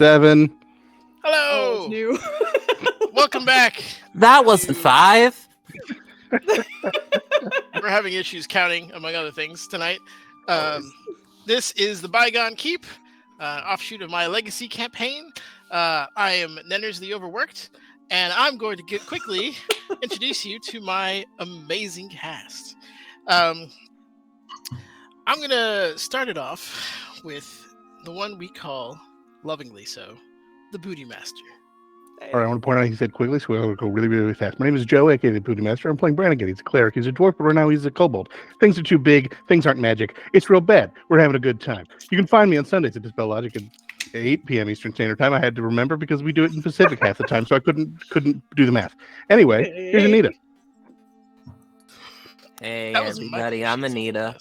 7. Hello. Oh, new. Welcome back. That wasn't 5. We're having issues counting, among other things, tonight. This is the Bygone Keep, offshoot of my Legacy campaign. I am Nenners the Overworked, and I'm going to quickly introduce you to my amazing cast. I'm going to start it off with the one we call, lovingly so, the Booty Master. All right, I want to point out he said quickly, so we'll go really, really fast. My name is Joe, aka the Booty Master. I'm playing Brannigan. He's a cleric. He's a dwarf, but right now he's a kobold. Things are too big. Things aren't magic. It's real bad. We're having a good time. You can find me on Sundays at Dispel Logic at 8 p.m. Eastern Standard Time. I had to remember because we do it in Pacific half the time, so I couldn't do the math. Anyway, here's Anita. Hey, That was everybody. my I'm question. Anita.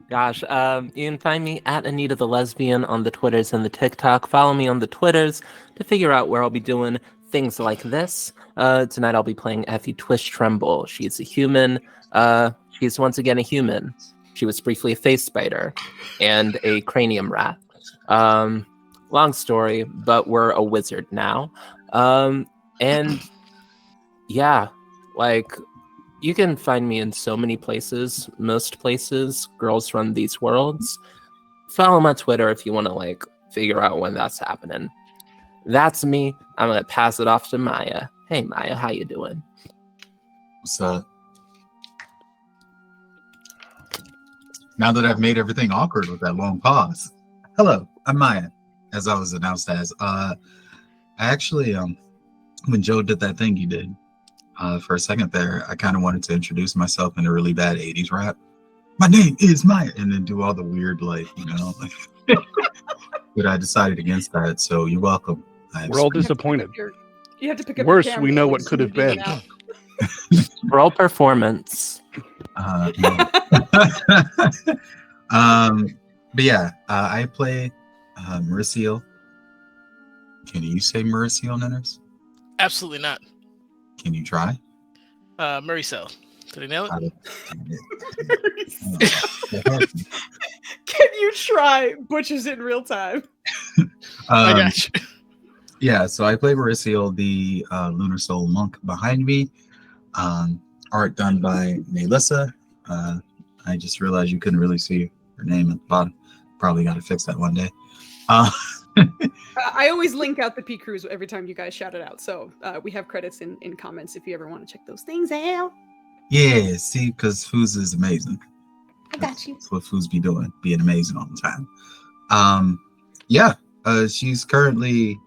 You can find me at Anita the Lesbian on the Twitters and the TikTok. Follow me on the Twitters to figure out where I'll be doing things like this. Tonight I'll be playing Effie Twist Tremble. She's a human. She's once again a human. She was briefly a face spider and a cranium rat. Long story, but we're a wizard now. And yeah, like, you can find me in so many places. Most places, Girls Run These Worlds. Follow my Twitter if you want to, like, figure out when that's happening. That's me. I'm going to pass it off to Maya. Hey, Maya, how you doing? What's up? Now that I've made everything awkward with that long pause. Hello, I'm Maya, as I was announced as. I actually, when Joe did that thing he did, for a second there, I kind of wanted to introduce myself in a really bad 80s rap. My name is Maya, and then do all the weird, like, you know, but I decided against that, so you're welcome. We're all disappointed. You have to pick up Worse, your we camera know and what could have zoom in been. and Roll performance. No. But yeah, I play Mauricio. Can you say Mauricio, Nenners? Absolutely not. Can you try? Murray Cell. Did I nail it? Can you try Butchers in real time? I got you. Yeah, so I play Mauricio, the Lunar Soul monk behind me. Art done by Melissa. I just realized you couldn't really see her name at the bottom. Probably got to fix that one day. I always link out the P Crews every time you guys shout it out. So we have credits in comments if you ever want to check those things out. Yeah, see, because Foozca is amazing. I got you. That's what Foozca be doing, being amazing all the time. Yeah, she's currently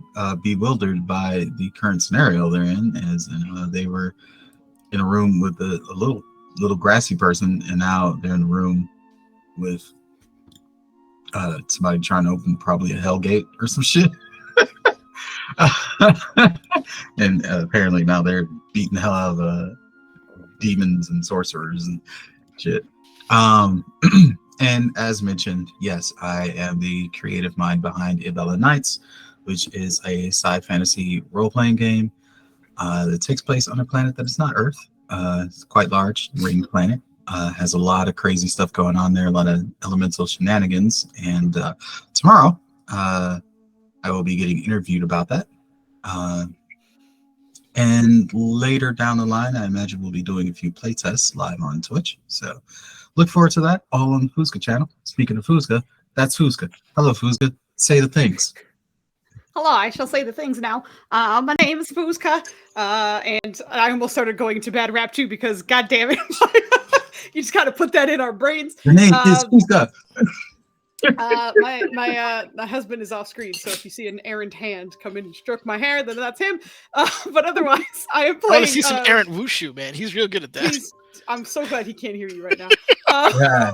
bewildered by the current scenario they're in, as they were in a room with a little grassy person, and now they're in a room with somebody trying to open probably a hell gate or some shit. And apparently now they're beating the hell out of demons and sorcerers and shit. And as mentioned, yes, I am the creative mind behind Ibella Nights, which is a sci fantasy role-playing game that takes place on a planet that is not Earth. It's quite large, ring planet. Has a lot of crazy stuff going on there, a lot of elemental shenanigans. And tomorrow, I will be getting interviewed about that. And later down the line, I imagine we'll be doing a few playtests live on Twitch. So look forward to that, all on the Foozca channel. Speaking of Foozca, that's Foozca. Hello, Foozca. Say the things. Hello, I shall say the things now. My name is Foozca, and I almost started going into bad rap too because, god damn it, you just gotta put that in our brains. Your name is Foozca. My husband is off screen, so if you see an errant hand come in and stroke my hair, then that's him. But otherwise, I am I playing. want to see some errant wushu, man. He's real good at that. I'm so glad he can't hear you right now. Yeah.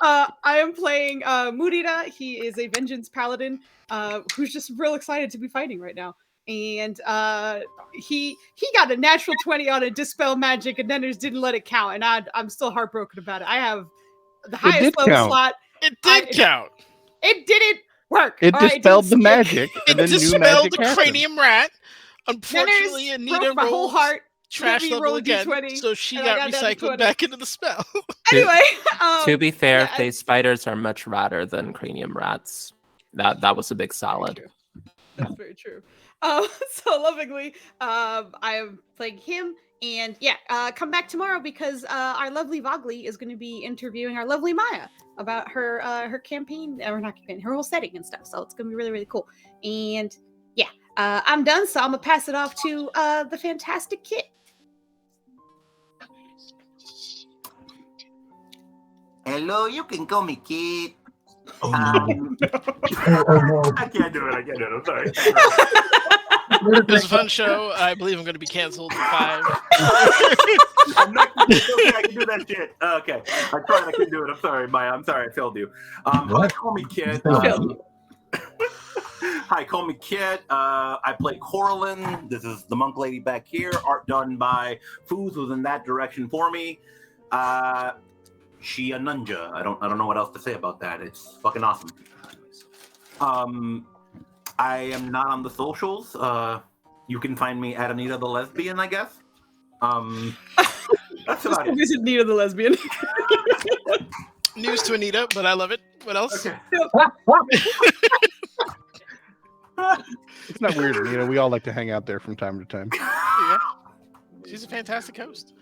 I am playing Murida. He is a vengeance paladin who's just real excited to be fighting right now. And he got a natural 20 on a dispel magic, and Nenners didn't let it count. And I'm still heartbroken about it. I have the highest level count. slot. It did count. It didn't work. It all right? dispelled the magic, It and then new dispelled magic the happened. cranium rat. Unfortunately, Nenners Anita broke my whole rolled heart. trash Let me level roll a again, D20, so she and I got got down to recycled 20. back into the spell. Anyway, To be fair, yeah, face spiders are much radder than cranium rats. that was a big solid. That's very true. So lovingly, I am playing him, and come back tomorrow because our lovely Vogly is going to be interviewing our lovely Maya about her campaign, or not campaign, her whole setting and stuff. So it's going to be really, really cool. And I'm done, so I'm gonna pass it off to the fantastic Kit. Hello, you can call me Kit. Oh, I can't do it. I'm sorry. It was a fun show. I believe I'm going to be canceled for 5. I'm not okay, I can do that shit. Okay. I tried, I couldn't do it. I'm sorry, Maya. I'm sorry I failed you. Call me Kit. Hi, call me Kit. I play Coraline. This is the monk lady back here. Art done by Foozca, who's in that direction for me. She a ninja. I don't know what else to say about that. It's fucking awesome. I am not on the socials. You can find me at Anita the Lesbian, I guess. That's about it. Visit Anita the Lesbian. News to Anita, but I love it. What else? Okay. It's not weird, we all like to hang out there from time to time. Yeah. She's a fantastic host.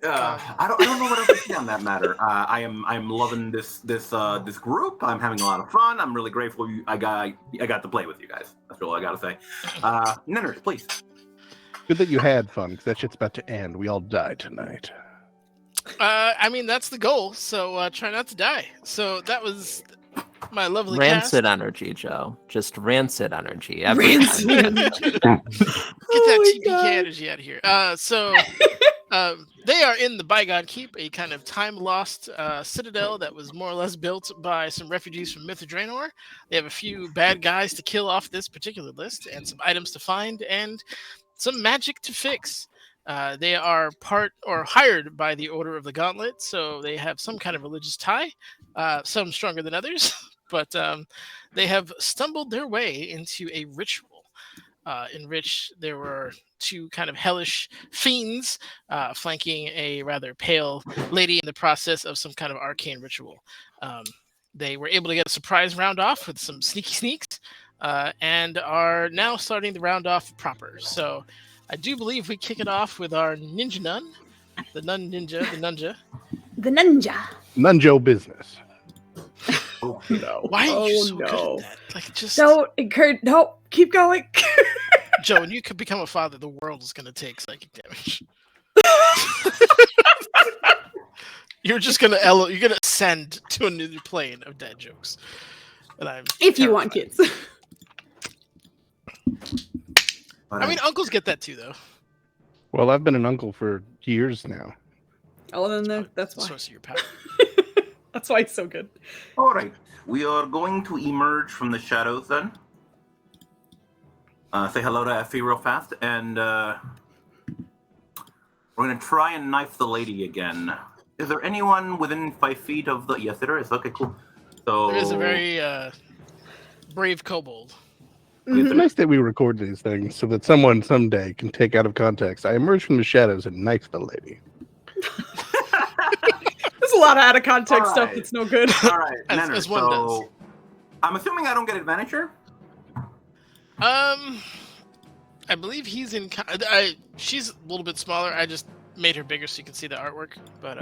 I don't know what else to say on that matter. I'm loving this group. I'm having a lot of fun. I'm really grateful I got to play with you guys. That's all I gotta say. Nenners, please. Good that you had fun, because that shit's about to end. We all die tonight. I mean, that's the goal, so try not to die. So that was my lovely Rancid cast. energy, Joe. Just rancid energy. Rancid energy. Get that TPK energy out of here. They are in the Bygone Keep, a kind of time-lost citadel that was more or less built by some refugees from Myth of Draenor. They have a few bad guys to kill off this particular list, and some items to find, and some magic to fix. They are part or hired by the Order of the Gauntlet, so they have some kind of religious tie, some stronger than others, but they have stumbled their way into a ritual in which there were 2 kind of hellish fiends flanking a rather pale lady in the process of some kind of arcane ritual. They were able to get a surprise round off with some sneaky sneaks and are now starting the round off proper. So I do believe we kick it off with our ninja nun, the nun ninja, the nunja. The ninja. Nunjo business. Oh no! Why are you so good at that? Like, just Don't encourage. No, keep going. Joe, when you could become a father, the world is going to take psychic damage. You're just going to you're going to ascend to a new plane of dad jokes. And I'm If you want kids. I mean, uncles get that too, though. Well, I've been an uncle for years now. Oh, then that's why. Source of your power. That's why it's so good. All right, we are going to emerge from the shadows then. Say hello to Effie real fast, and we're going to try and knife the lady again. Is there anyone within 5 feet of the... Yes, there is. Okay, cool. So There is a very brave kobold. It's nice that we record these things so that someone someday can take out of context. I emerged from the shadows and knifed the lady. There's a lot of out of context All stuff right. that's no good. All right, As Nenner, one does. I'm assuming I don't get advantage here? I believe he's in... she's a little bit smaller. I just made her bigger so you can see the artwork. But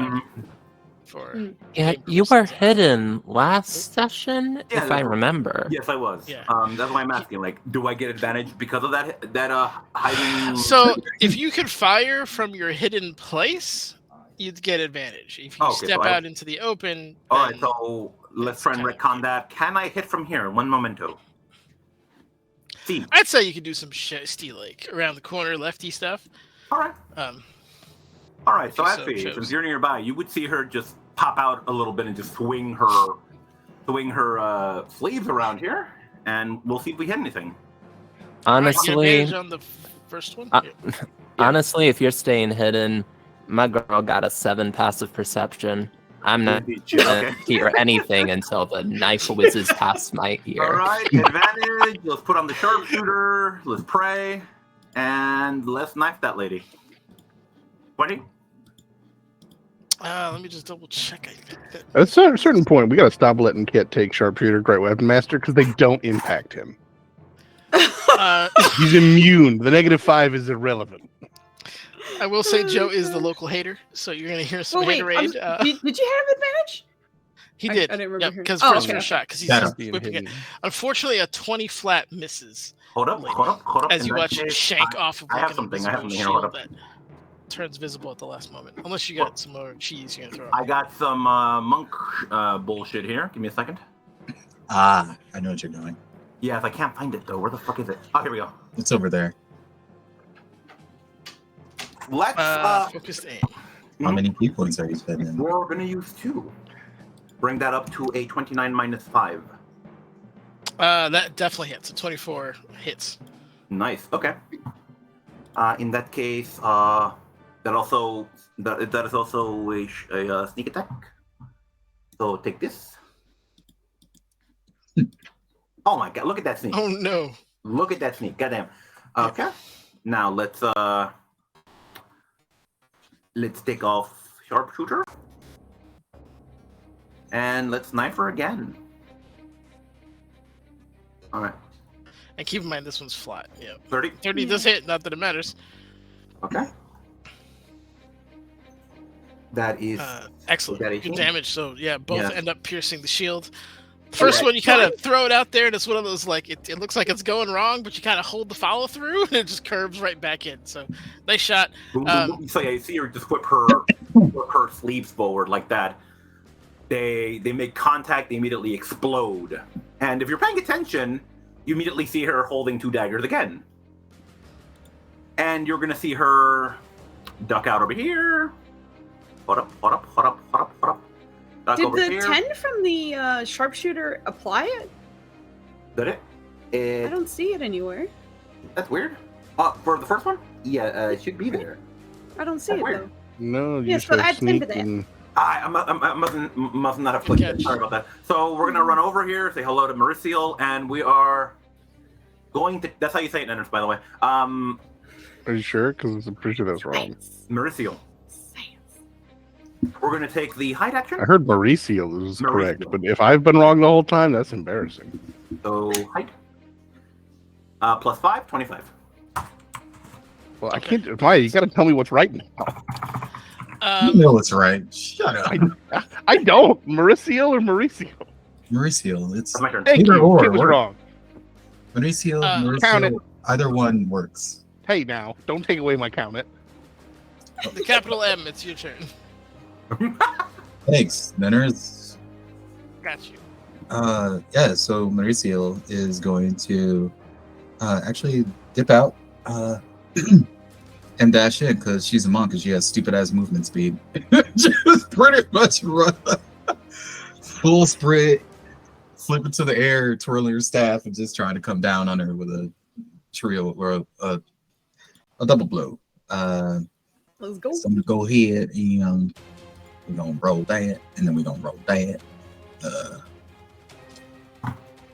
for... Yeah, you were hidden last session, Yeah, if I remember. Yes, I was. Yeah. That's why I'm asking. Like, do I get advantage because of that hiding? So, if you could fire from your hidden place, you'd get advantage. If you Okay, step so out into the open... All right, then- so let's it's try and kind of- retcon that. Can I hit from here? One momento. See. I'd say you could do some steal like around the corner lefty stuff. All right. Um, All right. So If you so Effie, chose. since you're nearby, you would see her just pop out a little bit and just swing her sleeves around here, and we'll see if we hit anything. alright, you get Honestly, advantage on the first one. Uh, Yeah. honestly, if you're staying hidden, my girl got a 7 passive perception. I'm not Okay. gonna hear anything until the knife whizzes past my ear. All right. Advantage. Let's put on the sharpshooter. Let's pray, and let's knife that lady. 20. Let me just double check. I think that At a certain point, we got to stop letting Kit take Sharpshooter, Great Weapon Master, because they don't impact him. He's immune. The -5 is irrelevant. I will say Joe is the local hater, so you're gonna hear some haterade. Did you have advantage? He did. I didn't remember hearing- Because Oh, first okay. shot, because he's Shut just up. Being whipping it. hidden. Unfortunately, a 20 flat misses. Hold up. As In you that watch it case, shank off of I like have an something. I have invisible something here. Hold shield up. that turns visible at the last moment. Unless you got some more cheese you're gonna throw. I got some monk bullshit here. Give me a second. I know what you're doing. Yes, I can't find it though. Where the fuck is it? Oh, here we go. It's over there. Let's. Focused aim. How many people are you spending? We're gonna use 2. Bring that up to a 29 minus 5. That definitely hits. So 24 hits. Nice. Okay. In that case, that is also a sneak attack. So take this. Oh my god! Look at that sneak. Oh no! Look at that sneak. Goddamn. Okay. Now let's take off Sharpshooter. And let's knife her again. Alright. And keep in mind this one's flat. Yeah. 30. 30 does hit, not that it matters. Okay. That is Excellent. that Good 18? damage. So yeah, both Yeah. end up piercing the shield. First one you kind of throw it out there, and it's one of those like it looks like it's going wrong, but you kind of hold the follow through, and it just curves right back in. So nice shot. Boom, boom, boom. So yeah, you see her just whip her sleeves forward like that. They make contact, they immediately explode. And if you're paying attention, you immediately see her holding 2 daggers again. And you're gonna see her duck out over here. Hold up. Duck Did over the here. 10 from the sharpshooter apply it? Did it? I don't see it anywhere. That's weird. For the first one? Yeah, it should be there. I don't see That's it weird. though. No, you Yeah, so said add 10 to sneak that. and I must not have clicked it. Sorry about that. So we're gonna run over here, say hello to Mauricio, and we are going to. That's how you say it, Nenners, by the way. are you sure? Because I'm pretty sure that's wrong. Mauricio. We're gonna take the hide action. I heard Mauricio is Mauricio. correct, but if I've been wrong the whole time, that's embarrassing. So hide. Plus 5, 25. Well, I can't. Maya, you got to tell me what's right now. You know it's right. Shut up. I don't. Mauricio or Mauricio? Mauricio, it's That's my turn. Thank Either you. or It was works. wrong. Mauricio, Count it. Mauricio. Either one works. Hey, now, don't take away my count. It. The capital M. It's your turn. Thanks, Nenners. Got you. Yeah, so Mauricio is going to actually dip out and dash in because she's a monk and she has stupid ass movement speed. Just pretty much run full sprint, flip into the air, twirling her staff, and just trying to come down on her with a trio or a double blow. Let's go. So I'm gonna go ahead and we're gonna roll that, and then we're gonna roll that.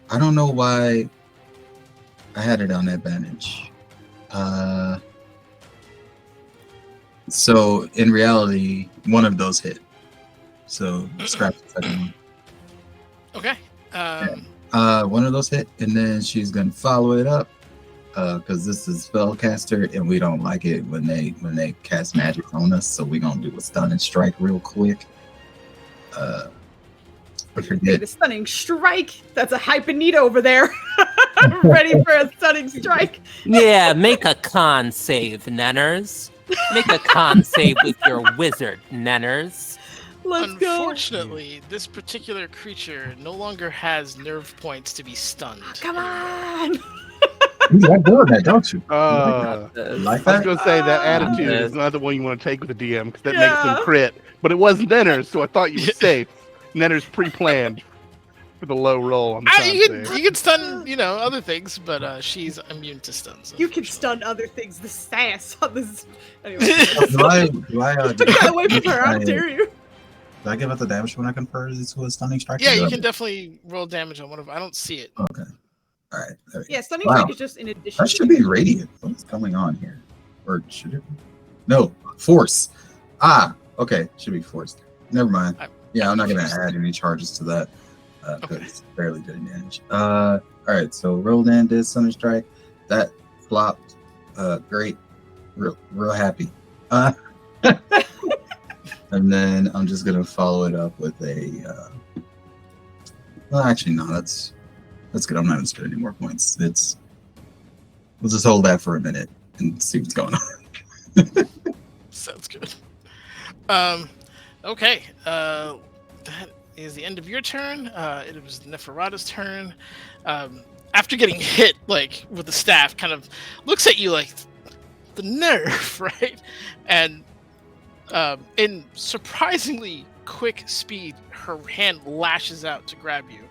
I don't know why I had it on advantage. So in reality, one of those hit. So scratch the second one. Okay. One of those hit, and then she's gonna follow it up. Because this is spellcaster, and we don't like it when they cast magic on us. So we're gonna do a stunning strike real quick. I forget. The stunning strike. That's a hypenita over there. Ready for a stunning strike. Yeah, make a con save, Nenners. Make a con save with your wizard, Nenners. Let's go. Unfortunately, this particular creature no longer has nerve points to be stunned. Come on. You like doing that, don't you? You like I was that? going to say that attitude Yeah. is not the one you want to take with a DM because that Yeah. makes them crit. But it wasn't Nenner's, so I thought you were safe. Nenner's pre-planned for the low roll on the con You save. can stun, other things, but she's immune to stuns. You can unfortunately. stun other things. The sass on this. Anyway. Do I Get away from her. How I- dare you? Do I give out the damage when I convert it to a stunning strike? Yeah, Or do you I- can definitely roll damage on one of. I don't see it. Okay. All right. There we go. Yeah, stunning Wow. strike is just in addition. That should be radiant. What is going on here? Or should it be? No, force. Okay, should be forced. Never mind. Yeah, I'm not gonna confused. add any charges to that because Okay. it's barely doing damage. All right. So Rodan did Thunder Strike. That flopped. Great. Real happy. And then I'm just gonna follow it up with a. Well, actually, no. That's good. I'm not gonna spend any more points. We'll just hold that for a minute and see what's going on. Sounds good. Okay. That is the end of your turn. It was Neferata's turn. After getting hit, like with the staff, kind of looks at you like the nerve, right? And in surprisingly quick speed, her hand lashes out to grab you.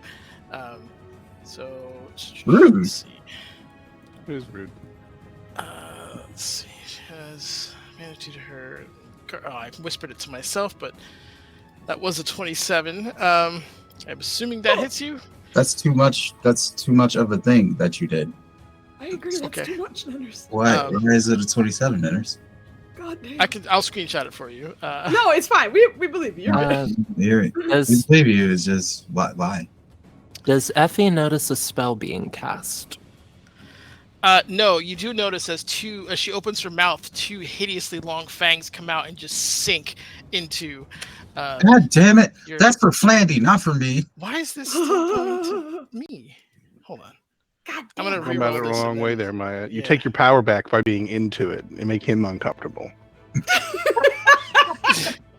So Rude. let's see. It was rude. Let's see. She has managed to her. Oh, I whispered it to myself, but that was a 27. I'm assuming that hits you. That's too much. That's too much of a thing that you did. I agree. That's Okay. too much, Nenners. Why? Um, Why is it a 27, Nenners? God damn. I'll screenshot it for you. No, it's fine. We believe you. You're good. We Does believe you. Is just why? does Effie notice a spell being cast? No, you do notice as she opens her mouth, two hideously long fangs come out and just sink into. God damn it! Your- That's for Flandy, not for me. Why is this still going to me? Hold on. God I'm gonna damn. Going about reroll it the this wrong and way then- there, Maya. You Yeah. take your power back by being into it and make him uncomfortable.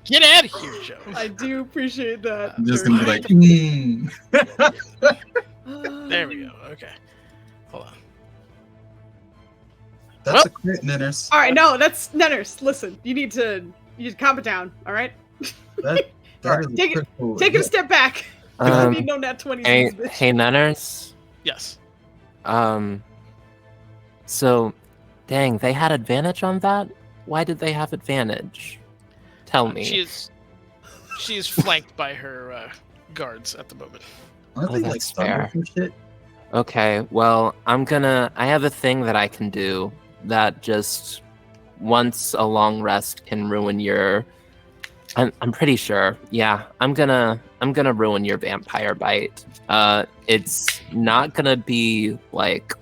Get out of here, Joe. I do appreciate that. I'm just very gonna be like, much. There we go. Okay. Hold on. That's a crit, Ninners. All right, no, that's Nenners. Listen, you need to calm it down. All right, That Alright, is a take it- critical take it a hit. step back. I Um, need no nat 20s. hey, in this bitch. hey, Nenners. Yes. So, dang, they had advantage on that? Why did they have advantage? Tell me. She is flanked by her guards at the moment. Aren't Oh, they like that's stunned fair. or shit? Okay, well, I have a thing that I can do that just once a long rest can ruin your. I'm pretty sure. Yeah, I'm gonna ruin your vampire bite. It's not gonna be like,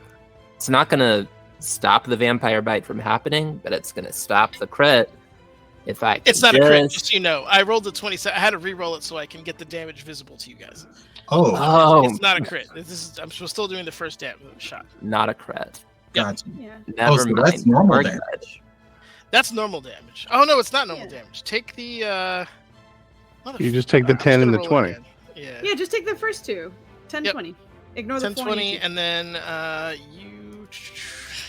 it's not gonna stop the vampire bite from happening, but it's gonna stop the crit. If I It's can not a crit, just- just so you know. I rolled a 27. I had to re-roll it so I can get the damage visible to you guys. Oh, Oh, It's not a crit. I'm still doing the first shot. not a crit. Yep. gotcha. Yeah. Never so mind. that's normal We're damage. good. That's normal damage. Oh no, it's not normal Yeah. damage. Take the You just take the I'm just 10 and gonna the roll 20. it again. Yeah. Yeah, just take the first two. 10, Yep. 20. Ignore 10, the 20, and then you,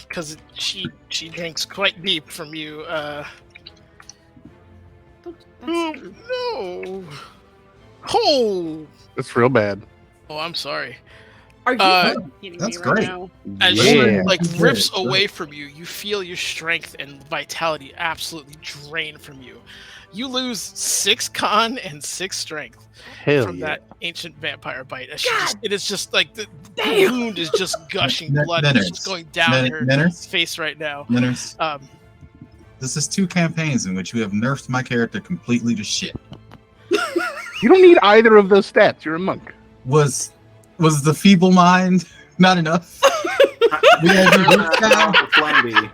because she drinks quite deep from you. Oh no! Oh, It's real bad. I'm sorry. Are you kidding that's me right great. now? As Yeah. she like Good, rips good. away from you, you feel your strength and vitality absolutely drain from you. You lose 6 con and 6 strength Hell from yeah. that ancient vampire bite. As God it is just like the damn. wound is just gushing Nen- blood. It's just Nenners. going down Nen- her Nenners? face right now. Ninners, This this is 2 campaigns in which you have nerfed my character completely to shit. You don't need either of those stats. You're a monk. Was the feeble mind not enough? We gotta do this now? Flandy.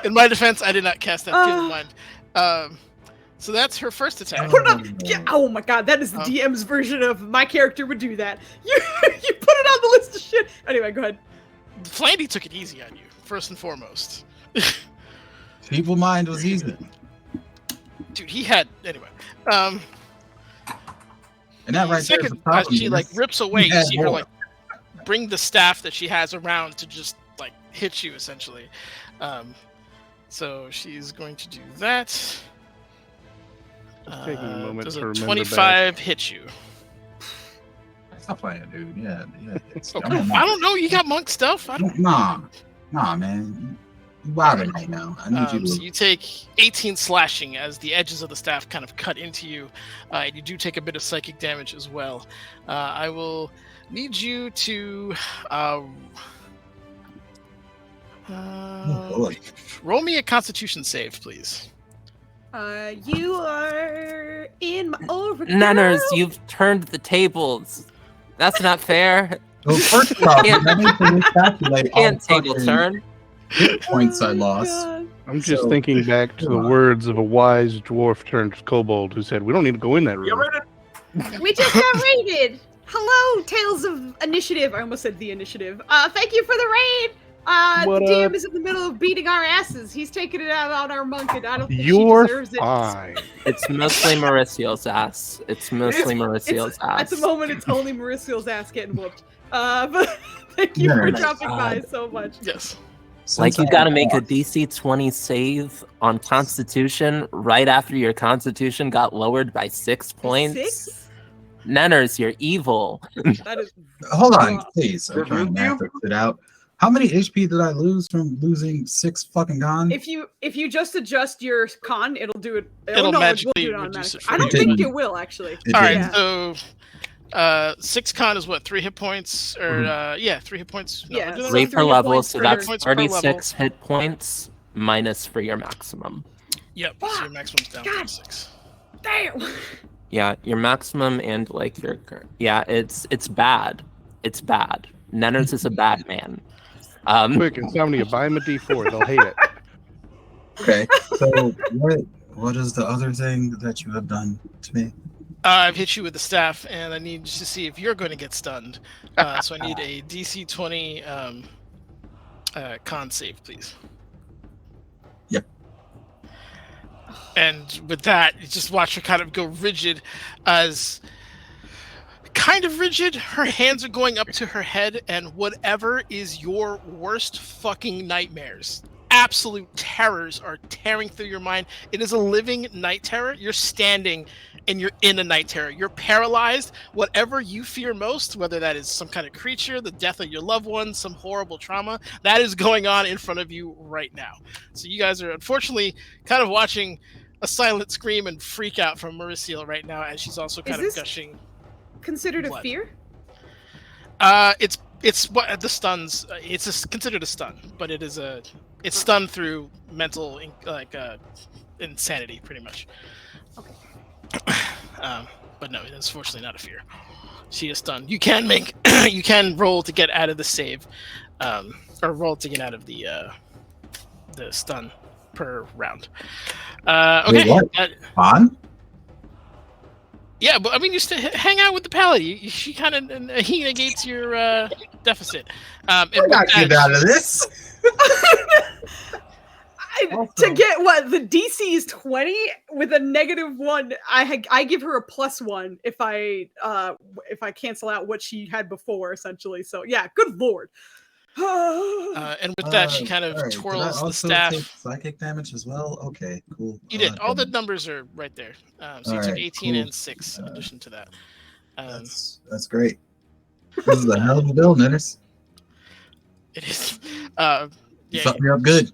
In my defense, I did not cast that field of mind. So that's her first attack. Put it on. Yeah, oh my god, that is the Oh. DM's version of my character would do that. You put it on the list of shit. Anyway, go ahead. Flandy took it easy on you, first and foremost. Feeble mind was easy. Dude, he had anyway. And that right there is the Second, problem. as she like Ninners. rips away, you had see her more. like bring the staff that she has around to just like hit you essentially. So she's going to do that. taking a moment does to a remember 25 hit you? Stop playing, dude. Yeah. It's, Okay. I don't know. You got monk stuff. I don't. Nah, man. You wilding right now. I need you to. So you take 18 slashing as the edges of the staff kind of cut into you, and you do take a bit of psychic damage as well. I will need you to Oh, boy. roll me a Constitution save, please. You are in my overcoat. Nanners, you've turned the tables. That's not fair. Well, first off, Can't- I need to recalculate all Can't table fucking turn. hit points I Oh, lost. God. I'm just So- thinking back to the Hold on. words of a wise dwarf turned kobold who said, "We don't need to go in that You room." ready? We just got raided. Hello, Tales of Initiative. I almost said the initiative. Thank you for the raid. What the DM up? is in the middle of beating our asses. He's taking it out on our monk, and I don't think You're she deserves it. fine. It's mostly Mauricio's ass. It's mostly Mauricio's At ass. the moment, it's only Mauricio's ass getting whooped. But thank you Yeah. for Oh my dropping by God. so much. Yes. Like, you Since I gotta make a lost- DC 20 save on Constitution right after your Constitution got lowered by 6 points. 6? Nanners, you're evil. That is. Hold on, please. I'm Just trying to move math it out. How many HP did I lose from losing 6 fucking gone? If you just adjust your con, it'll do it. It'll no, magically it will do it reduce automatically. it for I don't you. think It it will actually. It All right. didn't. So, 6 con is what, 3 hit points, or Mhm. 3 hit points. Yeah, we're doing so 3 that. three per hit level, points so per that's points per level. 36 hit points minus for your maximum. Yep. So your maximum's down God. to 6. Damn. Yeah, your maximum and like your it's bad. It's bad. Nanners is a bad man. Quick, insomnia, buy him a D4. They'll hate it. Okay, so what is the other thing that you have done to me? I've hit you with the staff, and I need to see if you're going to get stunned. So I need a DC 20 con save, please. Yep. And with that, you just watch her kind of go rigid, as kind of rigid. Her hands are going up to her head, and whatever is your worst fucking nightmares, absolute terrors are tearing through your mind. It is a living night terror. You're standing and you're in a night terror. You're paralyzed. Whatever you fear most, whether that is some kind of creature, the death of your loved one, some horrible trauma, that is going on in front of you right now. So you guys are unfortunately kind of watching a silent scream and freak out from Mauricio right now, as she's also kind of this- gushing. Considered a Blood. fear? It's what the stuns. Considered a stun, but it's stunned through mental insanity, pretty much. Okay. But no, it's fortunately not a fear. She is stunned. You can you can roll to get out of the save, or roll to get out of the stun per round. Okay. Wait, what? On? Yeah, but I mean, you hang out with the paladin. She kind of he negates your deficit. And I with got that, get out of this. To get what the DC is 20 with a -1. I give her a +1 if I cancel out what she had before, essentially. So yeah, good lord. and with that, she kind of Alright, did I twirls the also staff. take psychic damage as well? Okay, cool. You did. All the then numbers are right there. So you took Alright, 18 cool. and 6 in addition to that. that's great. This is a hell of a bill, Nitters. It is. You Yeah, fucked me up good.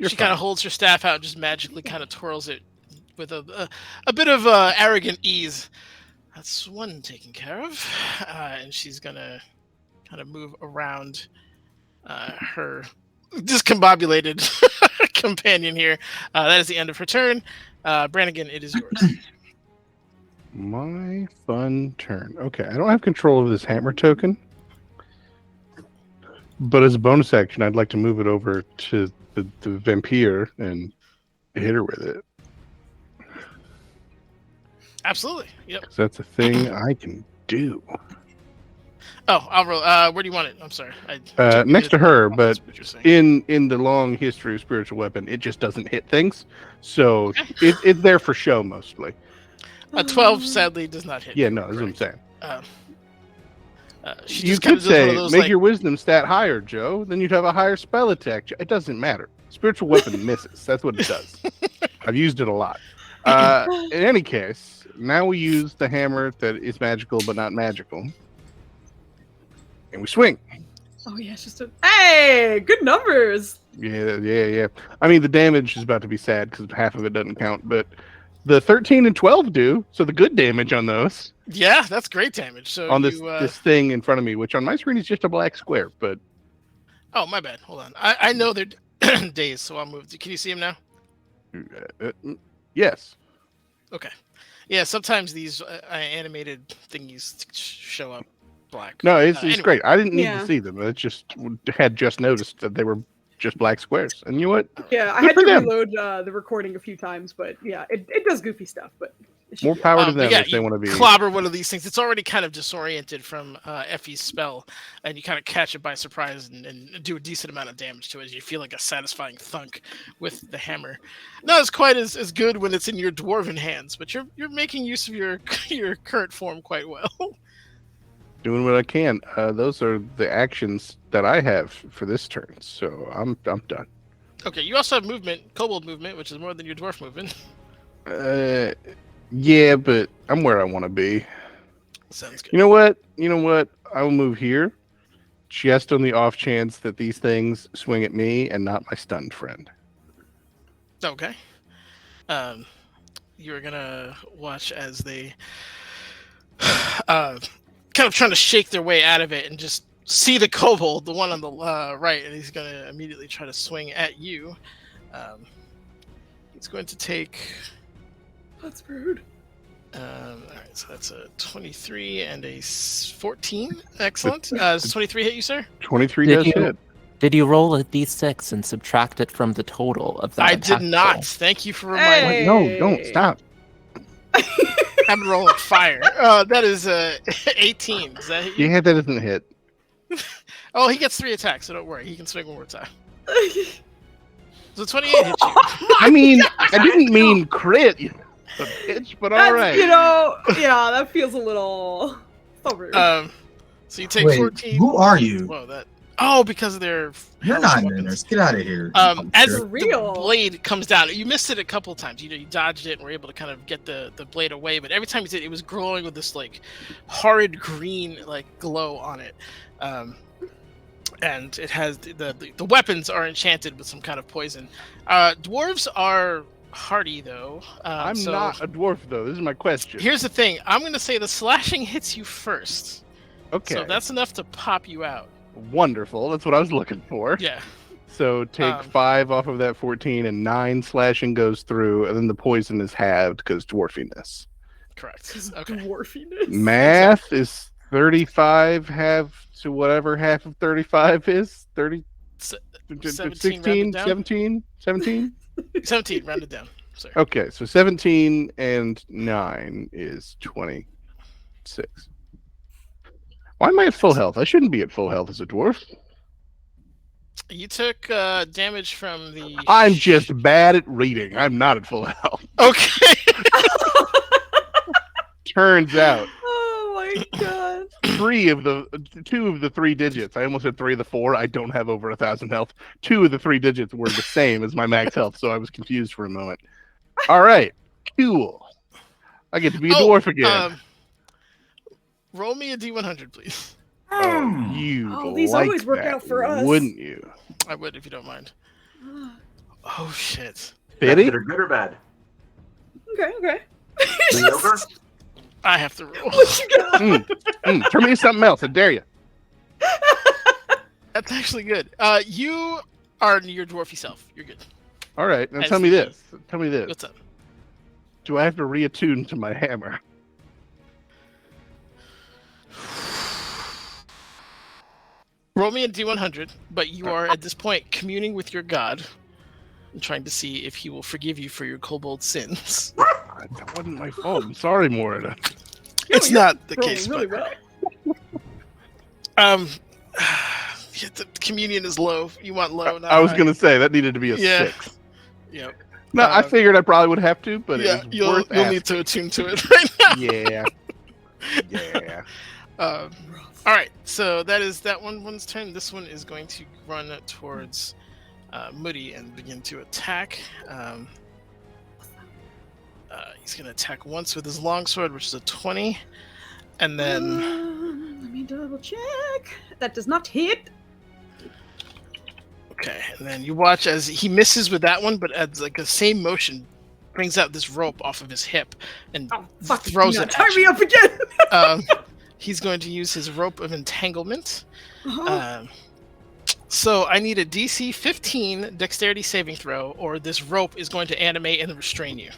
she kind of holds her staff out and just magically kind of twirls it with a bit of arrogant ease. That's one taken care of. And she's gonna kind of move around her discombobulated companion here. That is the end of her turn. Brannigan, it is yours. My fun turn. Okay, I don't have control of this hammer token, but as a bonus action, I'd like to move it over to the vampire and hit her with it. Absolutely. Yep. 'Cause that's a thing I can do. Oh, I'll roll. Where do you want it? I'm sorry. Next to her, That's but what you're saying. in the long history of spiritual weapon, it just doesn't hit things. So it's there for show mostly. A 12 sadly does not hit. Yeah, you, no, that's what I'm correct. saying. She You just kind could of does one say, of those make like, your wisdom stat higher, Joe. Then you'd have a higher spell attack. It doesn't matter. Spiritual weapon misses. That's what it does. I've used it a lot. In any case, now we use the hammer that is magical but not magical. And we swing. Oh yeah, it's just a hey, good numbers. Yeah. I mean, the damage is about to be sad because half of it doesn't count, but the 13 and 12 do. So the good damage on those. yeah, that's great damage. So On this you, this thing in front of me, which on my screen is just a black square, but oh, my bad. Hold on. I know they're dazed, so I'll move. Can you see him now? Yes. Okay. Yeah, sometimes these animated thingies show up black. No, it's Anyway. great. I didn't need Yeah. to see them. I had just noticed that they were just black squares. And you know what? Yeah, I Good had for to them. reload the recording a few times, but yeah, it does goofy stuff. But it should More be power to But them yeah, if they you want to be. clobber one of these things. It's already kind of disoriented from Effie's spell, and you kind of catch it by surprise and do a decent amount of damage to it. You feel like a satisfying thunk with the hammer. Not as quite as good when it's in your dwarven hands, but you're making use of your your current form quite well. Doing what I can. Those are the actions that I have for this turn. So I'm done. Okay, you also have movement, kobold movement, which is more than your dwarf movement. Yeah, but I'm where I want to be. Sounds good. You know what? I will move here, just on the off chance that these things swing at me and not my stunned friend. Okay. You're gonna watch as they kind of trying to shake their way out of it and just see the kobold, the one on the right, and he's gonna immediately try to swing at you. He's going to take. That's rude. All right, so that's a 23 and a 14. Excellent. Does 23 hit you, sir? 23 Did does you- hit. Did you roll a d6 and subtract it from the total of that? I did attack not. roll? Thank you for reminding me. Hey. No, don't stop. I'm rolling fire. That is 18. Does that hit you? Yeah, that doesn't hit. Oh, he gets 3 attacks, so don't worry. He can swing one more time. So 28 hits you. I mean, I didn't mean crit, you son of a bitch, but all That's, right. yeah, that feels a little so rude. So you take Wait, 14. who are you? Whoa, that. Oh, because of their. You're hellish not weapons. Nanners. Get out of here. As For the real. blade comes down, you missed it a couple times. You dodged it and were able to kind of get the blade away. But every time you did, it was glowing with this like horrid green like glow on it, and it has the weapons are enchanted with some kind of poison. Dwarves are hardy though. I'm so not a dwarf, though. This is my question. Here's the thing. I'm going to say the slashing hits you first. Okay. So that's enough to pop you out. Wonderful. That's what I was looking for. Yeah. So take 5 off of that 14, and 9 slashing goes through, and then the poison is halved because dwarfiness. Correct. Okay. Dwarfiness. Math is 35 half to whatever half of 35 is. 30. 17 16, rounded down? 17, 17. 17, rounded down. Sorry. Okay, so 17 and 9 is 26. Why am I at full health? I shouldn't be at full health as a dwarf. You took damage from the. I'm just bad at reading. I'm not at full health. Okay. Turns out Oh my god. 2 of the 3 digits. I almost said 3 of the 4. I don't have over 1,000 health. 2 of the 3 digits were the same as my max health, so I was confused for a moment. All right, cool. I get to be a dwarf again. Roll me a D100, please. You Oh, these like always work that, out for us. wouldn't you? I would if you don't mind. Oh shit. Fitty? Good or bad? Okay. Mediocre? I have to roll. What you got? Turn me to something else. I dare you. That's actually good. You are your dwarfy self. You're good. All right, now As tell me the- this. Tell me this. What's up? Do I have to reattune to my hammer? Roll me a D100, but you are at this point communing with your god and trying to see if he will forgive you for your kobold sins. That wasn't my fault. I'm sorry, Morita. It's you're not the Rolling case, really but well. yeah, the communion is low. You want low, not I was high. gonna say that needed to be a Yeah. 6. Yep. No, I figured I probably would have to, but yeah, it was you'll worth need to attune to it right now. Yeah. Yeah. All right, so that is that one's turn. This one is going to run towards Moody and begin to attack. He's going to attack once with his longsword, which is a 20, and then Let me double check. That does not hit. okay, and then you watch as he misses with that one, but adds like the same motion, brings out this rope off of his hip and Oh, fuck. throws No, it tie at me you. up again. He's going to use his rope of entanglement. Uh-huh. So I need a DC 15 dexterity saving throw, or this rope is going to animate and restrain you.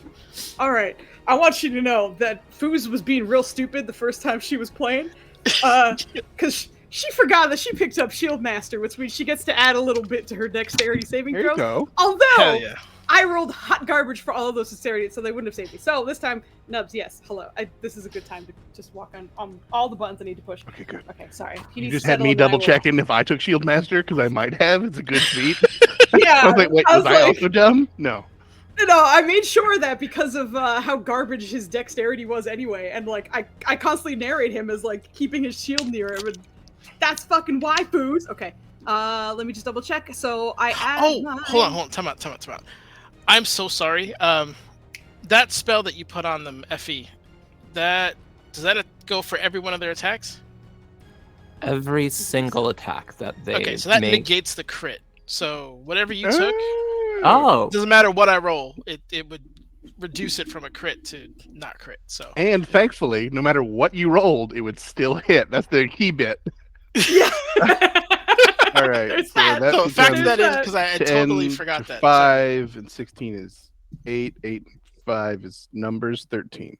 All right. I want you to know that Foos was being real stupid the first time she was playing, because she forgot that she picked up Shield Master, which means she gets to add a little bit to her dexterity saving There you throw. go. Although Hell yeah. I rolled hot garbage for all of those dexterity, so they wouldn't have saved me. So this time, Nubs, yes, hello. This is a good time to just walk on all the buttons I need to push. Okay, good. Okay, sorry. You just had me double checking if I took Shield Master because I might have. It's a good feat. Yeah. I was like, wait, was I also dumb? No. No, I made sure that because of how garbage his dexterity was anyway, and like I constantly narrate him as like keeping his shield near him, and that's fucking why, Foos. Okay, let me just double check. So I add. Hold on, time out. I'm so sorry. That spell that you put on them, Effie, does that go for every one of their attacks? Every single attack that they Okay, so that make. negates the crit. So whatever you took, Oh, doesn't matter what I roll, it would reduce it from a crit to not crit. So And thankfully, no matter what you rolled, it would still hit. That's the key bit. Yeah. All right. There's So that. that so factor becomes that in because I 10 totally forgot for that. 5 and 16 is 8. 8 and 5 is numbers 13.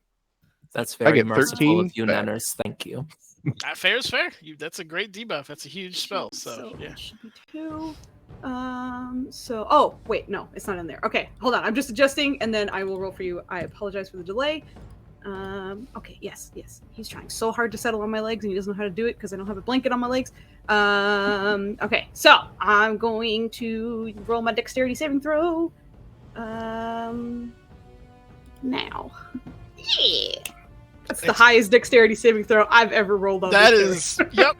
that's very get merciful 13 of you, back. Nanners. Thank you. Fair is fair. That's a great debuff. That's a huge spell. So yeah. It should be 2. Oh wait, no, it's not in there. Okay, hold on. I'm just adjusting, and then I will roll for you. I apologize for the delay. Okay, yes. He's trying so hard to settle on my legs, and he doesn't know how to do it because I don't have a blanket on my legs. Okay, so I'm going to roll my dexterity saving throw. Now. Yeah. That's the highest dexterity saving throw I've ever rolled on. That this is, yep,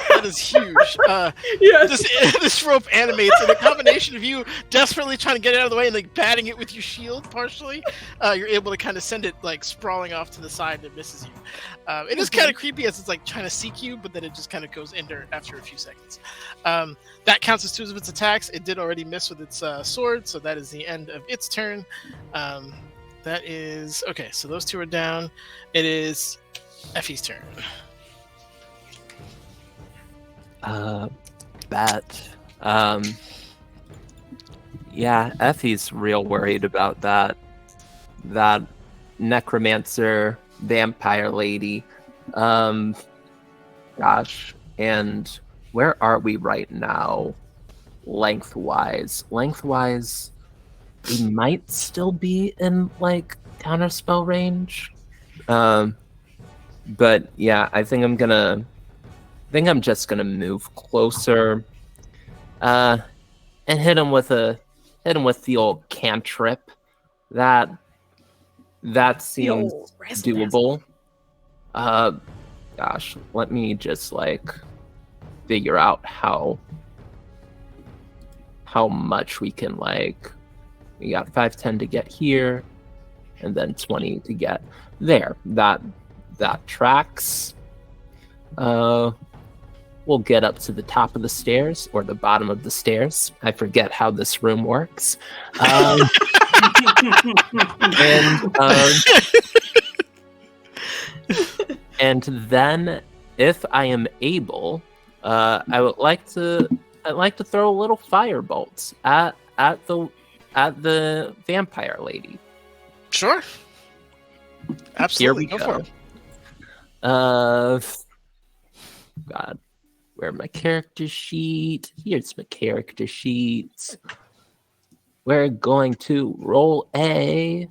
that is huge. yes. This rope animates, and a combination of you desperately trying to get it out of the way and like batting it with your shield partially, you're able to kind of send it like sprawling off to the side and it misses you. It is kind of creepy as it's like trying to seek you, but then it just kind of goes under after a few seconds. That counts as 2 of its attacks. It did already miss with its sword, so that is the end of its turn. That is okay. So those 2 are down. It is Effie's turn. Yeah, Effie's real worried about that necromancer vampire lady. Gosh, and where are we right now? Lengthwise, we might still be in like counterspell range. But yeah, I think I'm just gonna move closer, and hit him with the old cantrip. That seems doable. Gosh, let me just like figure out how much we can like. We got 510 to get here, and then 20 to get there. That tracks. We'll get up to the top of the stairs or the bottom of the stairs. I forget how this room works. And then, if I am able, I'd like to throw a little firebolt at the vampire lady. Sure. Absolutely. Here we go. For it. God, where my character sheet? Here's my character sheet. We're going to roll a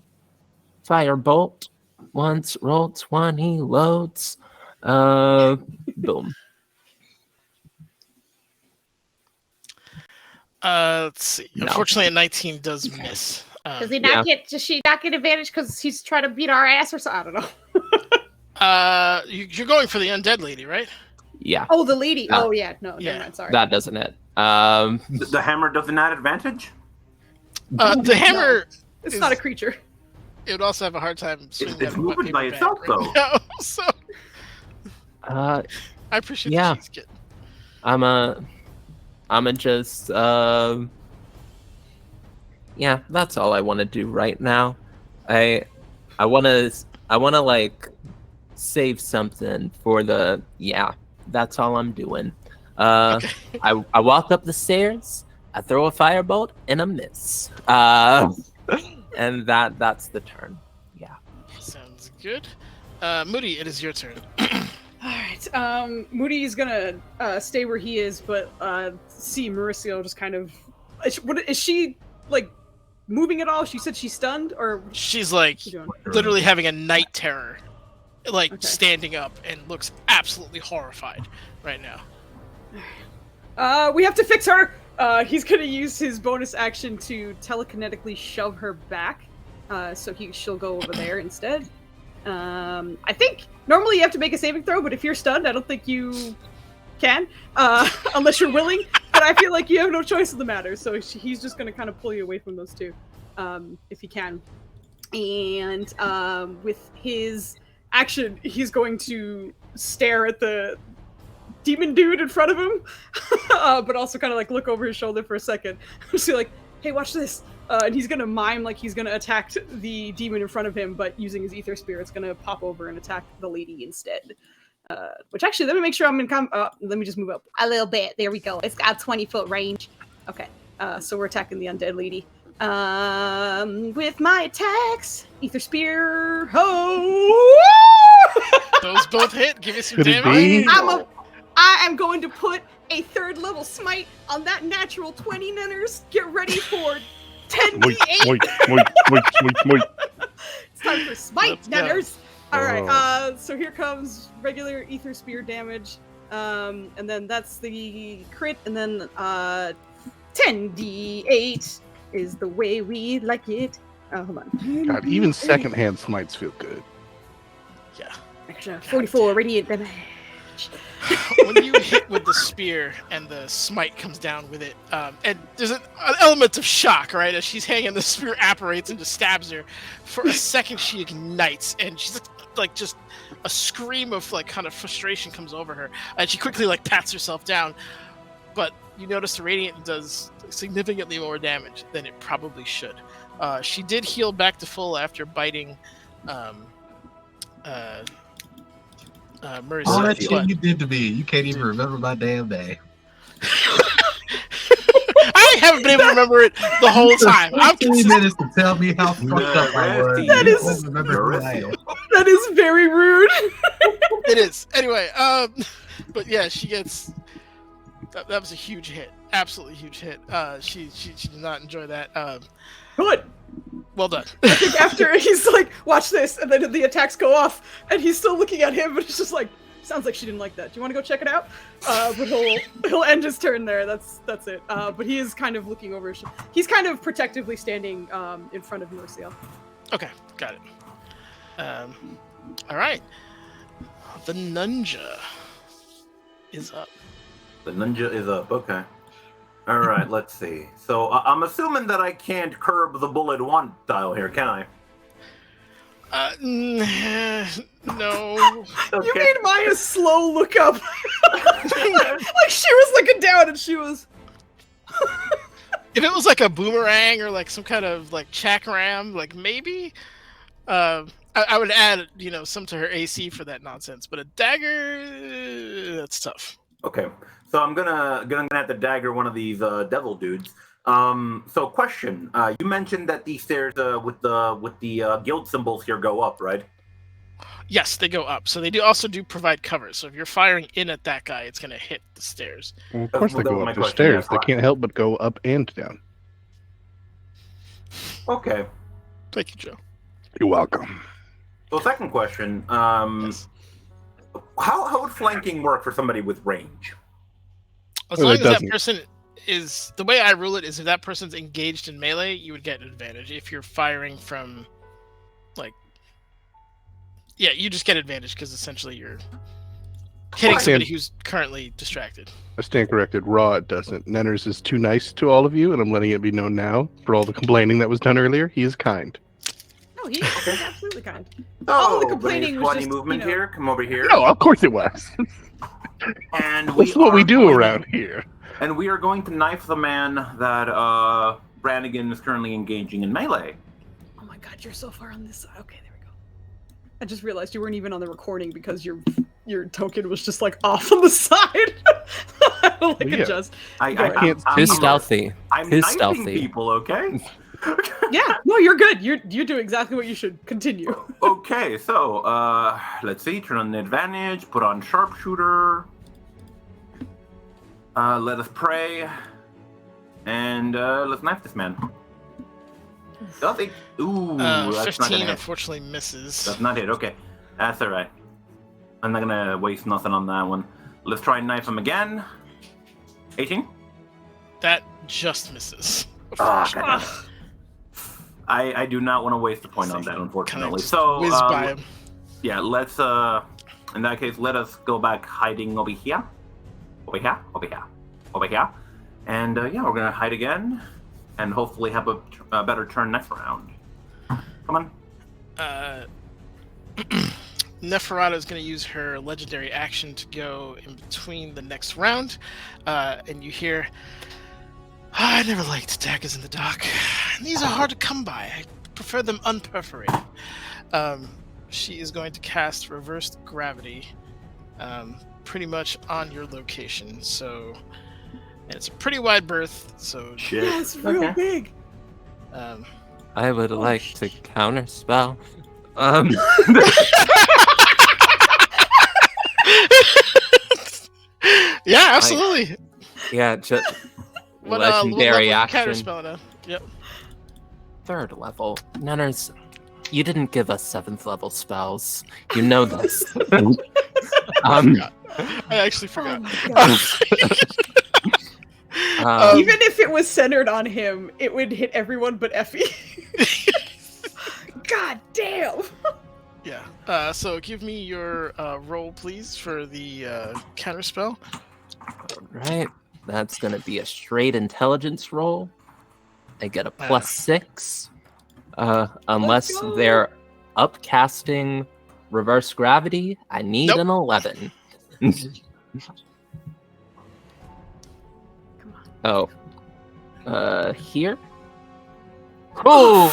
firebolt. Once roll 20 loads. Boom. Let's see. No. Unfortunately, a 19 does miss. Does he not get? Does she not get advantage because he's trying to beat our ass or something? I don't know. You're going for the undead lady, right? Yeah. Oh, the lady. No. Oh, yeah. No, Yeah. never mind. Sorry. That doesn't hit. The hammer doesn't add advantage? The hammer. It's is- not a creature. It would also have a hard time swinging It's that moving by paper itself, bag right though. now, so Uh, I appreciate Yeah. the cheese kit. I'm just yeah, that's all I want to do right now. I want to like save something for the that's all I'm doing. Okay. I walk up the stairs. I throw a firebolt and a miss. And that's the turn. Yeah. Sounds good. Moody, it is your turn. All right. Moody is gonna stay where he is, but see Mauricio just kind of. Is she like moving at all? She said she's stunned, or She's like what's she doing? literally having a night terror, like Okay. standing up and looks absolutely horrified right now. We have to fix her. He's gonna use his bonus action to telekinetically shove her back, so she'll go over there instead. I think normally you have to make a saving throw, but if you're stunned, I don't think you can, unless you're willing. But I feel like you have no choice in the matter, so he's just gonna kind of pull you away from those two, if he can. And with his action, he's going to stare at the demon dude in front of him, but also kind of like look over his shoulder for a second. Just be like, hey, watch this. And he's gonna mime like he's gonna attack the demon in front of him, but using his ether spear, it's gonna pop over and attack the lady instead. Which actually, let me make sure I'm in let me just move up a little bit. There we go. It's got 20-foot range. Okay. So we're attacking the undead lady. With my attacks, ether spear. Ho! Those both hit. Give you some Could it damage. be? I am going to put a 3rd level smite on that natural 20, Nenners. Get ready for 10d8. It's time for smite, Let's go. Nenners. All right. Oh. So here comes regular ether spear damage, and then that's the crit, and then 10d8 is the way we like it. Hold on. God, even secondhand smites feel good. Yeah. Extra 44 radiant damage. When you hit with the spear and the smite comes down with it, and there's an element of shock, right? As she's hanging, the spear apparates and just stabs her. For a second, she ignites, and she's like just a scream of like kind of frustration comes over her, and she quickly like pats herself down. But you notice the radiant does significantly more damage than it probably should. She did heal back to full after biting. Mercy, All that but- shit you did to me, you can't even remember my damn name. I haven't been able to remember it the whole time. I'm 15 minutes to tell me how fucked up I was. That You is- don't remember who I am. That is very rude. It is. Anyway, but yeah, she gets. That was a huge hit. Absolutely huge hit. She did not enjoy that. Good. Well done. I think after he's like, watch this, and then the attacks go off, and he's still looking at him, but it's just like, sounds like she didn't like that. Do you want to go check it out? But he'll end his turn there. That's it. But he is kind of looking over. He's kind of protectively standing in front of Merciel. Okay, got it. All right. The Nunja is up. The ninja is up. Okay. All right. Let's see. So I'm assuming that I can't curb the bullet one style here, can I? No. Okay. You made Maya slow look up. Like she was looking down, and she was. If it was like a boomerang or like some kind of like chakram, like maybe. I would add, some to her AC for that nonsense. But a dagger, that's tough. Okay, so I'm gonna have to dagger one of these devil dudes. So question: you mentioned that these stairs with the guild symbols here go up, right? Yes, they go up. So they also do provide cover. So if you're firing in at that guy, it's gonna hit the stairs. Well, of course Well, they that go was my up the question, stairs. yeah. They can't help but go up and down. Okay. Thank you, Joe. You're welcome. So second question: Yes. how would flanking work for somebody with range? As Well, long it as that doesn't. person is, the way I rule it is, if that person's engaged in melee, you would get an advantage. If you're firing from, you just get advantage because essentially you're hitting Okay. somebody who's currently distracted. I stand corrected. Raw, it doesn't. Nenners is too nice to all of you, and I'm letting it be known now for all the complaining that was done earlier. He is kind. No, he's absolutely kind. Oh, All the complaining was squatty just, movement here. Come over here. No, of course it was. And That's what we are do going- around here. And we are going to knife the man that Brannigan is currently engaging in melee. Oh my god, you're so far on this side. Okay, there we go. I just realized you weren't even on the recording because your token was just like off on the side. like Yeah. adjust. can't Too see stealthy. I'm Too knifing stealthy. people, okay? Yeah, no, you're good. You do exactly what you should. Continue. Okay, so let's see. Turn on the advantage. Put on sharpshooter. Let us pray, and let's knife this man. Stealthy. Ooh, that's not 15 gonna hit. unfortunately misses. That's not it. Okay, that's all right. I'm not gonna waste nothing on that one. Let's try and knife him again. 18. That just misses. Ah, goddamn. I do not want to waste a point on that, unfortunately. So Whiz by him. yeah, let's in that case, let us go back hiding over here, over here, over here, over here, and yeah, we're gonna hide again, and hopefully have a better turn next round. Come on. Neferata is going to use her legendary action to go in between the next round, and you hear, I never liked daggers in the dark. These are hard to come by. I prefer them unperforated. She is going to cast reversed gravity pretty much on your location. So, and it's a pretty wide berth. So, Shit. Yeah, it's real big. I would like to counterspell. yeah, absolutely. Yeah, just What legendary level action. counterspell it on? Yep. 3rd level. Nanners, you didn't give us 7th level spells. You know this. I actually forgot. Even if it was centered on him, it would hit everyone but Effie. God damn. Yeah. So give me your roll, please, for the counterspell. Right. That's going to be a straight intelligence roll. I get a +6. Unless go. they're upcasting reverse gravity, I need Nope. an 11. Oh. Here? Oh!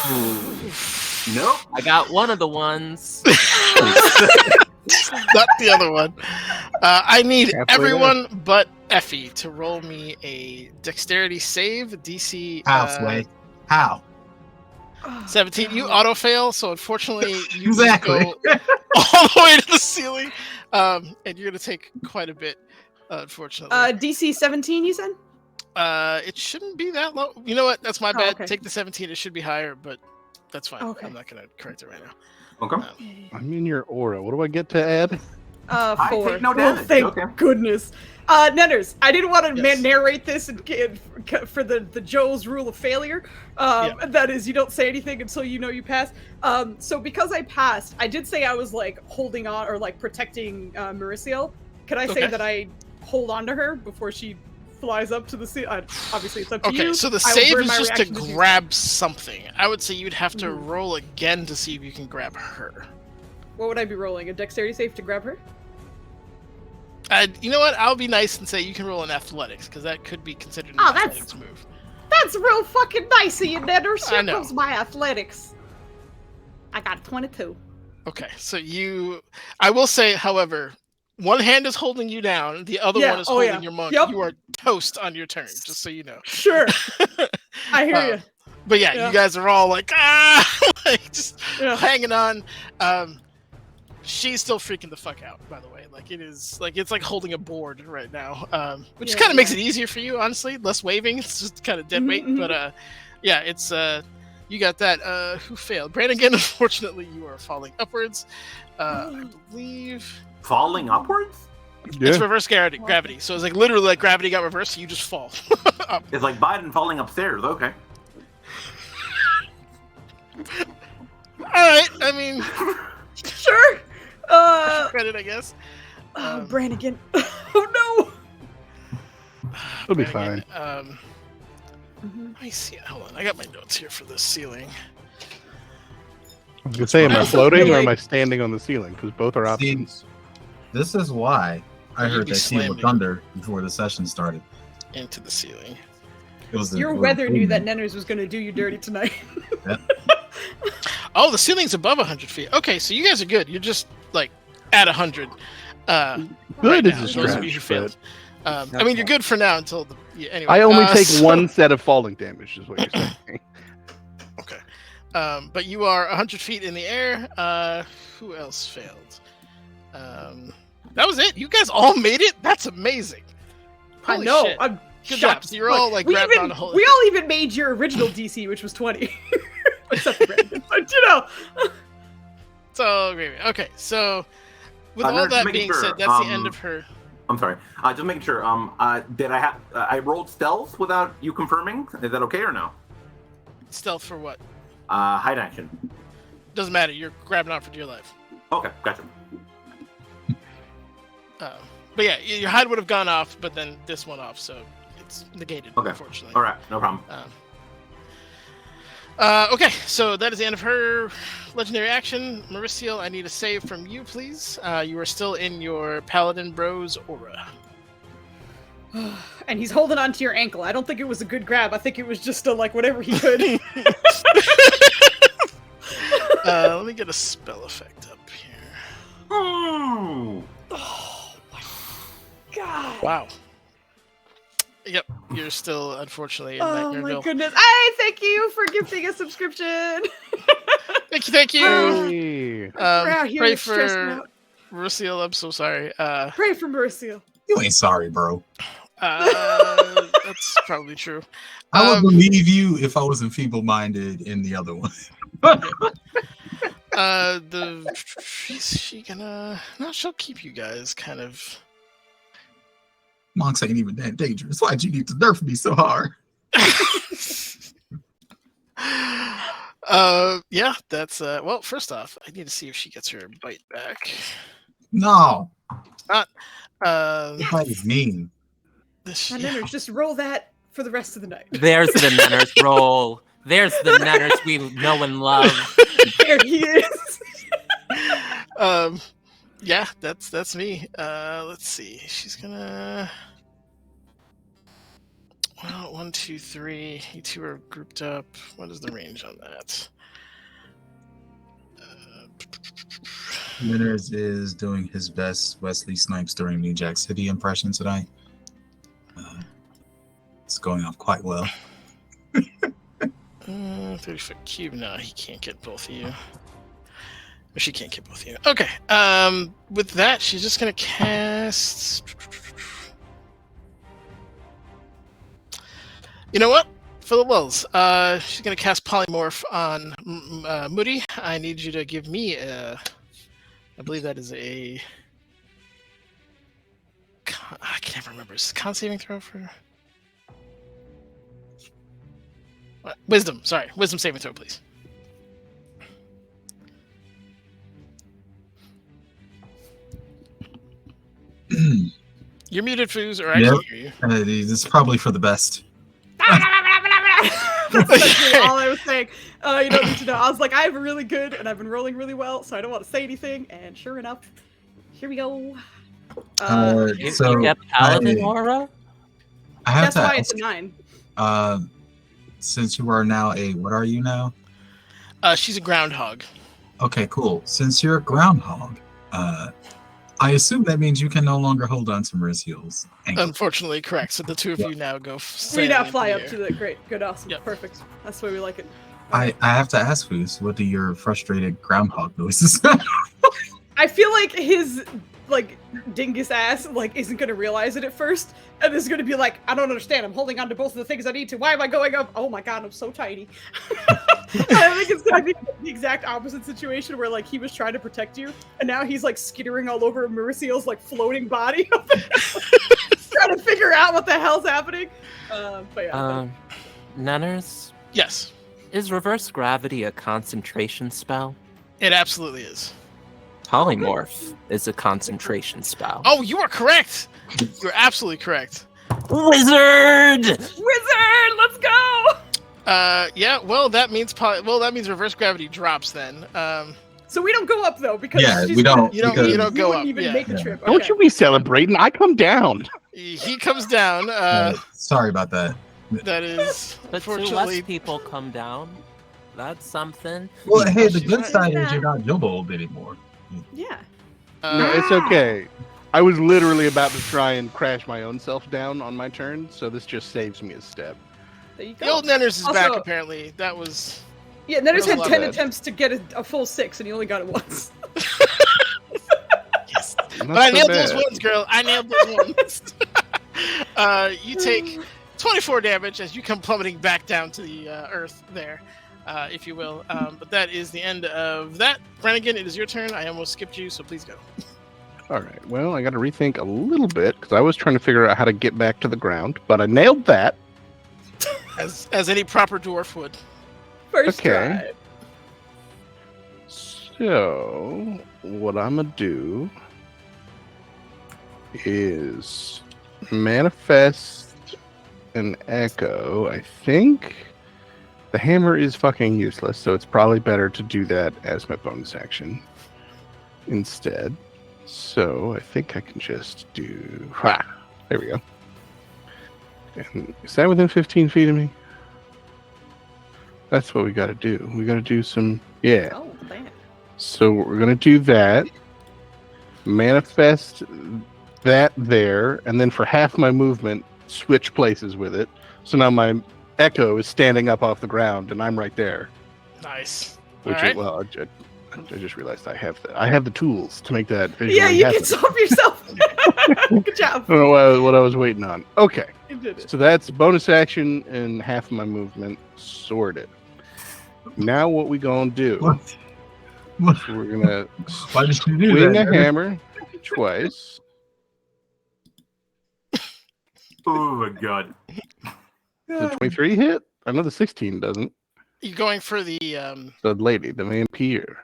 Nope. I got one of the ones. Not the other one. I need Halfway everyone but Effie to roll me a dexterity save, DC Halfway. How? 17. You auto fail, so unfortunately you Exactly. go all the way to the ceiling, and you're gonna take quite a bit, unfortunately. DC 17, you said? It shouldn't be that low. You know what? That's my bad. okay. Take the 17. It should be higher, but that's fine. Okay. I'm not gonna correct it right now. Okay. I'm in your aura. What do I get to add? 4. take no Oh, damage. thank Okay. goodness. Nenners, I didn't want to Yes. narrate this for the Joe's rule of failure. That is, you don't say anything until you know you pass. So because I passed, I did say I was like holding on or like protecting Mauricio. Can I say Okay. that I hold on to her before she flies up to the sea? Obviously, it's up to Okay, you. so the I will save burn is my just to reaction do so. grab something. I would say you'd have to Mhm. roll again to see if you can grab her. What would I be rolling? A dexterity save to grab her? You know what? I'll be nice and say you can roll an athletics, because that could be considered an Oh, that's- athletics move. That's real fucking nice of you, Nenners. I Here know. comes my athletics. I got 22. Okay, so I will say, however, one hand is holding you down, the other Yeah, one is oh, holding yeah. your monk. Yep. You are toast on your turn, just so you know. Sure, I hear you. But yeah, Yeah. you guys are all like, like just Yeah. hanging on. She's still freaking the fuck out, by the way. Like it's like holding a board right now. Which Yeah, kind of makes yeah. it easier for you, honestly. Less waving. It's just kind of dead weight. Mhm, But yeah, it's you got that. Who failed? Brannigan, unfortunately, you are falling upwards. I believe Falling upwards? it's reverse gravity. So it's like literally like gravity got reversed, so you just fall up. It's like Biden falling upstairs. Okay. All right. I mean, Sure. credit, I guess. Brannigan. Oh It'll be Brannigan, fine. no. Let me see. Hold on. I got my notes here for the ceiling. I was gonna say, am I I also floating feel or am I like- standing on the ceiling? Because both are See, options. this is why I You'd heard be that team slamming. of thunder before the session started. Into the ceiling. It was Your weather knew that Nenners was going to do you dirty tonight. Oh, the ceiling's above 100 feet. Okay, so you guys are good. You're just like at 100. Good right is now, a those of you who stretch, failed. I mean, you're good for now until the. Yeah, anyway, I only take so- one set of falling damage, is what you're saying. Okay. But you are 100 feet in the air. Who else failed? That was it. You guys all made it. That's amazing. I Holy know. shit. I'm Good job. shocked. So you're all like we grabbed even, on a whole. we all even made your original DC, which was 20. Except for Brandon. But you know. So great. Okay, so with all Just that making being sure, said, that's the end of her. I'm sorry. Just making sure. Did I have? I rolled stealth without you confirming. Is that okay or no? Stealth for what? Hide action. Doesn't matter. You're grabbing on for dear life. Okay, gotcha. But yeah, your hide would have gone off, but then this went off, so it's negated. Okay. Unfortunately. All right, no problem. Okay, so that is the end of her legendary action. Mauricio, I need a save from you, please. You are still in your Paladin Bros aura. And he's holding on to your ankle. I don't think it was a good grab. I think it was just a, like, whatever he could. Let me get a spell effect up here. Oh. Oh, my God. Wow. Yep, you're still, unfortunately, in Oh, my Nightmareville. goodness. I thank you for gifting a subscription. Thank you. Hey. We're out here Pray stressing for out. Mauricio, I'm so sorry. Pray for Mauricio. You ain't sorry, bro. That's probably true. I would believe you if I wasn't feeble-minded in the other one. Is she gonna? No, she'll keep you guys kind of. Monks ain't even that dangerous. Why'd you need to nerf me so hard? Yeah, that's well, first off, I need to see if she gets her bite back. No. Not That is mean. And then just roll that for the rest of the night. There's the Nenners roll. There's the Nenners we know and love. There he is. Yeah, that's me. Let's see. She's gonna. Well, 1, 2, 3. You two are grouped up. What is the range on that? Winners is doing his best Wesley Snipes during New Jack City impression tonight. It's going off quite well. 30-foot cube. No, he can't get both of you. Or she can't get both of you. Okay. With that, she's just gonna cast. You know what? For the lulz, she's gonna cast Polymorph on Moody. I need you to give me a. I believe that is a. I can't remember. Is it con saving throw for? What? Wisdom. Sorry, wisdom saving throw, please. You're muted, Foos, or I can't hear you. This is probably for the best. That's essentially all I was saying. You don't need to know. I was like, I have a really good, and I've been rolling really well, so I don't want to say anything. And sure enough, here we go. So you get Paladin aura? I have That's to why ask, it's a 9. since you are now what are you now? She's a groundhog. Okay, cool. Since you're a groundhog, I assume that means you can no longer hold on to Mauricio's ankle. Unfortunately, correct. So the two of you now go. We now sailing fly in up the to air. the great, good, awesome, Yep. perfect. That's the way we like it. I have to ask Foos, what do your frustrated groundhog noises? I feel like his dingus ass isn't gonna realize it at first, and is gonna be like, I don't understand. I'm holding on to both of the things I need to. Why am I going up? Oh my god, I'm so tiny. I think it's gonna be the exact opposite situation where he was trying to protect you, and now he's skittering all over Mauricio's floating body, trying to figure out what the hell's happening. But yeah. Nenners, Yes, is reverse gravity a concentration spell? it absolutely is. Polymorph is a concentration spell. Oh, you are correct. You're absolutely correct. Wizard! Wizard, let's go! Yeah. Well, that means reverse gravity drops then. So we don't go up though because Yeah, she's we don't. You don't. because- You don't You go wouldn't up. even Yeah. make the Yeah. trip. Don't Okay. you be celebrating. I come down. He comes down. Sorry about that. That is But two less unfortunately. people come down. That's something. Well, hey, the She's good right. side is you're not Jobold anymore. Yeah. No, it's okay. I was literally about to try and crash my own self down on my turn, so this just saves me a step. There you The go. old Nenners is Also- back, apparently. That was... Yeah, Nenners That had was a 10 lot. attempts to get a full 6, and he only got it once. Yes. Not But I so nailed bad. those ones, girl. I nailed those ones. You take 24 damage as you come plummeting back down to the earth there, if you will. But that is the end of that. Brannigan, it is your turn. I almost skipped you, so please go. All right. Well, I got to rethink a little bit because I was trying to figure out how to get back to the ground, but I nailed that. As any proper dwarf would. First Okay. try. So, what I'm going to do is manifest an echo. I think the hammer is fucking useless, so it's probably better to do that as my bonus action instead. So, I think I can just do... Ha! There we go. And is that within 15 feet of me? That's what we got to do. We got to do some... Yeah. Oh, damn. So we're going to do that. Manifest that there. And then for half my movement, switch places with it. So now my echo is standing up off the ground and I'm right there. Nice. Which All right. is, well, I just realized I have the tools to make that visually Yeah, you happen. can solve yourself. Good job. I don't know what I was waiting on. Okay. You did it. So that's bonus action and half of my movement sorted. Now what we gonna do? What? We're gonna Why did you do swing that? a hammer twice. Oh my god. The 23 hit? I know the 16 doesn't. You're going for the... The lady, the vampire.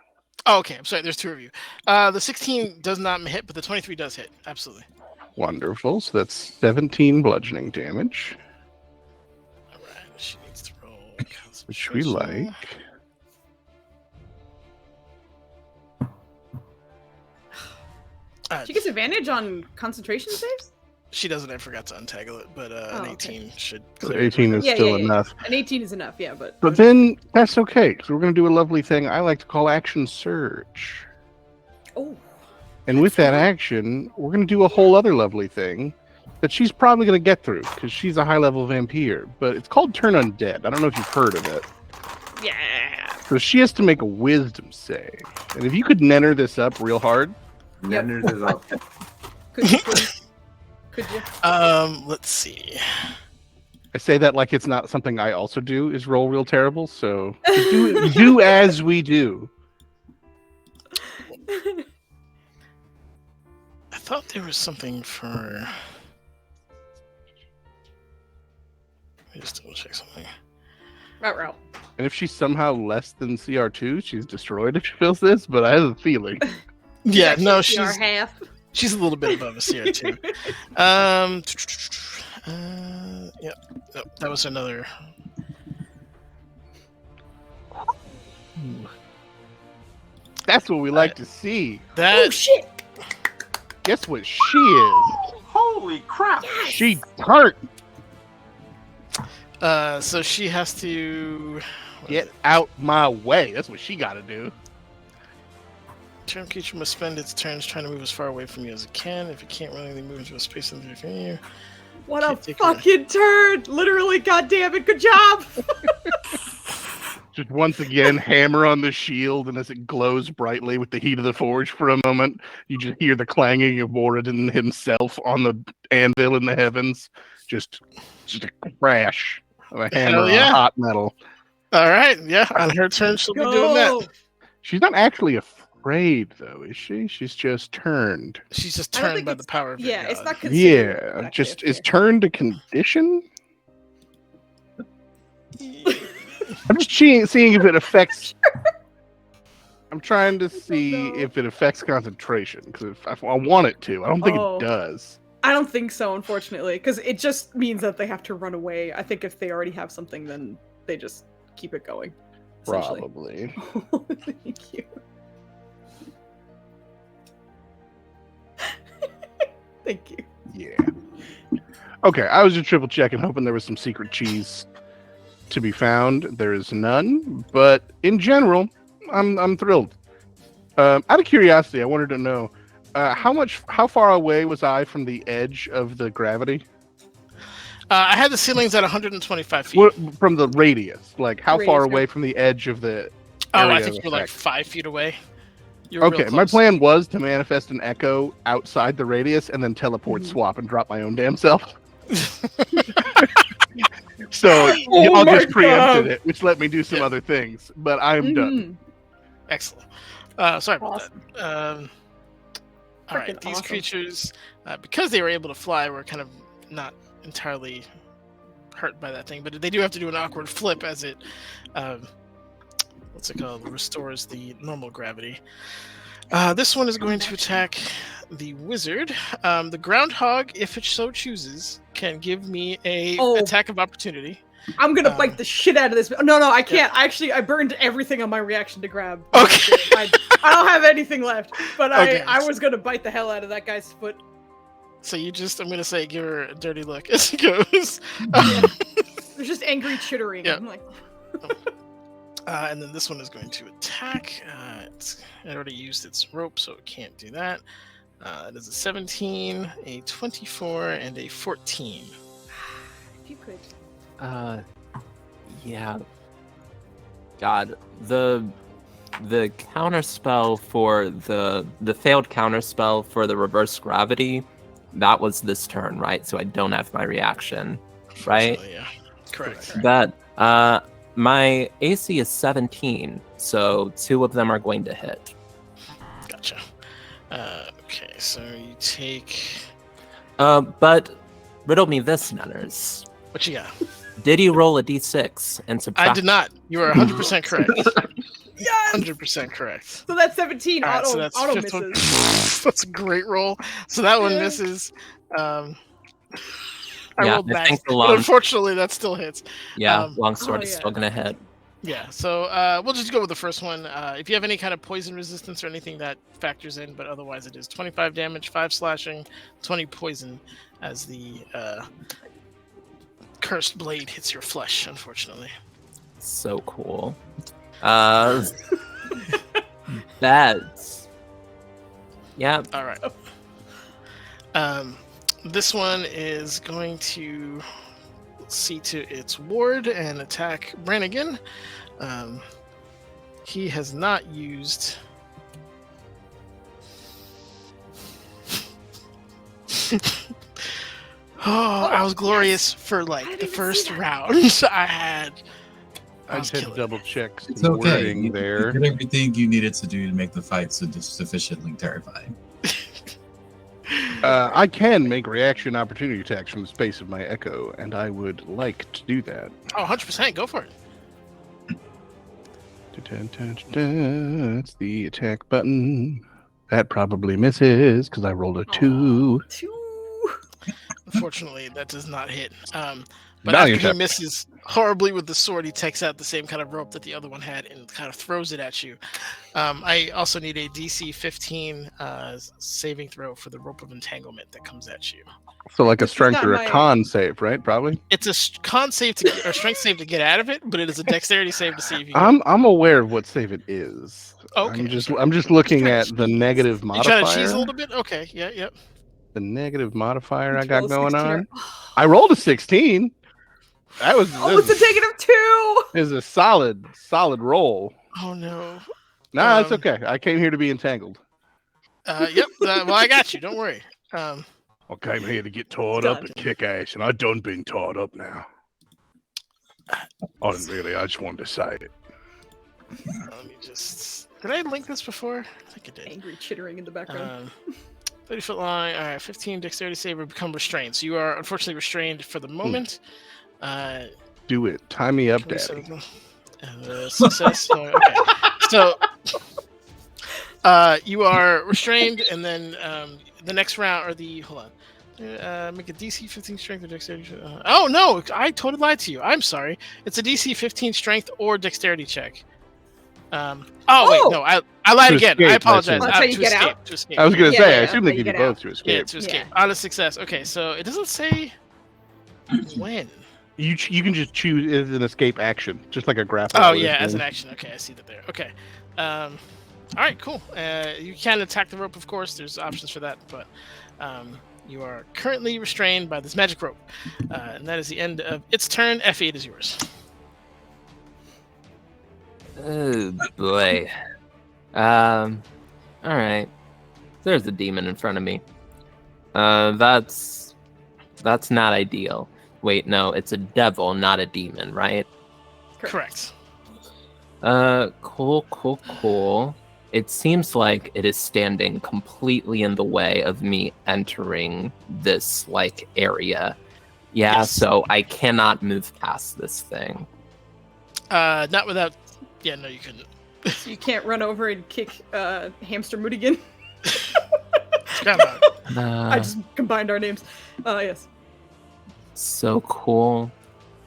Oh, okay. I'm sorry. There's two of you. The 16 does not hit, but the 23 does hit. Absolutely. Wonderful. So that's 17 bludgeoning damage, All right. She needs to roll. which we like. She gets advantage on concentration saves? She doesn't. I forgot to untangle it, but an Oh, 18 should So clear. 18 is Yeah, still yeah, yeah. enough. An 18 is enough, yeah, but... But then that's okay, because we're going to do a lovely thing I like to call action surge. Oh. And with that action, we're going to do a whole other lovely thing that she's probably going to get through, because she's a high-level vampire. But it's called Turn Undead. I don't know if you've heard of it. Yeah. So she has to make a wisdom save. And if you could nenner this up real hard, Yep. Nenners is up. Could you please? Could you? Let's see. I say that like it's not something I also do, is roll real terrible. So do as we do. I thought there was something for... Let me just double check something. Route. And if she's somehow less than CR2, she's destroyed if she feels this, but I have a feeling. Yeah, no, She's she's half. she's a little bit above a CR2. Yep. Nope, that was another. That's what we like to see. That Oh, shit! Guess what she is? Holy crap! She tart. so she has to Get out my way. That's what she got to do. turn creature must spend its turns trying to move as far away from you as it can. If it can't willingly move into a space under you. What a Can't take fucking turn! Literally, goddammit, good job! Just once again, hammer on the shield, and as it glows brightly with the heat of the forge for a moment, you just hear the clanging of Moradin himself on the anvil in the heavens. Just a crash of a hammer on yeah. hot metal. All right, yeah. On her turn, she'll be doing that. She's not actually afraid, though, is she? She's just turned. She's just I don't turned think by the it's- power of your Yeah, it's god. not considered. Yeah, exactly just a is fear. turned to condition. I'm just seeing if it affects. I'm trying to see know. if it affects concentration because I want it to. I don't think Oh. it does. I don't think so, unfortunately, because it just means that they have to run away. I think if they already have something, then they just keep it going. essentially. Probably. Thank you. Thank you. Yeah. Okay, I was just triple checking, hoping there was some secret cheese to be found. There is none, but in general, I'm thrilled. Out of curiosity, I wanted to know, How far away was I from the edge of the gravity? I had the ceilings at 125 feet. What, from the radius? Like, how Radius, far yeah. away from the edge of the Oh, area I think of you were like effect? 5 feet away. You were real Okay, my close. plan was to manifest an echo outside the radius and then teleport Mhm. swap and drop my own damn self. So Oh y'all my just preempted God. it, which let me do some Yeah. other things. But I'm done. Mhm. Excellent. Sorry about that. All right, Frickin' these awesome. creatures, because they were able to fly, were kind of not entirely hurt by that thing, but they do have to do an awkward flip as it, what's it called, restores the normal gravity. This one is going to attack the wizard. The groundhog, if it so chooses, can give me a Oh. attack of opportunity. I'm gonna bite the shit out of this. No, I can't. Actually, I burned everything on my reaction to grab. Okay. I don't have anything left. But Okay. I was gonna bite the hell out of that guy's foot. So I'm gonna say, give her a dirty look as it goes. There's just angry chittering. Yeah. I'm like, And then this one is going to attack. It already used its rope, so it can't do that. It is a 17, a 24, and a 14. if you could. Yeah. God, the counter spell for the failed counter spell for the reverse gravity, that was this turn, right? So I don't have my reaction, right? Unfortunately, yeah. Correct. That my AC is 17, so 2 of them are going to hit. Gotcha. Okay, so you take. But riddle me this, Nunners. What you got? Did you roll a d6 and subtract? I did not. You are 100% correct. Yes! 100% correct. So that's 17 All right, auto, so that's auto fifth one. misses. That's a great roll. So that one Yeah. misses. I Yeah, rolled I max, think the but long- unfortunately that still hits. Yeah, longsword is yeah. still gonna hit. Yeah, so we'll just go with the first one. If you have any kind of poison resistance or anything, that factors in, but otherwise it is 25 damage, 5 slashing, 20 poison as the cursed blade hits your flesh, unfortunately. So cool. That's yeah. All right. This one is going to see to its ward and attack Brannigan. He has not used. I was glorious for like the didn't first see that. round. I I was just had to killing. double check It's some okay. wording You there. did everything you needed to do to make the fight sufficiently terrifying. I can make reaction opportunity attacks from the space of my echo, and I would like to do that. Oh, 100%. Go for it. That's the attack button. That probably misses because I rolled a 2. 2. Unfortunately, that does not hit. But Valiant after he effort. misses horribly with the sword, he takes out the same kind of rope that the other one had and kind of throws it at you. I also need a DC 15 saving throw for the rope of entanglement that comes at you. So like a This is strength not or a my- con save, right? Probably. It's a con save or strength save to get out of it, but it is a dexterity save to see if you. I'm aware of what save it is. Okay, I'm just sorry. looking trying at to the cheese. negative You trying to cheese a modifier. little bit? Okay. Yeah. Yep. The negative modifier I Roll got a going 16 or- on. I rolled a 16. That was Oh, it's a negative 2. is a solid roll. Oh no. Nah, it's Um, okay. I came here to be entangled. Yep. Well, I got you. Don't worry. I came here to get taught Done. up and kick ass, and I done being taught up now. I didn't really. I just wanted to say it. Let me just. Did I link this before? I think I did. Angry chittering in the background. 30 foot line. All right, 15 dexterity save or become restrained. So you are unfortunately restrained for the moment. Do it. Tie me up, Can we daddy. set up success. Okay. So you are restrained, and then the next round or the hold on. Make a DC 15 strength or dexterity. Oh no! I totally lied to you. I'm sorry. It's a DC 15 strength or dexterity check. Wait, no, I lied To again. escape, I I apologize. assume. That's how you To get escape, out? to escape. I was gonna Yeah, say. I yeah, assume yeah. they give you Get both out. to Yeah, escape. to escape. Yeah. On a success. Okay, so it doesn't say when. You can just choose as an escape action, just like a grapple. Oh or yeah, as an anything. action. Okay, I see that there. Okay. All right, cool. You can attack the rope, of course. There's options for that, but you are currently restrained by this magic rope, and that is the end of its turn. Effie, it is yours. Oh boy. All right. There's a demon in front of me. That's not ideal. Wait, no, it's a devil, not a demon, right? Correct. Cool. It seems like it is standing completely in the way of me entering this like area. Yeah, Yes. so I cannot move past this thing. Not without. Yeah, no, you couldn't. So you can't run over and kick Hamster Moodigan. Forgot about it. I just combined our names. Yes. So cool,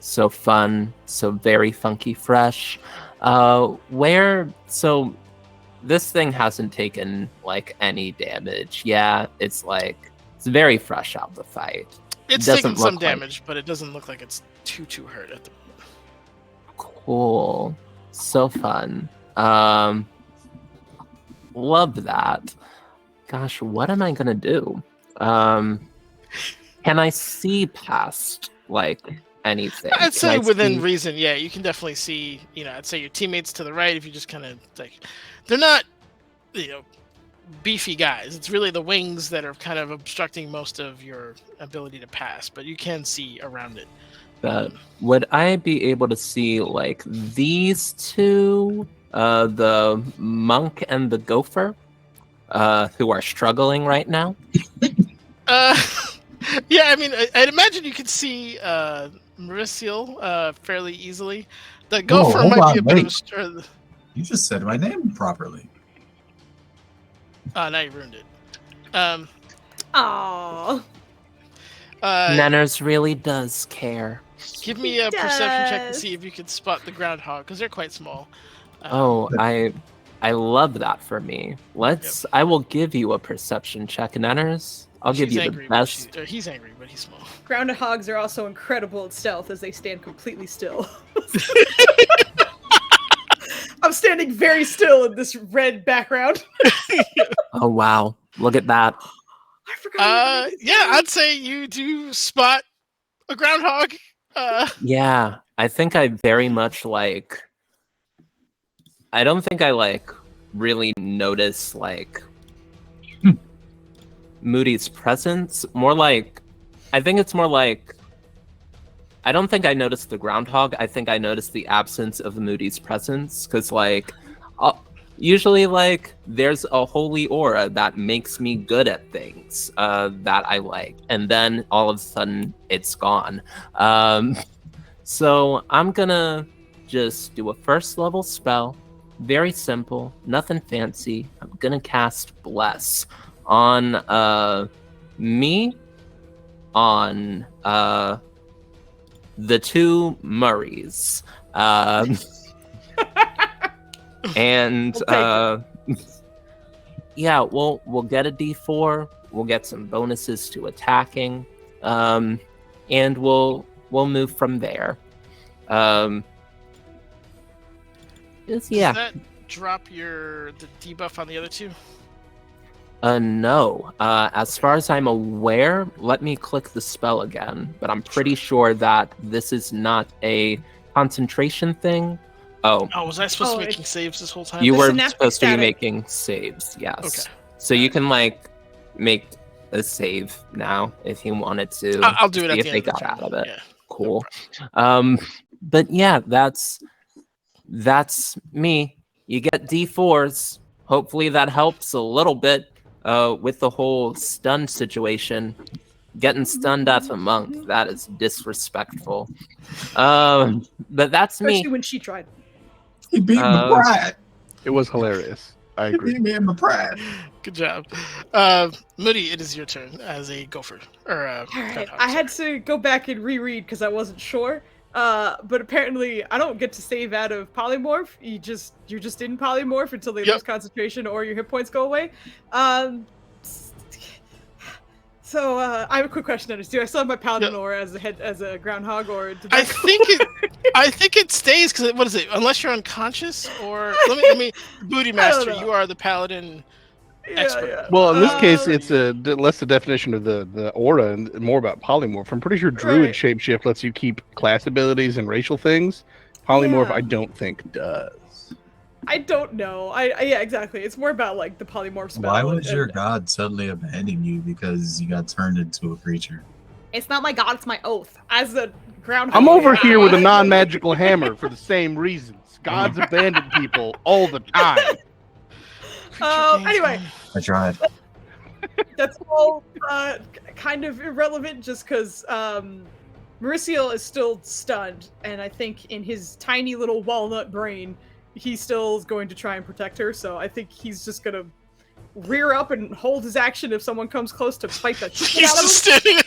so fun, so very funky fresh. So this thing hasn't taken like any damage. Yeah, it's very fresh out the fight. It's Doesn't taken some look like- damage, but it doesn't look like it's too hurt at the moment. Cool, so fun. Love that. Gosh, what am I gonna do? Can I see past like anything? I'd say Can I within see- reason, yeah, you can definitely see, I'd say your teammates to the right, if you just kind of like, they're not, beefy guys. It's really the wings that are kind of obstructing most of your ability to pass, but you can see around it. Would I be able to see like these two, the monk and the gopher, who are struggling right now? Yeah, I mean, I'd imagine you could see Mauricio fairly easily. The gopher hold might be on, a bit of a wait. struggle. You just said my name properly. Now you ruined it. Aww. Nanners really does care. Give me a perception check to does. see if you can spot the groundhog, because they're quite small. I love that for me. I will give you a perception check, Nanners. I'll give She's you the angry, but best. he's angry, but he's small. Groundhogs are also incredible at stealth as they stand completely still. I'm standing very still in this red background. Oh wow, look at that. I forgot. Yeah, I'd say you do spot a groundhog. Yeah, I think I very much like. I don't think I really notice Moody's presence. More like, I think it's more like. I don't think I noticed the groundhog. I think I noticed the absence of Moody's presence because usually there's a holy aura that makes me good at things that I like, and then all of a sudden it's gone. So I'm gonna just do a first level spell, very simple, nothing fancy. I'm gonna cast Bless on me, on the two Murrays. And yeah, we'll get a D4. We'll get some bonuses to attacking, and we'll move from there. Does that drop the debuff on the other two? No. As far as I'm aware, let me click the spell again, but I'm pretty sure that this is not a concentration thing. Oh, was I supposed to be making saves this whole time? you The were synaptic supposed to be static. making saves, yes. Okay. So you can make a save now if you wanted to. I'll do it see at if the they end of the got out turn. of it. Yeah. Cool. But yeah, that's me. You get D4s. Hopefully that helps a little bit with the whole stun situation. Getting stunned at a monk, that is disrespectful. But that's Especially me. when she tried. He beat my pride. It was hilarious. I He agree. beat me in my pride. Good job. Moody, it is your turn as a gopher. Or All right, groundhog, I had sorry. to go back and reread because I wasn't sure. But apparently, I don't get to save out of polymorph. You're just in polymorph until they Yep. lose concentration or your hit points go away. So I have a quick question. Do I still have my paladin aura as a groundhog, or did I think it stays because what is it? Unless you're unconscious, or let me Booty Master, know. you are the paladin expert. Yeah. Well, in this case, it's less the definition of the aura and more about polymorph. I'm pretty sure Druid Right. shapeshift lets you keep class abilities and racial things. Polymorph, Yeah. I don't think does. I don't know. Yeah, exactly. It's more about like the polymorph spell. Why was your god suddenly abandoning you because you got turned into a creature? It's not my god. It's my oath. As the groundhog. I'm over here with a non-magical hammer for the same reasons. Gods abandon people all the time. Anyway, I tried. that's all kind of irrelevant just because Mauricio is still stunned, and I think in his tiny little walnut brain, he still is going to try and protect her, so I think he's just gonna rear up and hold his action if someone comes close to fight the shit He's out of him. just standing.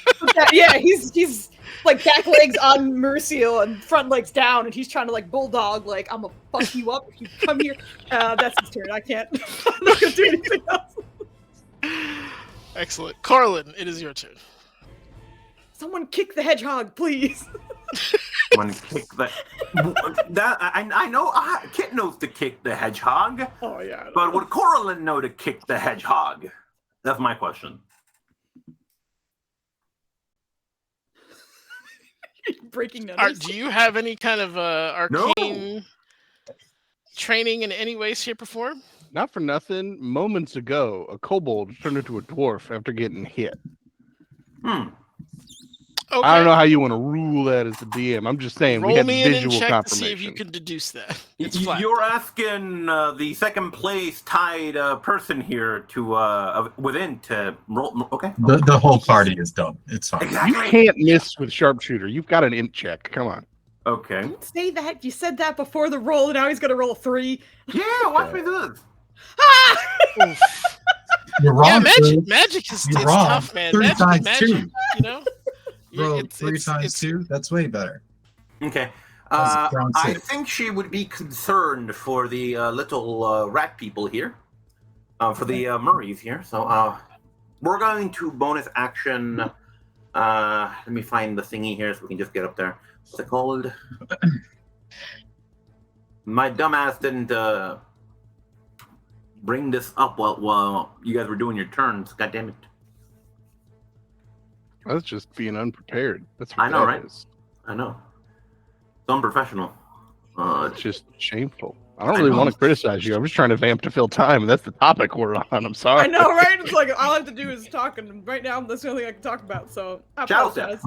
Yeah, he's like back legs on Mauricio and front legs down, and he's trying to like bulldog, like, I'm gonna fuck you up if you come here. That's his turn. I can't. I'm not gonna do anything else. Excellent, Corlin. It is your turn. Someone kick the hedgehog, please. Someone kick that I know. Kit knows to kick the hedgehog, Oh yeah. but would Coralyn know to kick the hedgehog? That's my question. Breaking numbers. Do you have any kind of arcane training in any way, shape, or form? Not for nothing. Moments ago, a kobold turned into a dwarf after getting hit. Okay. I don't know how you want to rule that as a DM. I'm just saying Roll we had me in and visual check confirmation. to see if you can deduce that. It's flat. You're asking the second place tied person here to within to roll. Okay. The whole party is dumb. It's fine. You Exactly. can't miss with sharpshooter. You've got an int check. Come on. Okay. Don't say that. You said that before the roll, and now he's gonna roll a 3. Yeah. Watch me do this. Ah! Oof. You're wrong. Yeah, dude. magic is You're it's wrong. tough, man. 3 Magic, times magic, 2. you know. Bro, It's- 3 it's- times it's- 2? That's way better. Okay. That's a strong I save. think she would be concerned for the little rat people here, for the Murrays here. So we're going to bonus action. Let me find the thingy here so we can just get up there. What's it called? My dumbass didn't bring this up while you guys were doing your turns. God damn it. That's just being unprepared. That's what I know, that right? is. I know. It's unprofessional. It's just shameful. I don't really want to criticize you. I'm just trying to vamp to fill time, and that's the topic we're on. I'm sorry. I know, right? It's like all I have to do is talk, and right now that's the only thing I can talk about. So I Shadow apologize.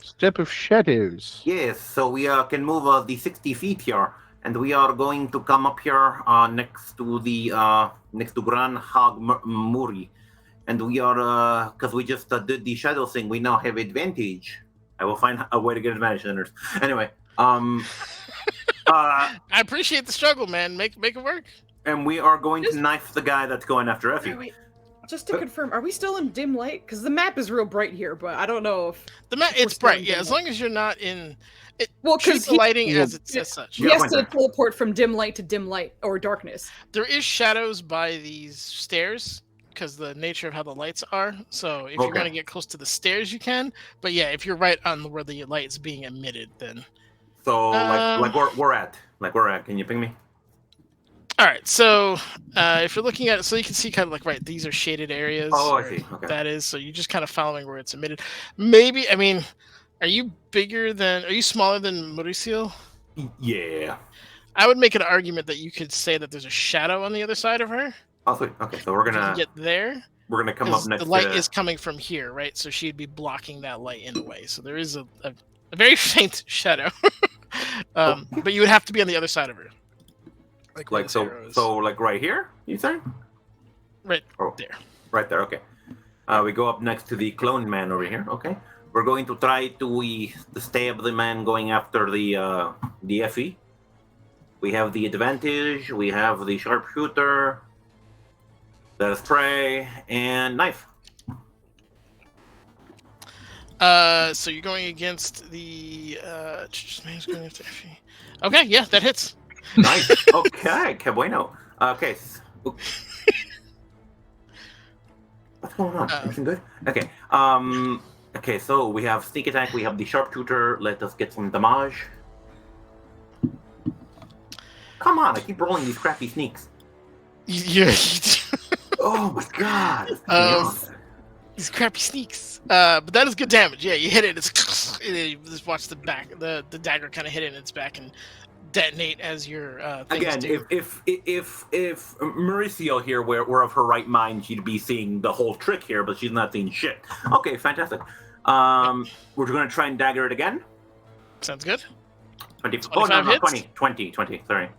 Step of shadows. Yes, so we can move the 60 feet here, and we are going to come up here next to Gran Hog Muri, and we are because we just did the shadow thing. We now have advantage. I will find a way to get advantage, sinners. Anyway, I appreciate the struggle, man. Make it work. and we are going to knife the guy that's going after Effie. Wait. Just to confirm, are we still in dim light? Because the map is real bright here, but I don't know if The map, We're it's still bright. in Yeah, dim as light. long as you're not in. Well, Treat 'cause the he- lighting as it says such. he Yeah, has to point there. teleport from dim light to dim light or darkness. There is shadows by these stairs because the nature of how the lights are. So if you're Okay. going to get close to the stairs, you can. But yeah, if you're right on where the light's being emitted, then. So like we're at. Can you ping me? All right. So if you're looking at it, so you can see kind of like right, these are shaded areas. Oh, I where see. Okay. That is. So you're just kind of following where it's emitted. Maybe. I mean, are you smaller than Mauricio? Yeah. I would make an argument that you could say that there's a shadow on the other side of her. Oh, sweet. Okay, so we're If you can gonna get there. come up Because next. the light to... is coming from here, right? So she'd be blocking that light in a way. So there is a very faint shadow. But you would have to be on the other side of her. where like this so arrow is. so like right here. You say? Right Oh, there. right there. Okay. We go up next to the clone man over here. Okay. We're going to try to stab the man going after the FE. We have the advantage. We have the sharpshooter. The spray and knife. So you're going against the man's going after FE. Okay, yeah, that hits. Nice. Okay, que bueno. Okay. What's going on? Uh, Everything good? Okay. Okay, so we have sneak attack, we have the sharpshooter. Let us get some damage. Come on, I keep rolling these crappy sneaks. Yeah. Oh my god. These crappy sneaks. But that is good damage. Yeah, you hit it. You just watch the back, the dagger kind of hit it in its back and detonate as your things Again, do. if Mauricio here were of her right mind, she'd be seeing the whole trick here, but she's not seeing shit. Okay, fantastic. We're gonna try and dagger it again. Sounds good. 20. 25 Oh no, hits? 20. Sorry.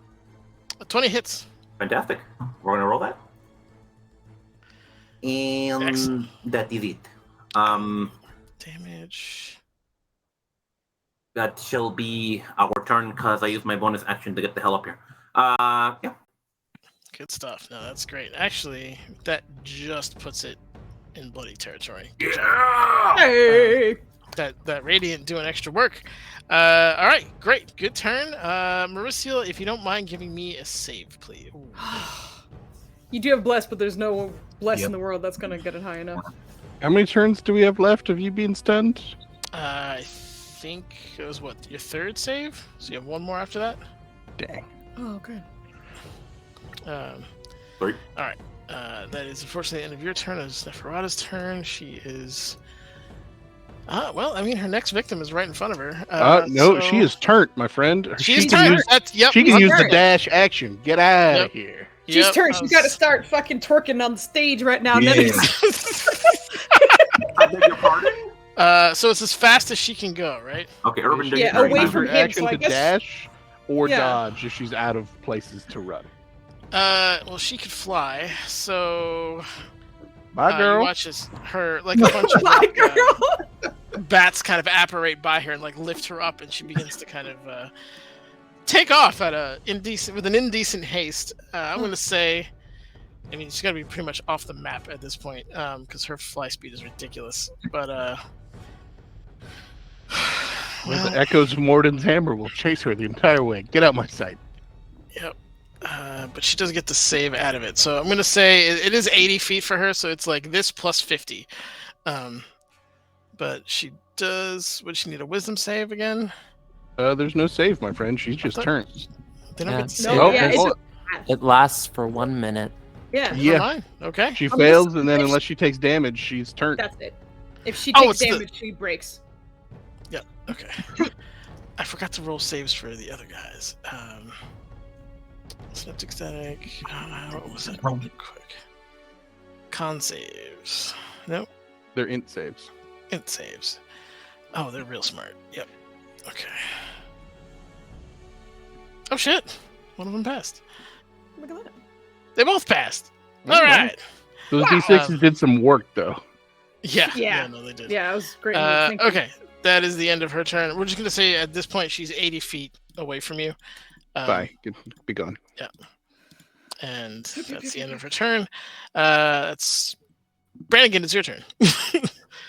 20 hits. Fantastic. We're gonna roll that. And Excellent. that is it. Damage. That shall be our turn because I used my bonus action to get the hell up here. Yeah. Good stuff. No, that's great. Actually, that just puts it in bloody territory. Yeah. Hey. That radiant doing extra work. All right, great, good turn. Mauricio, if you don't mind giving me a save, please. Ooh. You do have bless, but there's no bless Yep. in the world that's gonna get it high enough. How many turns do we have left of you being stunned? I think it was what, your third save? So you have one more after that. Dang. Oh, good. Sorry. All right. That is unfortunately the end of your turn. It's Neferata's turn. She is. Well, I mean, her next victim is right in front of her. No, so- she is turned, my friend. She's can turned. use, That's yep. she can use the turned. dash action. Get out Yep. of here. She's Yep, turned. I She's got to was- start fucking twerking on the stage right now. Yeah. I beg your pardon? So it's as fast as she can go, right? Okay, Urban. do Yeah, your away turn. Use from her him, action so I to guess- dash or Yeah. dodge if she's out of places to run. Well, she could fly, so Bye, you girl. watch as her like a bunch of My like, girl. bats kind of apparate by her and like lift her up, and she begins to kind of take off at an indecent haste. I'm gonna say, I mean, she's gonna be pretty much off the map at this point because her fly speed is ridiculous. But The echoes of Morden's hammer will chase her the entire way. Get out my sight. Yep. But she doesn't get the save out of it. So I'm going to say it is 80 feet for her, so it's like this plus 50. But she does... Would she need a wisdom save again? There's no save, my friend. She's just thought- turned. They don't Yeah. get the No, save. Oh, yeah, it's hold It lasts for 1 minute. Yeah, Never Yeah. mind. Okay. She I'm fails, just- and then unless she takes damage, she's turned. that's it. If she Oh, takes it's the- damage, she breaks. Okay. I forgot to roll saves for the other guys. Synaptic static. What was it? Real quick. Con saves. Nope. They're int saves. Int saves. Oh, they're real smart. Yep. Okay. Oh shit! One of them passed. Look at that. They both passed. Oh, All wow. right. Those Wow. D6s did some work, though. Yeah. Yeah. No, they did. Yeah, that was great. Thank you. Okay. That is the end of her turn. We're just gonna say at this point she's 80 feet away from you. Bye. Be gone. And that's the end of her turn. That's Brannigan. It's your turn.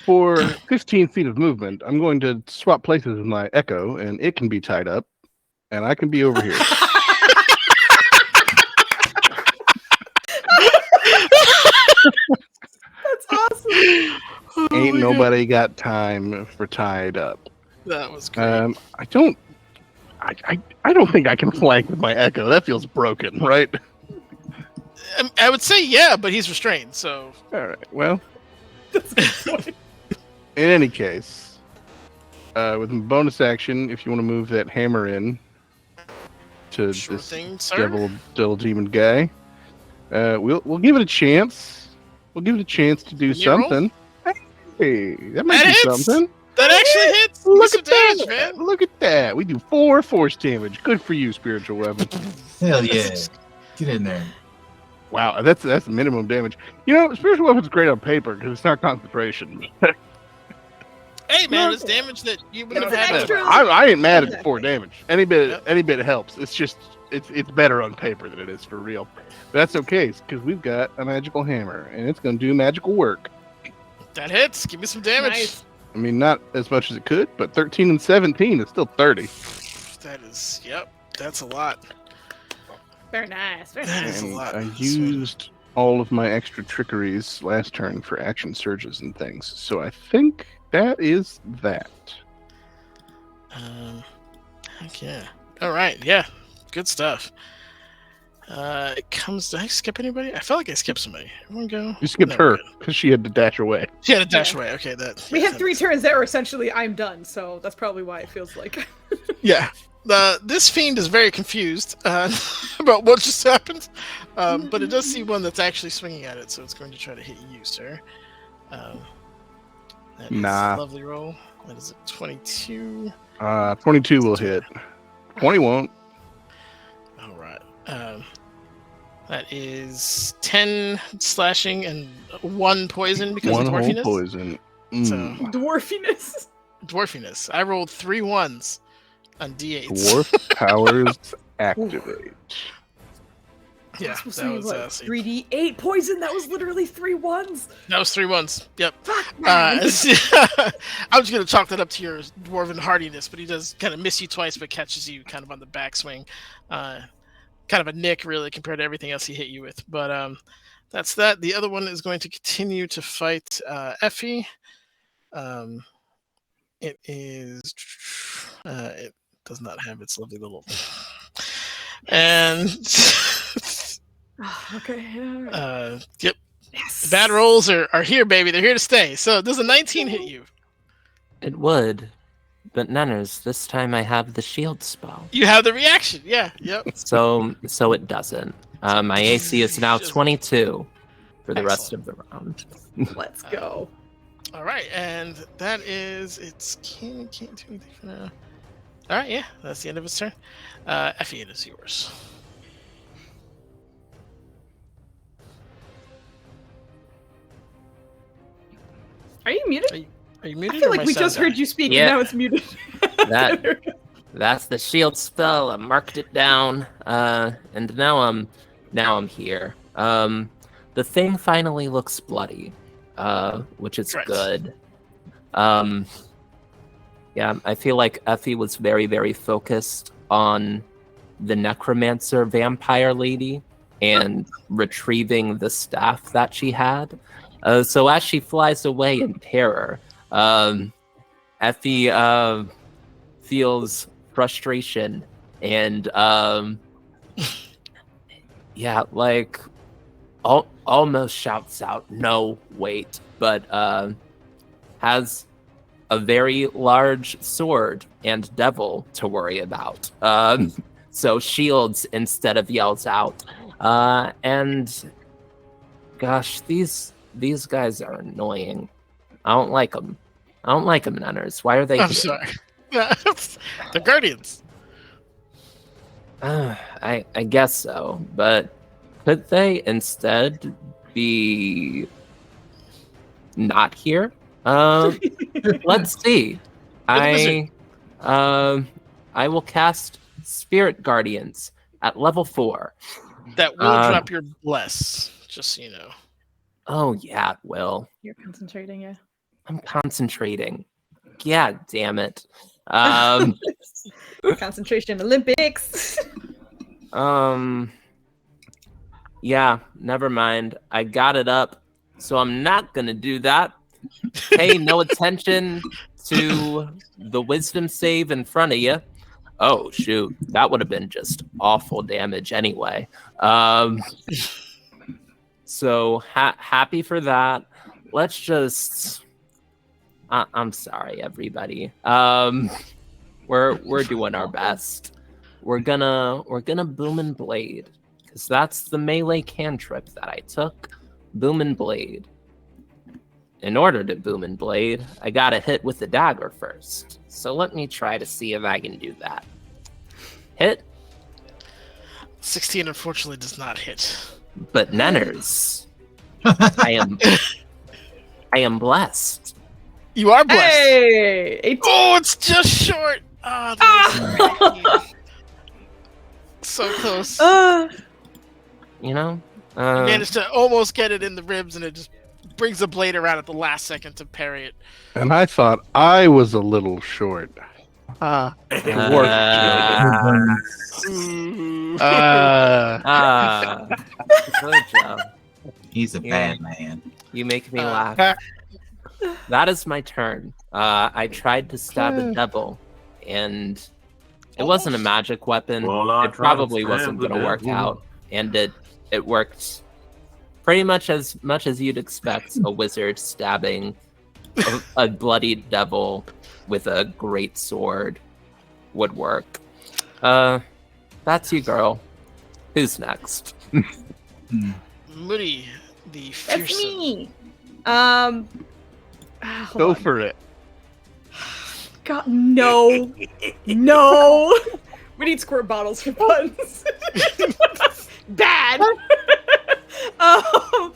For 15 feet of movement, I'm going to swap places with my echo, and it can be tied up, and I can be over here. That's awesome. Ain't nobody got time for tied up. That was great. I don't think I can flank with my echo. That feels broken, right? I would say yeah, but he's restrained, so All right. Well, That's a good point. in any case, with a bonus action, if you want to move that hammer in to sure this thing, sir. devil demon guy, we'll give it a chance. We'll give it a chance to do Can you roll? something. Hey, that might That be hits! something. That actually hits. Look Some at damage, that! man. Look at that! We do 4 force damage. Good for you, spiritual weapon. Hell yeah. Get in there. Wow, that's minimum damage. You know, spiritual weapon's great on paper because it's not concentration. Hey, man, No, it's damage that you wouldn't it's have an had. extra- I ain't mad at the Exactly. 4 damage. Any bit Yep. helps. It's just it's better on paper than it is for real. But that's okay because we've got a magical hammer and it's going to do magical work. That hits. Give me some damage. Nice. I mean, not as much as it could, but 13 and 17 is still 30. That is, yep, that's a lot. Very nice. Very That nice. is a And lot. I That's used all of my extra trickeries last turn for action surges and things. So I think that is that. Heck yeah. All right. Yeah. Good stuff. It comes. Did I skip anybody? I felt like I skipped somebody. Everyone go. You skipped No, her we're good. because she had to dash away. She had a dash Yeah. away. Okay, that. We yeah, had 3 turns that were essentially I'm done, so that's probably why it feels like. Yeah. This fiend is very confused about what just happened, but it does see one that's actually swinging at it, so it's going to try to hit you, sir. That is Nah. a lovely roll. That is a 22. 22 will hit. 20 won't. All right. That is 10 slashing and 1 poison because One of whole dwarfiness. poison. So Dwarfiness. dwarfiness. I rolled 3 1s on d8s. Dwarf powers activate. Yeah, That's supposed that to be was what, 3d8 poison. That was literally 3 1s. that was 3 1s. Yep. Fuck, man. I was gonna chalk that up to your dwarven hardiness, but he does kind of miss you twice, but catches you kind of on the backswing. Kind of a nick, really, compared to everything else he hit you with. But that's that. The other one is going to continue to fight Effie. It is. It does not have its lovely little. And. Okay. Yeah. Yep. Yes. The bad rolls are here, baby. They're here to stay. So does a 19 hit you? It would. But Nenners, this time I have the shield spell. You have the reaction. Yeah. Yep. So it doesn't. My AC is now 22 for the rest of the round. Let's go. All right, and that is it's can't do anything for now. All right, yeah, that's the end of its turn. Effie, it is yours. Are you muted? Are you I muted? feel or like my we sound just heard dying? you speak Yeah. and now it's muted. That's the shield spell. I marked it down, and now I'm here. The thing finally looks bloody, which is Correct. good. Yeah, I feel like Effie was very, very focused on the Necromancer vampire lady and retrieving the staff that she had. So as she flies away in terror, Effie feels frustration and yeah, like almost shouts out, "No, wait!" But has a very large sword and devil to worry about. So shields instead of yells out. And gosh, these guys are annoying. I don't like them. I don't like them, Nenners. Why are they I'm here? sorry. The Guardians. I guess so, but could they instead be not here? Let's see. You're the I will cast Spirit Guardians at level 4. That will drop your bless, just so you know. Oh yeah, it will. You're concentrating, yeah. I'm concentrating. Yeah, damn it. Concentration Olympics. Yeah, never mind. I got it up, so I'm not gonna do that. Pay no attention to the wisdom save in front of you. Oh shoot, that would have been just awful damage anyway. So happy for that. Let's just. I'm sorry, everybody. We're doing our best. We're gonna boom and blade, because that's the melee cantrip that I took. Boom and blade. In order to boom and blade, I gotta hit with the dagger first. So let me try to see if I can do that. Hit, 16 unfortunately does not hit. but Nenners, I am blessed. You are blessed. Hey! 18. Oh, it's just short. Oh, that was so close. You know, You managed to almost get it in the ribs, and it just brings the blade around at the last second to parry it. And I thought I was a little short. It worked. Ooh. good job. He's a Yeah. bad man. You make me Uh, laugh. That is my turn. I tried to stab a devil, and it wasn't a magic weapon. Well, I It tried to probably stab wasn't the going to work devil. out, and it worked pretty much as you'd expect a wizard stabbing a bloodied devil with a great sword would work. That's you, girl. Who's next? Moody, the That's fearsome. me. Hold Go on. for it. God, no. No. We need squirt bottles for puns. Bad. God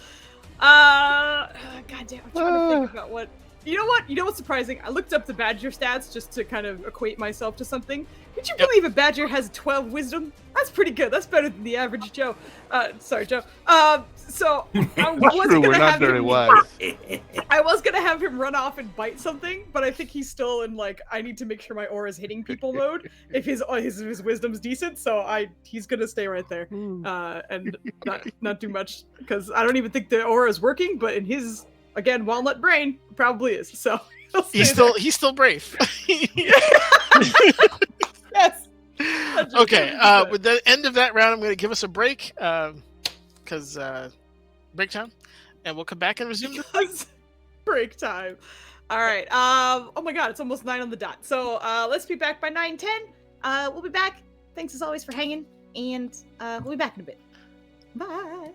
damn, I'm trying to think about what. You know what? You know what's surprising? I looked up the Badger stats just to kind of equate myself to something. Could you believe a Badger has 12 wisdom? That's pretty good. That's better than the average Joe. Sorry, Joe. So I wasn't True, we're gonna not have very him. wise. I was gonna have him run off and bite something, but I think he's still in like I need to make sure my aura's hitting people mode. If his wisdom's decent, so he's gonna stay right there and not do much because I don't even think the aura is working. But in his again walnut brain, it probably is. So He's still brave. Yes. Okay. With the end of that round, I'm going to give us a break because break time, and we'll come back and resume. Break time. All right. Oh my God, it's almost 9 on the dot. So let's be back by 9:10. We'll be back. Thanks as always for hanging, and we'll be back in a bit. Bye.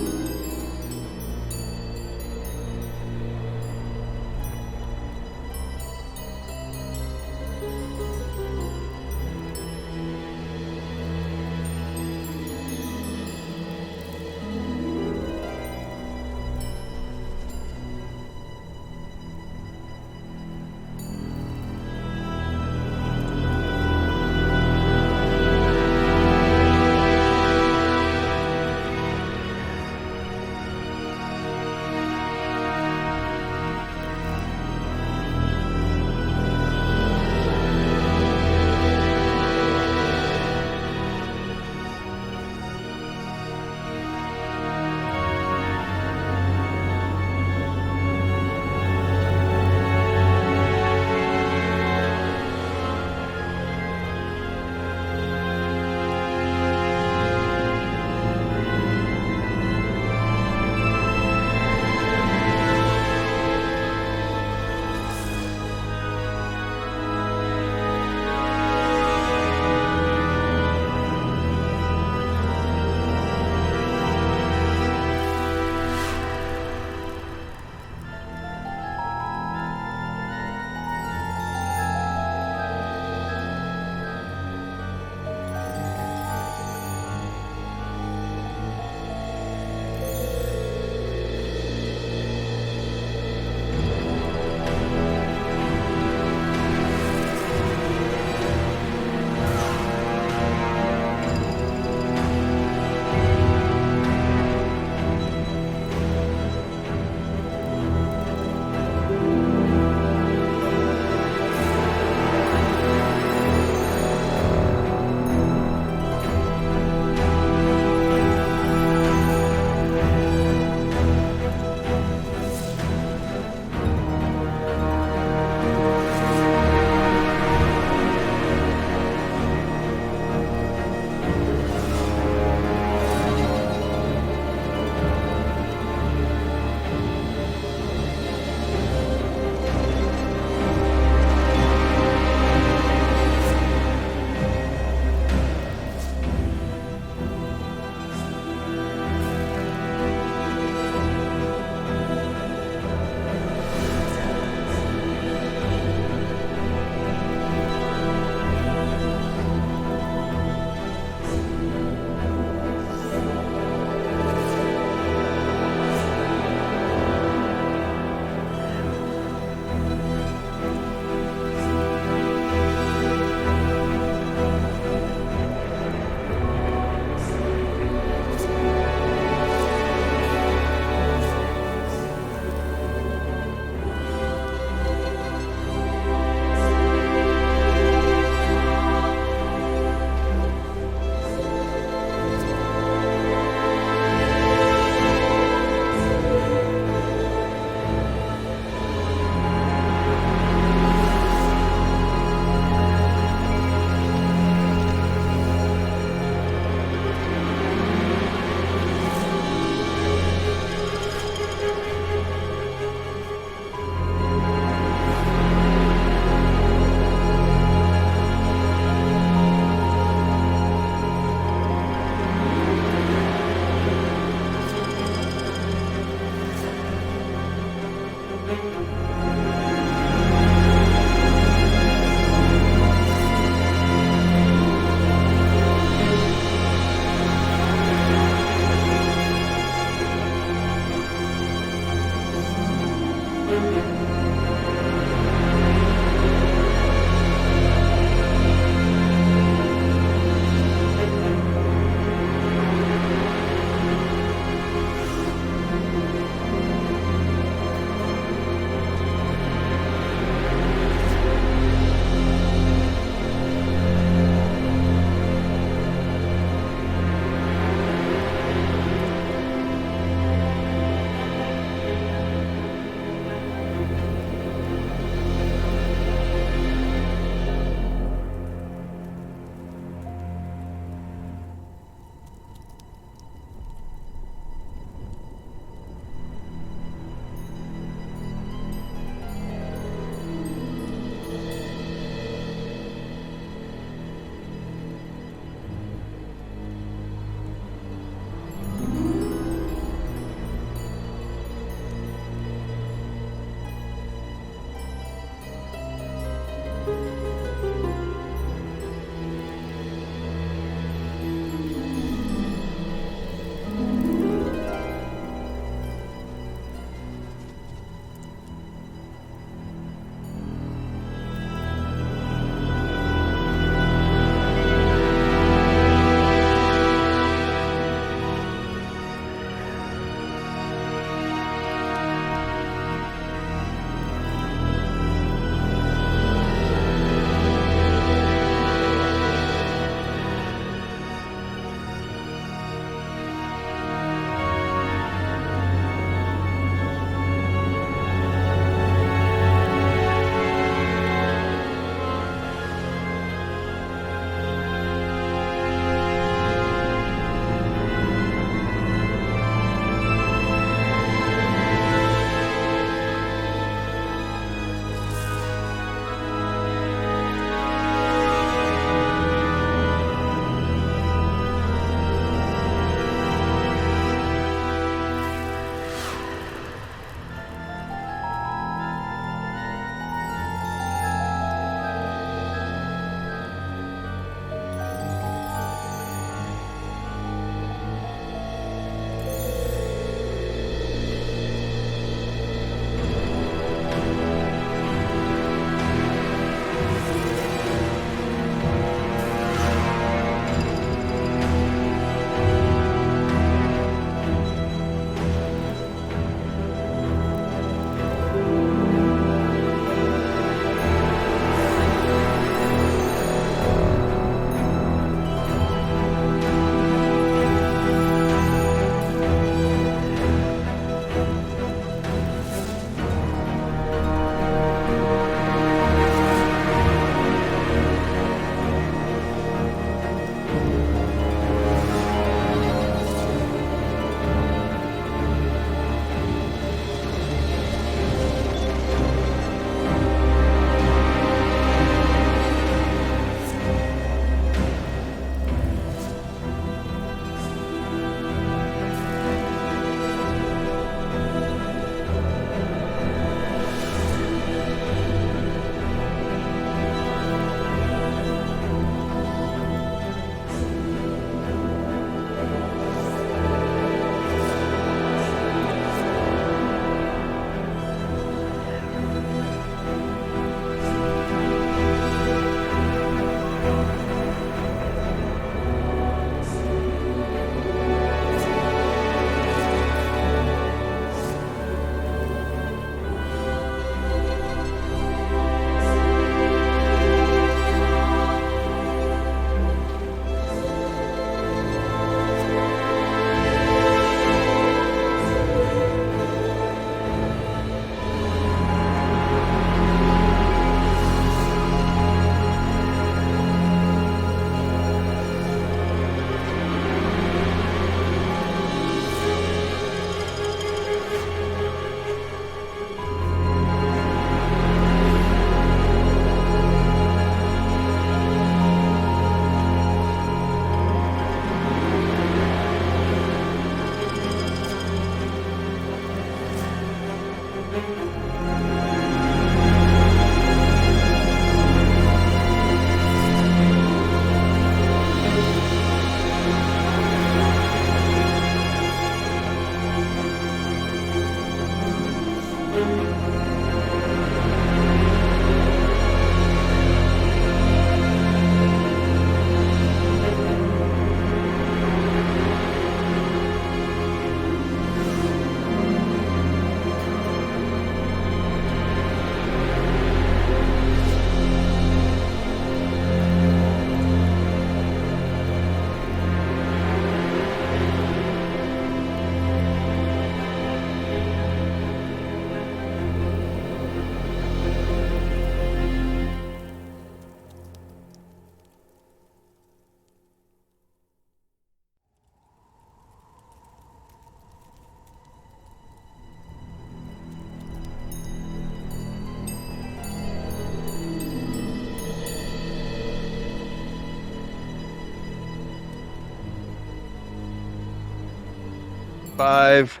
5.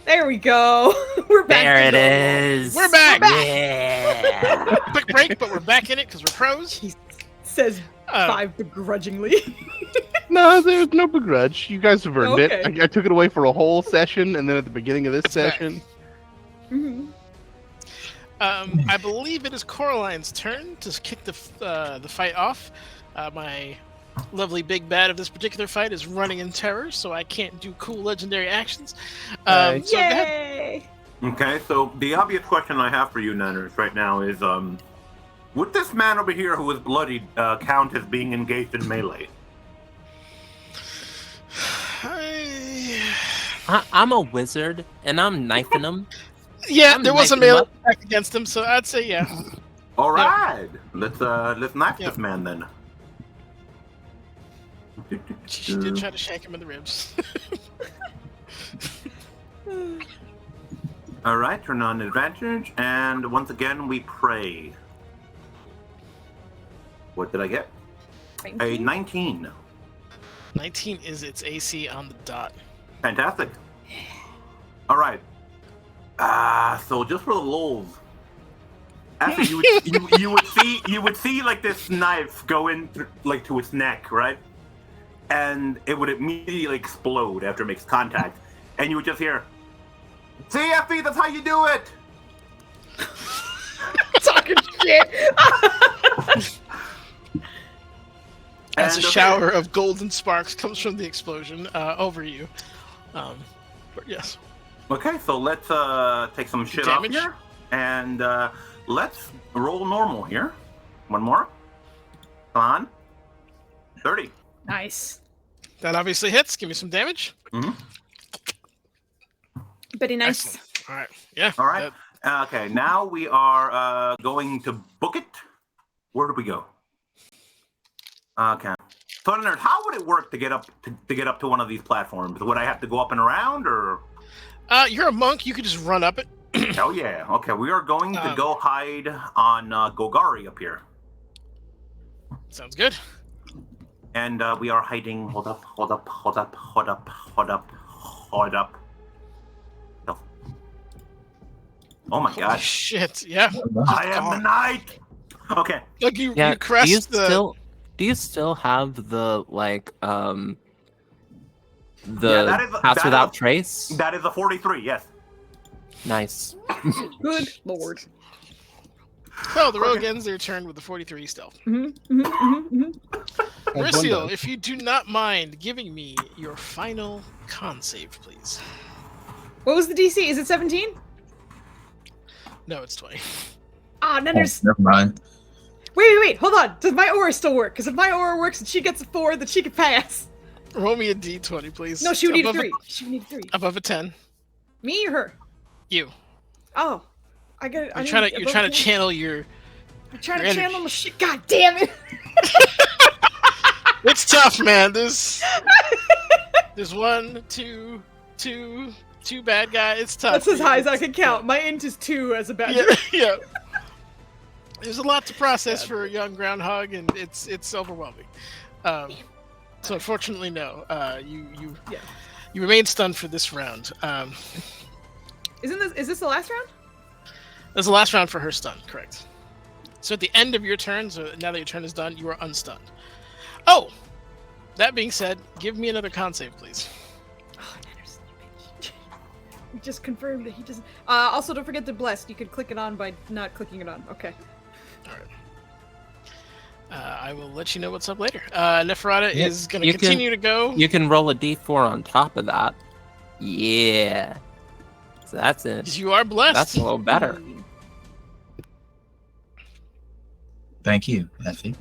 There we go. We're back. There to it normal. is. We're back. Yeah. Quick break, but we're back in it because we're pros. He says 5 begrudgingly. No, there's no begrudge. You guys have earned Okay. it. I took it away for a whole session, and then at the beginning of this It's back. session, Mhm. I believe it is Coraline's turn to kick the fight off. My lovely big bad of this particular fight is running in terror, so I can't do cool legendary actions. So go ahead. Yay! Okay, so the obvious question I have for you, Nanners, right now is, would this man over here who is bloodied count as being engaged in melee? I'm a wizard, and I'm knifing him. Yeah, I'm there was a knifing him melee up. attack against him, so I'd say yeah. All right, let's knife Yeah. this man then. She did try to shank him in the ribs. All right, turn on advantage, and once again we pray. What did I get? Thank A you. 19. 19 is its AC on the dot. Fantastic. All right. So just for the lulz, after you would see like this knife go in like to its neck, right? And it would immediately explode after it makes contact, and you would just hear, "See, Effie, that's how you do it." Talking shit. As a And, okay. shower of golden sparks comes from the explosion over you. But yes. Okay, so let's take some shit Damage? off here, and let's roll normal here. One more. Come on. 30. Nice. That obviously hits. Give me some damage. Very nice. Excellent. All right. Yeah. All right. Okay, now we are going to book it. Where do we go? Okay. Thunder, how would it work to get up to one of these platforms? Would I have to go up and around, or? You're a monk. You could just run up it. Hell yeah. Okay, we are going to go hide on Golgari up here. Sounds good. And we are hiding. Hold up. Oh my Holy gosh. shit. Yeah. I am the knight. Okay. Like you Yeah. crest Do you still have the like Yeah, that is- House that Without is- Trace? That is a 43. Yes. Nice. Good lord. So the rogue ends their turn with the 43 stealth. Merciel, if you do not mind giving me your final con save, please. What was the DC? Is it 17? No, it's 20. Ah, then Oh, there's. never mind. Wait. Hold on. Does my aura still work? Because if my aura works and she gets a 4, then she can pass. Roll me a d20, please. No, she would need a Above 3. She would need a 3. Above a 10. Me or her? You. Oh, I got it. You're trying to channel your. I'm trying your to channel energy. my shit. God damn it! It's tough, man. There's 1, 2, 2 bad guys. It's tough. That's as high as I It's- can count. My int is 2 as a badger. Yeah. There's a lot to process for a young groundhog, and it's overwhelming. So unfortunately, no. You remain stunned for this round. Is this the last round? That's the last round for her stun, correct? So at the end of your turn, so now that your turn is done, you are unstunned. Oh, that being said, give me another con save, please. Oh, Nanners, you bitch. We just confirmed that he doesn't. Also, don't forget the blessed. You can click it on by not clicking it on. Okay. All right. I will let you know what's up later. Neferata Yeah, is going to you continue to go. You can roll a d4 on top of that. Yeah. So that's it. 'Cause you are blessed. That's a little better. Thank you, Effie.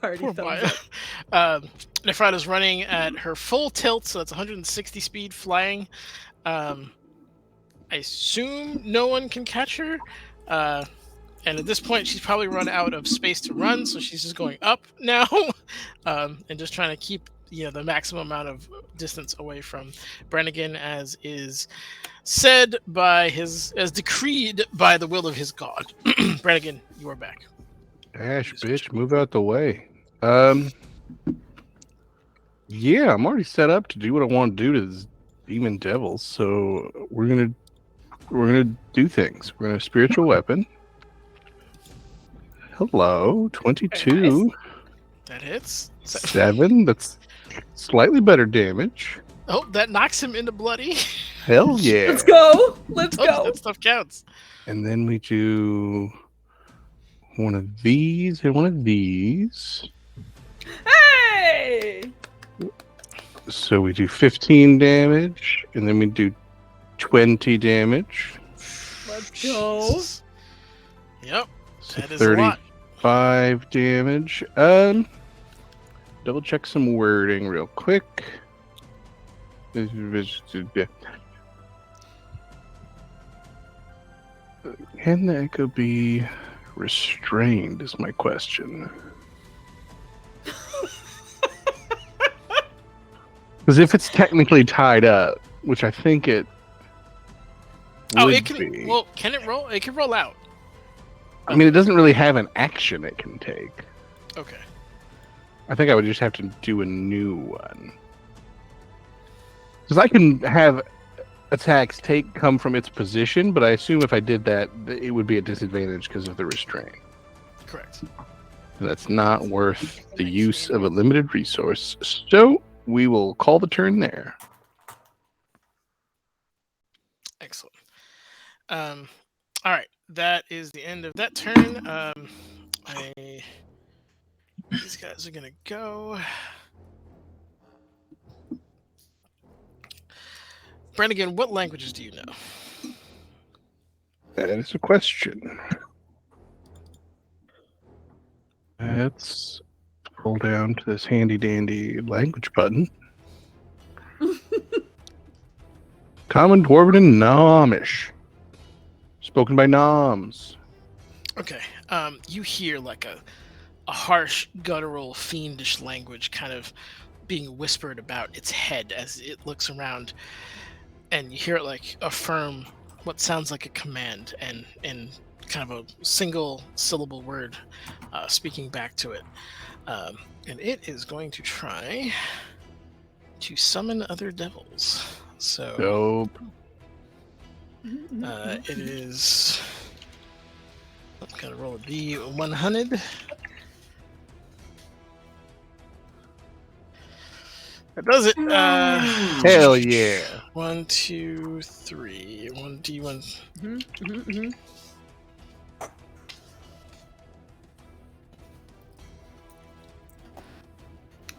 Already Poor thumbs boy. up. Neferata's running at her full tilt, so that's 160 speed flying. I assume no one can catch her. And at this point, she's probably run out of space to run, so she's just going up now, and just trying to keep the maximum amount of distance away from Brannigan, as is said by as decreed by the will of his god. Brannigan, you are back. Dash, bitch, move out the way. Yeah, I'm already set up to do what I want to do to this demon devils. So we're gonna do things. We're gonna spiritual weapon. Hello, 22. That hits. 7. That's slightly better damage. Oh, that knocks him into bloody. Hell yeah. Let's go. Let's Oh, go. that stuff counts. And then we do one of these and one of these. Hey! So we do 15 damage, and then we do 20 damage. Let's go. Jesus. Yep. So That is a lot. 35 damage. Double check some wording real quick. Can the echo be restrained is my question. Because if it's technically tied up, which I think it Oh, would it can. be. Well, can it roll? It can roll out. I mean, it doesn't really have an action it can take. Okay. I think I would just have to do a new one. Because I can have attacks come from its position, but I assume if I did that, it would be a disadvantage because of the restraint. Correct. And that's not worth the use of a limited resource. So we will call the turn there. Excellent. All right. That is the end of that turn. These guys are gonna go. Brannigan, what languages do you know? That is a question. Let's scroll down to this handy dandy language button. Common, Dwarven, and Nomish. Spoken by Noms. Okay. You hear like a harsh, guttural, fiendish language kind of being whispered about its head as it looks around, and you hear it like affirm what sounds like a command and in kind of a single syllable word speaking back to it. And it is going to try to summon other devils. So Dope. it is. I'm gonna roll a D100. That does it. Hell yeah. 1, 2, 3. 1D1.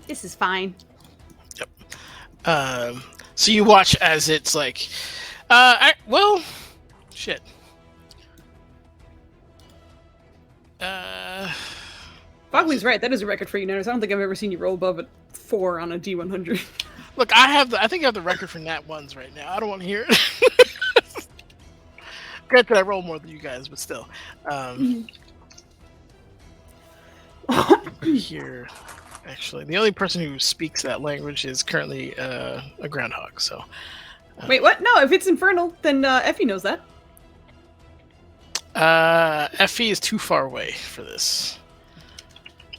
This is fine. So you watch as it's like, well, shit. Bogley's right. That is a record for you, Nanners. I don't think I've ever seen you roll above a 4 on a D100. Look, I think I have the record for nat ones right now. I don't want to hear it. Granted, I roll more than you guys, but still. Here, actually, the only person who speaks that language is currently a groundhog. So. Wait, what? No, if it's infernal, then Effie knows that. Effie is too far away for this.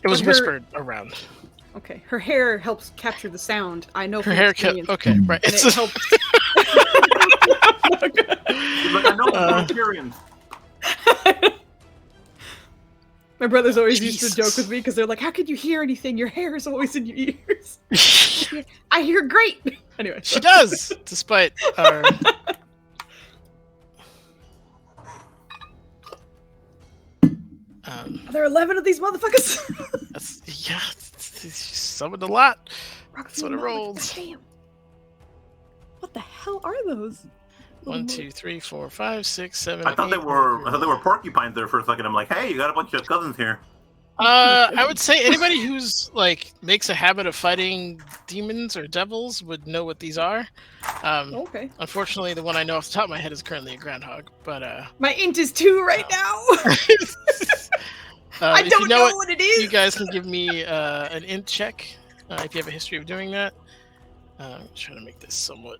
It was But whispered around. Okay, her hair helps capture the sound. I know Her from hair experience. okay, right. And It's it helps. Like, I know from experience. My brothers always used to Jesus. joke with me because they're like, "How could you hear anything? Your hair is always in your ears." I hear great. Anyway, She does, despite our. Are there 11 of these motherfuckers? Yeah, she summoned a lot. That's what it rolls. Damn. What the hell are those? 1, 2, 3, 4, 5, 6, 7. I thought they 8, were porcupines there for a second. I'm like, hey, you got a bunch of cousins here. I would say anybody who's like makes a habit of fighting demons or devils would know what these are. Okay. Unfortunately, the one I know off the top of my head is currently a groundhog. But My int is 2 right now. I if don't you know it, what it is. you guys can give me an int check if you have a history of doing that. I'm trying to make this somewhat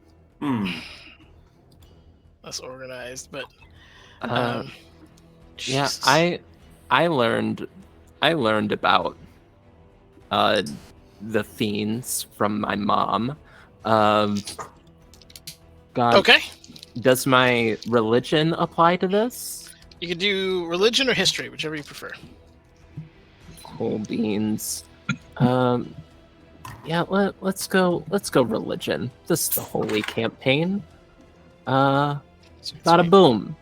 less organized, but Yeah, Jesus. I learned about the fiends from my mom. God, Okay. does my religion apply to this? You can do religion or history, whichever you prefer. Cool beans. Yeah, let's go religion. This is the holy campaign. Bada boom.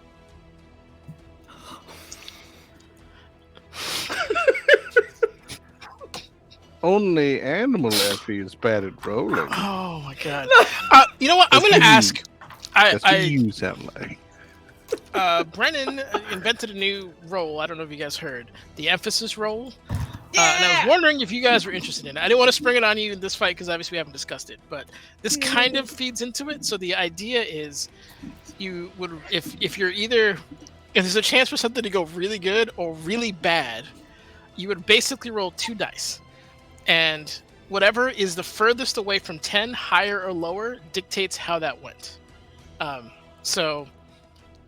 Only animal Effie is bad at rolling. Oh my god. You know what? I'm going to ask. That's what you sound like. Brennan invented a new role. I don't know if you guys heard. The emphasis role. And I was wondering if you guys were interested in it. I didn't want to spring it on you in this fight because obviously we haven't discussed it. But this kind of feeds into it. So the idea is you would, if you're either, if there's a chance for something to go really good or really bad, you would basically roll 2 dice. And whatever is the furthest away from 10, higher or lower, dictates how that went. So,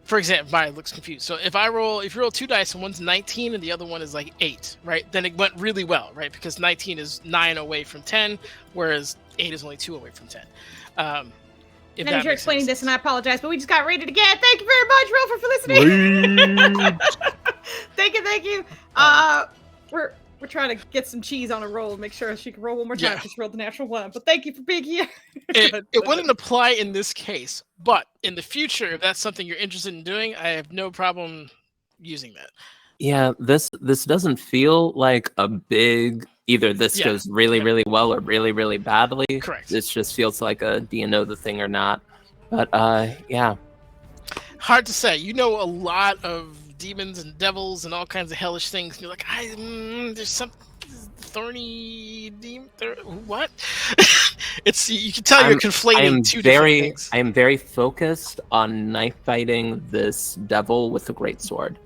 for example, Maya looks confused. So if you roll 2 dice and one's 19 and the other one is like 8, right? Then it went really well, right? Because 19 is 9 away from 10, whereas 8 is only 2 away from 10. If you're explaining this, and I apologize, but we just got rated again. Thank you very much, Rover, for listening. Thank you. We're trying to get some cheese on a roll, make sure she can roll one more time. Just rolled the natural 1. But thank you for being here. It wouldn't apply in this case, but in the future, if that's something you're interested in doing, I have no problem using that. Yeah, this doesn't feel like a big either. This goes really, really well or really, really badly. Correct. This just feels like a do you know the thing or not? But yeah. Hard to say. You know a lot of demons and devils and all kinds of hellish things. And you're like, there's some thorny demon. What? You can tell you're conflating two different things. I am very focused on knife fighting this devil with a greatsword.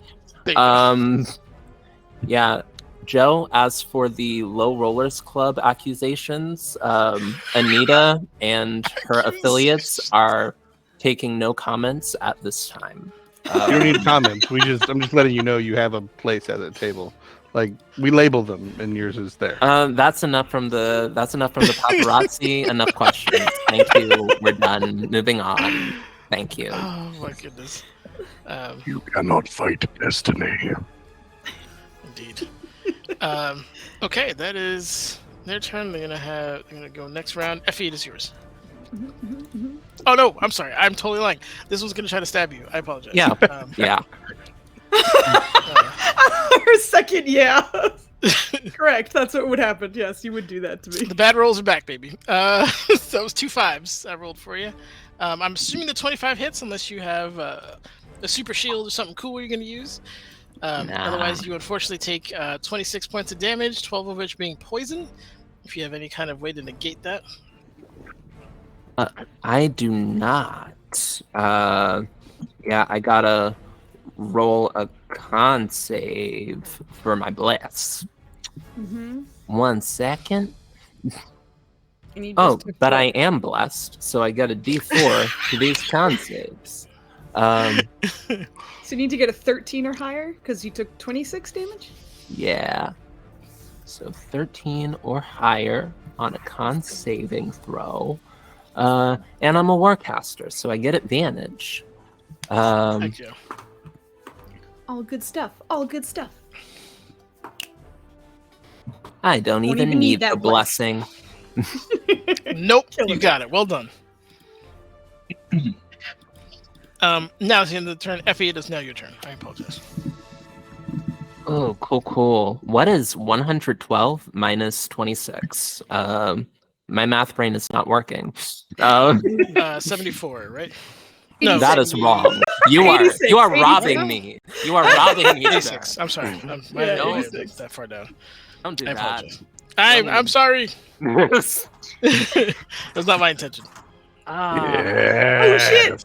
Yeah, Joe. As for the Low Rollers Club accusations, Anita and her affiliates are taking no comments at this time. You don't need comments. I'm just letting you know you have a place at the table. Like, we label them, and yours is there. That's enough from the paparazzi. Enough questions. Thank you. We're done. Moving on. Thank you. Oh my goodness. You cannot fight destiny. Indeed. Okay, that is their turn. They're gonna go next round. Effie, it is yours. Oh no, I'm sorry. I'm totally lying. This was gonna try to stab you. I apologize. Yeah. Yeah. For a second, yeah. Correct. That's what would happen. Yes, you would do that to me. The bad rolls are back, baby. That was 2 5s I rolled for you. I'm assuming the 25 hits unless you have a super shield or something cool you're going to use. Otherwise, you unfortunately take 26 points of damage, 12 of which being poison. If you have any kind of way to negate that. I do not. Yeah, I gotta roll a con save for my bless. 1 second. But I am blessed, so I get a D4 to these con saves. So you need to get a 13 or higher because you took 26 damage? Yeah. So 13 or higher on a con saving throw. And I'm a warcaster, so I get advantage. Thank you. All good stuff. All good stuff. I don't even need the blessing. Nope, you got it. Well done. Now it's the end of the turn. Effie, it is now your turn. I apologize. Oh, cool. What is 112 minus 26? My math brain is not working. 74, right? No, that is wrong. You are robbing me. You are robbing me. 86. I'm sorry. That far down. Don't do I that. apologize. I'm sorry. That's not my intention. Yeah. Oh shit!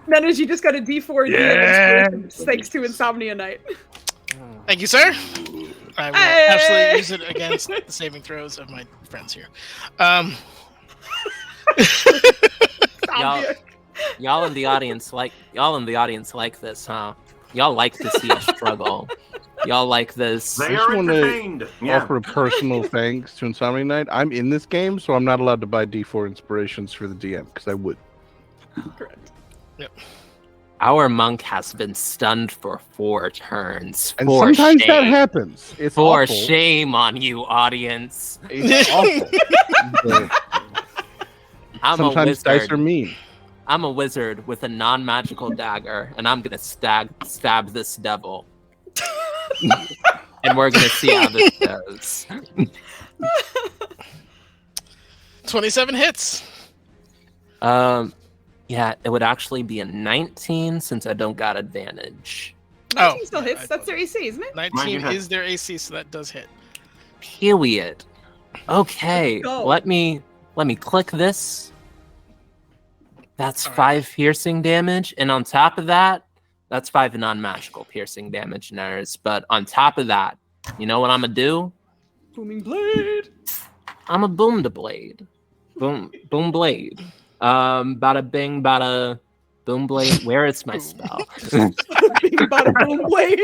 Menos, you just got a D4 thanks to Insomnia Night. Thank you, sir. I will absolutely use it against the saving throws of my friends here. Y'all in the audience like this, huh? Y'all like to see us struggle. Y'all like this? They just are wanna entertained. Yeah. Offer a personal thanks to Insomnia Night. I'm in this game, so I'm not allowed to buy D4 inspirations for the DM because I would. Correct. Our monk has been stunned for 4 turns. And For sometimes that shame. happens. It's For awful. shame on you, audience. It's awful. I'm Sometimes a dice wizard. are mean. I'm a wizard with a non-magical dagger, and I'm gonna stab this devil. And we're gonna see how this goes. 27 hits. Yeah, it would actually be a 19 since I don't got advantage. 19 still yeah, hits. I That's their AC, isn't it? 19 hits. is their AC, so that does hit. Period. Okay, Let's go. let me click this. That's All right. 5 piercing damage, and on top of that, that's 5 non-magical piercing damage, nerds. But on top of that, you know what I'm gonna do? Booming blade. I'm a boom to blade. Boom blade. Bada bing, bada boom blade. Where is my spell? Bing, bada, boom blade.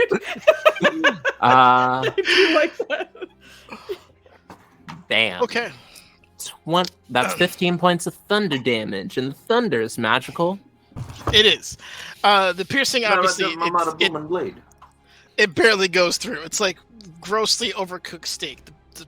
I do like that. Bam. Okay. That's 15 points of thunder damage, and the thunder is magical. It is. The piercing, obviously, I'm out of booming blade. it barely goes through. It's like grossly overcooked steak.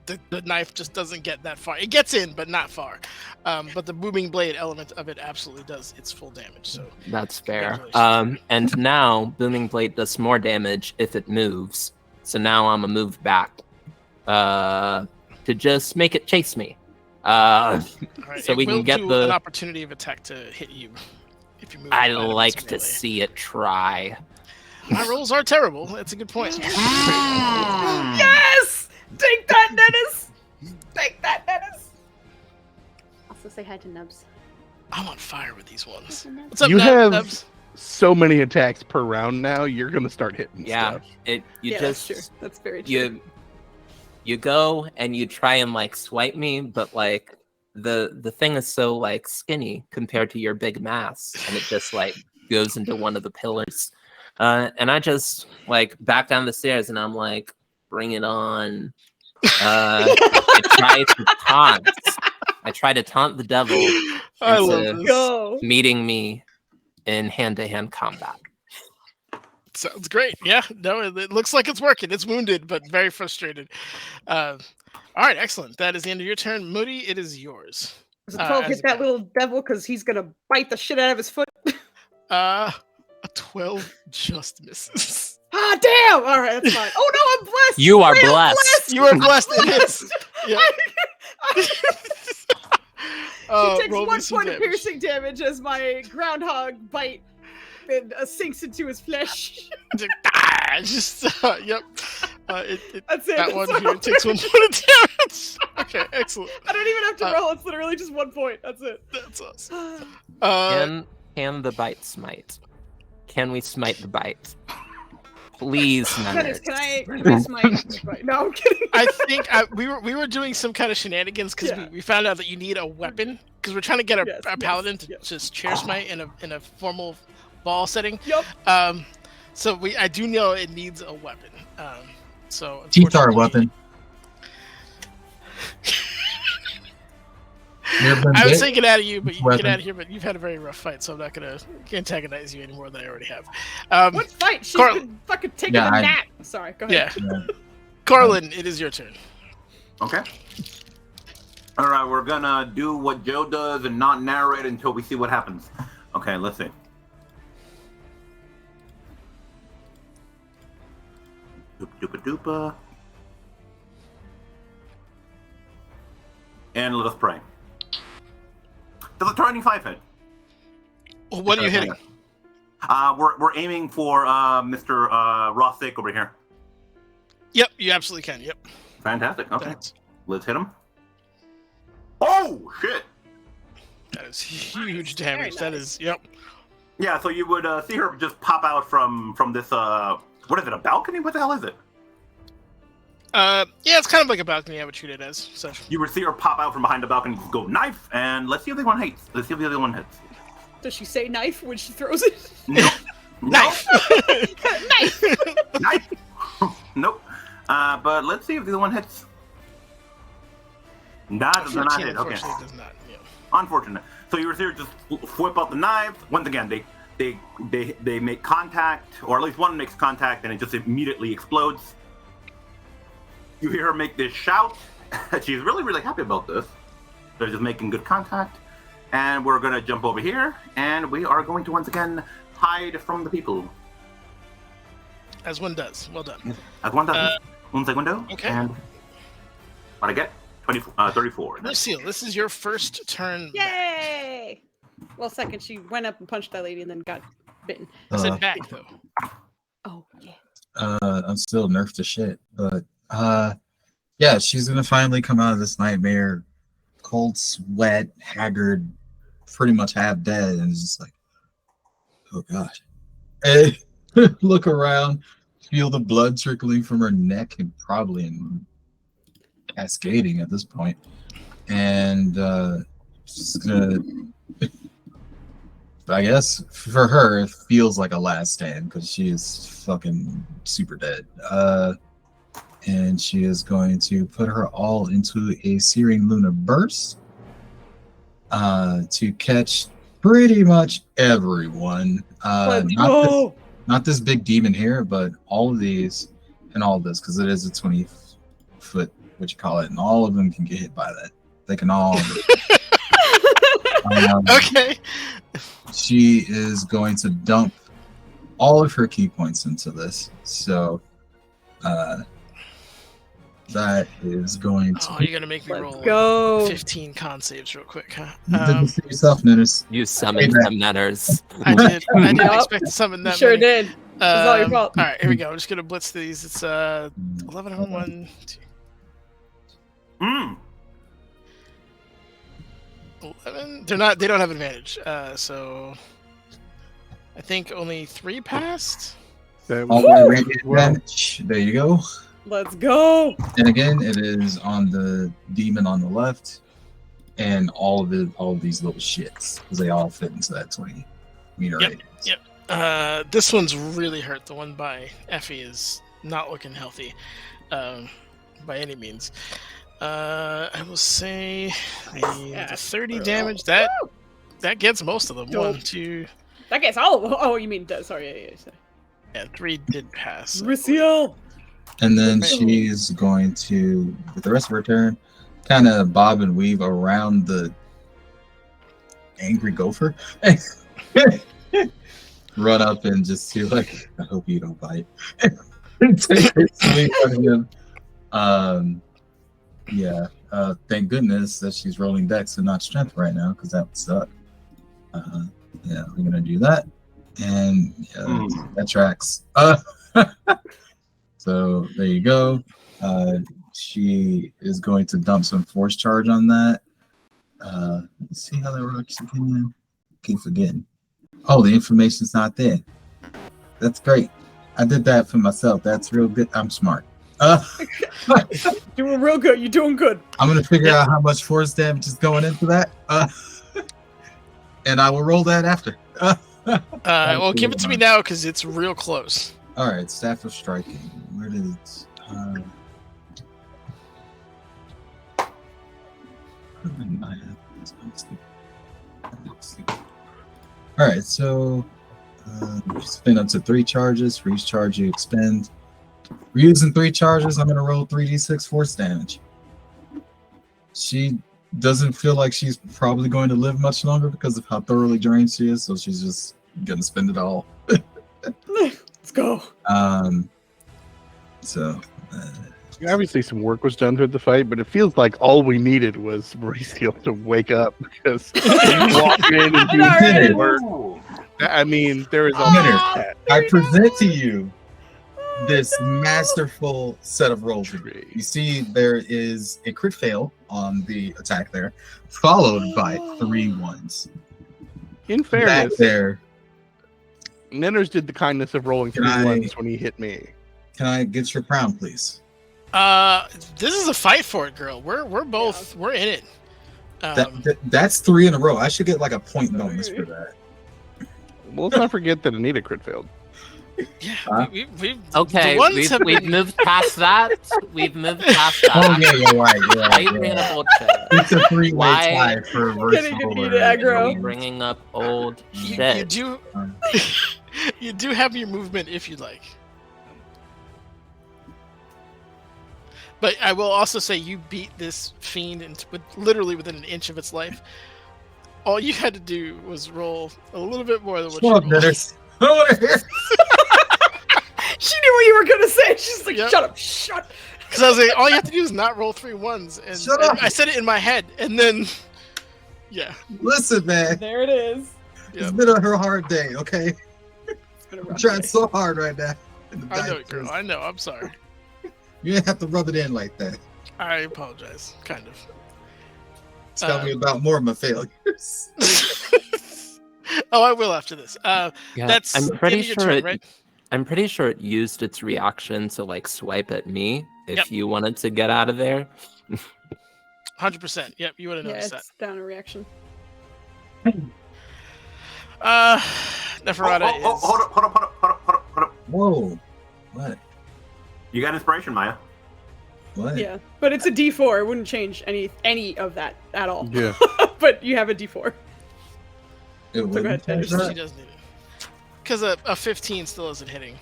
The knife just doesn't get that far. It gets in, but not far. But the booming blade element of it absolutely does its full damage. So That's fair. Congratulations. And now booming blade does more damage if it moves. So now I'm a move back to just make it chase me. all right, So it we can will get do the- an opportunity of attack to hit you if you move. I out of its like to melee. see it try. My rolls are terrible. That's a good point. Yes! Take that, Dennis! Take that, Dennis! Also say hi to Nubs. I'm on fire with these ones. Hi to Nubs. What's up, You Nub- have Nubs? so many attacks per round now. You're gonna start hitting Yeah, stuff. you Yeah, just that's true. That's very true. you go and you try and like swipe me, but like the thing is so like skinny compared to your big mass, and it just like goes into one of the pillars. And I just like back down the stairs, and I'm like, bring it on. I try to taunt the devil I into love this. Go! meeting me in hand-to-hand combat. Sounds great. Yeah, no, it looks like it's working. It's wounded, but very frustrated. All right, excellent. That is the end of your turn. Moody, it is yours. Does a 12 as hit a that guy. little devil because he's gonna bite the shit out of his foot? A 12 just misses. Ah, damn! Alright, that's fine. Oh no, I'm blessed! You are I am blessed. You are blessed. It hits. Yeah. He takes roll me 1 some point of damage. piercing damage as my groundhog bite and sinks into his flesh. Just yep. That's it. That one That's here all. takes 1 point of damage. Okay, excellent. I don't even have to roll. It's literally just 1 point. That's it. That's awesome. Can the bite smite? Can we smite the bite? Please, Dennis, Nanners. can I smite? No, I'm kidding. I think we were doing some kind of shenanigans because Yeah. we found out that you need a weapon because we're trying to get Yes, a paladin to yes. just chair smite in a formal ball setting. Yup. So I do know it needs a weapon. So Teeth are a unfortunately- weapon. You ever been I was bit? saying get out of you, but you Weapon. get out of here. But you've had a very rough fight, so I'm not gonna antagonize you any more than I already have. What fight? She's Carl- been fucking taking Yeah, a I- nap. Sorry, go ahead. Yeah, Carlin, it is your turn. Okay. All right, we're gonna do what Joe does and not narrate until we see what happens. Okay, let's see. Doopa doopa. And let us pray. Does a 25 hit? What are you hitting? We're aiming for Mr. Rossick over here. Yep, you absolutely can. Yep. Fantastic. Okay, That's- let's hit him. Oh shit! That is huge damage. Very That nice. is. Yep. Yeah, so you would see her just pop out from this. What is it? A balcony? What the hell is it? Yeah, it's kind of like a balcony. I would treat it as. So You would see her pop out from behind the balcony, go knife, and let's see if the other one hits. Let's see if the other one hits. Does she say knife when she throws it? No. knife. Knife! Knife. Nope. But let's see if the other one hits. That does not 14, hit. Okay. unfortunately, does not. Yeah. Unfortunate. So you were here just whip out the knives. Once again, they make contact, or at least one makes contact, and it just immediately explodes. You hear her make this shout. She's really, really happy about this. They're just making good contact. And we're going to jump over here, and we are going to once again hide from the people. As one does. Well done. As one does. Un segundo. Okay. And what I get? 34. Lucille, this is your first turn. Yay! Well, second, she went up and punched that lady and then got bitten. I said back, though. Oh, yeah. I'm still nerfed to shit, but yeah, she's gonna finally come out of this nightmare, cold sweat, haggard, pretty much half dead, and it's just like, oh gosh. And look around, feel the blood trickling from her neck and probably cascading at this point, and she's gonna. I guess for her, it feels like a last stand because she is fucking super dead. And she is going to put her all into a Searing Luna Burst to catch pretty much everyone. Not this big demon here, but all of these and all of this, because it is a 20-foot, what you call it, and all of them can get hit by that. They can all. Okay. She is going to dump all of her key points into this. So that is going to. Oh, you're going to make me roll Go. 15 con saves real quick, huh? You did this to yourself, Nitters. You summoned them, Netters. I didn't Yup. expect to summon that. You sure many. did. It's all your fault. All right, here we go. I'm just going to blitz these. It's 11 on 1, 2. 11. They don't have advantage. So I think only 3 passed. All my radiant damage. There you go. Let's go. And again, it is on the demon on the left, and all of these little shits, because they all fit into that 20-meter radius. Yep. This one's really hurt. The one by Effie is not looking healthy, by any means. I will say the 30 damage. That gets most of them. Dope. 1, 2. That gets all of them. Oh, you mean sorry. Yeah, 3 did pass. Ricio. And then she's going to, with the rest of her turn, kind of bob and weave around the angry gopher. Run up and just see, like, I hope you don't bite. Take a swing at him. Thank goodness that she's rolling dex and not strength right now, because that would suck. Yeah, we're going to do that. And that tracks. So there you go. She is going to dump some force charge on that. Let's see how that works again. Keep forgetting. Oh, the information's not there. That's great. I did that for myself. That's real good. I'm smart. Doing real good. You're doing good. I'm gonna figure out how much force damage is going into that. And I will roll that after. Well, give it to me now because it's real close. All right, Staff of Striking. Where did it? All right, so spend up to 3 charges. For each charge you expend. We're using 3 charges. I'm going to roll 3d6 force damage. She doesn't feel like she's probably going to live much longer because of how thoroughly drained she is, so she's just going to spend it all. Let's go. Obviously, some work was done through the fight, but it feels like all we needed was Mauricio to wake up because he walked in and do his work. I mean, there is a minute. I present to you this masterful set of rolls. You see, there is a crit fail on the attack there, followed by 3 1s. In fairness, there. Ninners did the kindness of rolling 3 1s when he hit me. Can I get your crown, please? This is a fight for it, girl. We're both we're in it. That's 3 in a row. I should get like a point bonus for that. Well, let's not forget that Anita crit failed. Yeah, Huh? we've Okay, the ones we've, have we've been- moved past that. We've moved past that. Oh yeah, you're right. Why are you bringing up old shit? It's a three-way Why- tie for Getting versatile. heated Are aggro. you bringing up old you shit? do you do have your movement if you'd like. But I will also say you beat this fiend literally within an inch of its life. All you had to do was roll a little bit more than what you Shut up, rolled. Dennis. I don't want to hear. She knew what you were gonna say. She's like, Yep. shut up, shut. Because I was like, all you have to do is not roll 3 ones. And, Shut and up. I said it in my head, and then, yeah. Listen, man. There it is. It's Yep. been a hard day, okay? It's been a I'm rough trying day. so hard right now. in the I know, diapers. girl. I know. I'm sorry. You didn't have to rub it in like that. I apologize. Kind of. Tell me about more of my failures. Oh, I will after this. Yeah, That's I'm pretty end of your sure turn, it. right? I'm pretty sure it used its reaction to like swipe at me if Yep. you wanted to get out of there. 100%. Yep, you would have Yeah, noticed it's down a reaction. that. Neferata is. Hold up. Whoa. What? You got inspiration, Maya. What? Yeah, but it's a D4. It wouldn't change any of that at all. Yeah. But you have a D4. It go wouldn't ahead, change She that? does need it. Because a 15 still isn't hitting.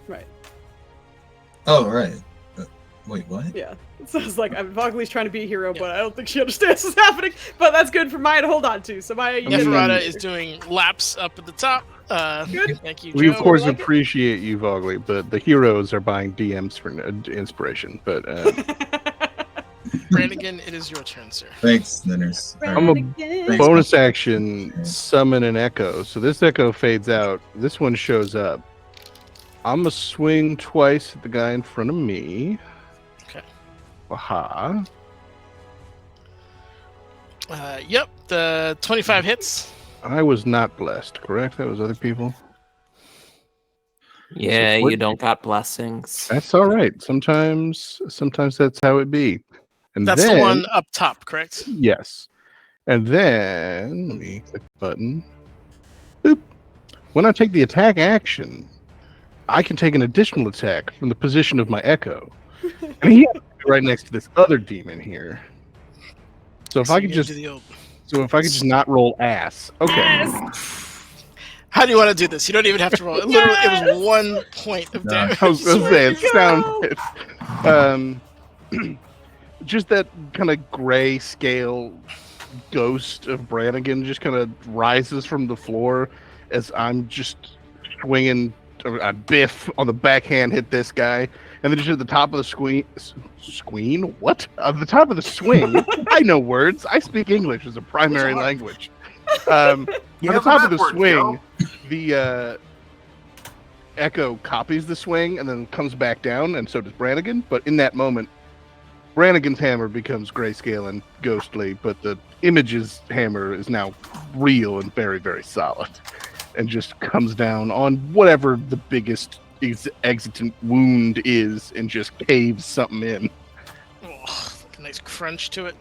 Right. Oh, right. Wait, what? Yeah. So it's like Vogely's trying to be a hero, but I don't think she understands what's happening. But that's good for Maya to hold on to. So Maya, you get Neferata is doing laps up at the top. Good. Thank you, We Joe. of course like it. appreciate you, Vogley, but the heroes are buying DMs for inspiration. But Brannigan, it is your turn, sir. Thanks, Ninners. I'm a Thanks. bonus action summon an echo. So this echo fades out. This one shows up. I'm gonna swing twice at the guy in front of me. Okay. Aha. Yep, the 25 hits. I was not blessed, correct? That was other people. Yeah, what- you don't got blessings. That's all right. Sometimes that's how it be. And That's then, the one up top, correct? Yes. And then let me click the button. Boop. When I take the attack action, I can take an additional attack from the position of my echo. And he has to be right next to this other demon here. So if I could you just do the old- not roll ass. Okay. How do you want to do this? You don't even have to roll. Literally, it was 1 point of No. damage. I was gonna say it sounded just that kind of gray scale ghost of Brannigan just kind of rises from the floor as I'm just swinging a biff on the backhand, hit this guy, and then just at the top of the swing. What? At the top of the swing. I know words. I speak English as a primary language. On the top of the swing, the echo copies the swing and then comes back down, and so does Brannigan. But in that moment, Brannigan's hammer becomes grayscale and ghostly, but the image's hammer is now real and very, very solid, and just comes down on whatever the biggest excitant wound is, and just caves something in. Oh, a nice crunch to it.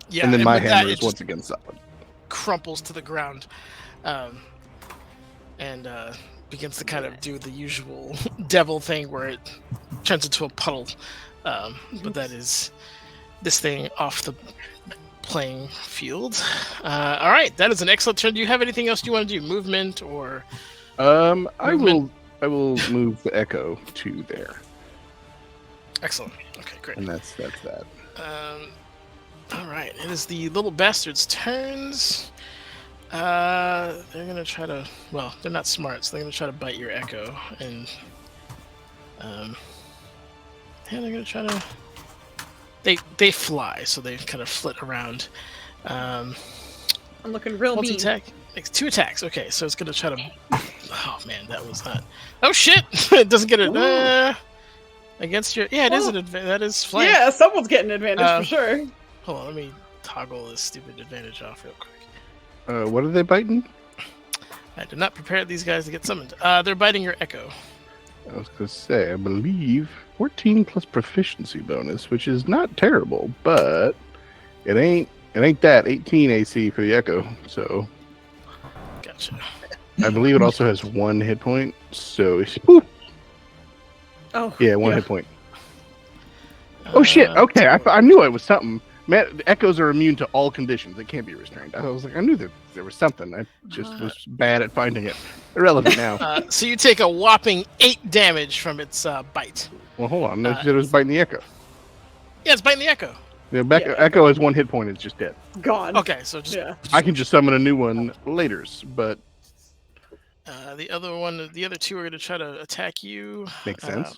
Yeah, And then my with that, hammer it is just once again solid. crumples to the ground, and begins to kind of do the usual devil thing where it turns into a puddle. But that is this thing off the playing field. All right, that is an excellent turn. Do you have anything else you want to do? Movement or? I will move the echo to there, Excellent. Okay, great. and that's that. All right, it is the little bastard's turns. They're gonna try to. Well, they're not smart, so they're gonna try to bite your echo, and they're gonna try to. They fly, so they kind of flit around. I'm looking real mean. Multi-attack makes 2 attacks. Okay, so it's gonna try to. Oh man, that was not. Oh shit! It doesn't get it against your. Yeah, it is an advantage. That is flank. Yeah, someone's getting an advantage for sure. Hold on, let me toggle this stupid advantage off real quick. What are they biting? I did not prepare these guys to get summoned. They're biting your echo. I was gonna say, I believe 14 plus proficiency bonus, which is not terrible, but it ain't that 18 AC for the echo. So Gotcha. I believe it also has 1 hit point. So, whew, Oh, yeah, 1 hit point. Oh shit! Okay, I knew it was something. Man, echoes are immune to all conditions. It can't be restrained. I was like, I knew that there was something. I just was bad at finding it. Irrelevant now. So you take a whopping 8 damage from its bite. Well, hold on. No, you said it was biting the echo. Yeah, it's biting the echo. The echo has 1 hit point. It's just dead. Gone. Okay, so just I can just summon a new one later, but the other 2 are going to try to attack you. Makes sense.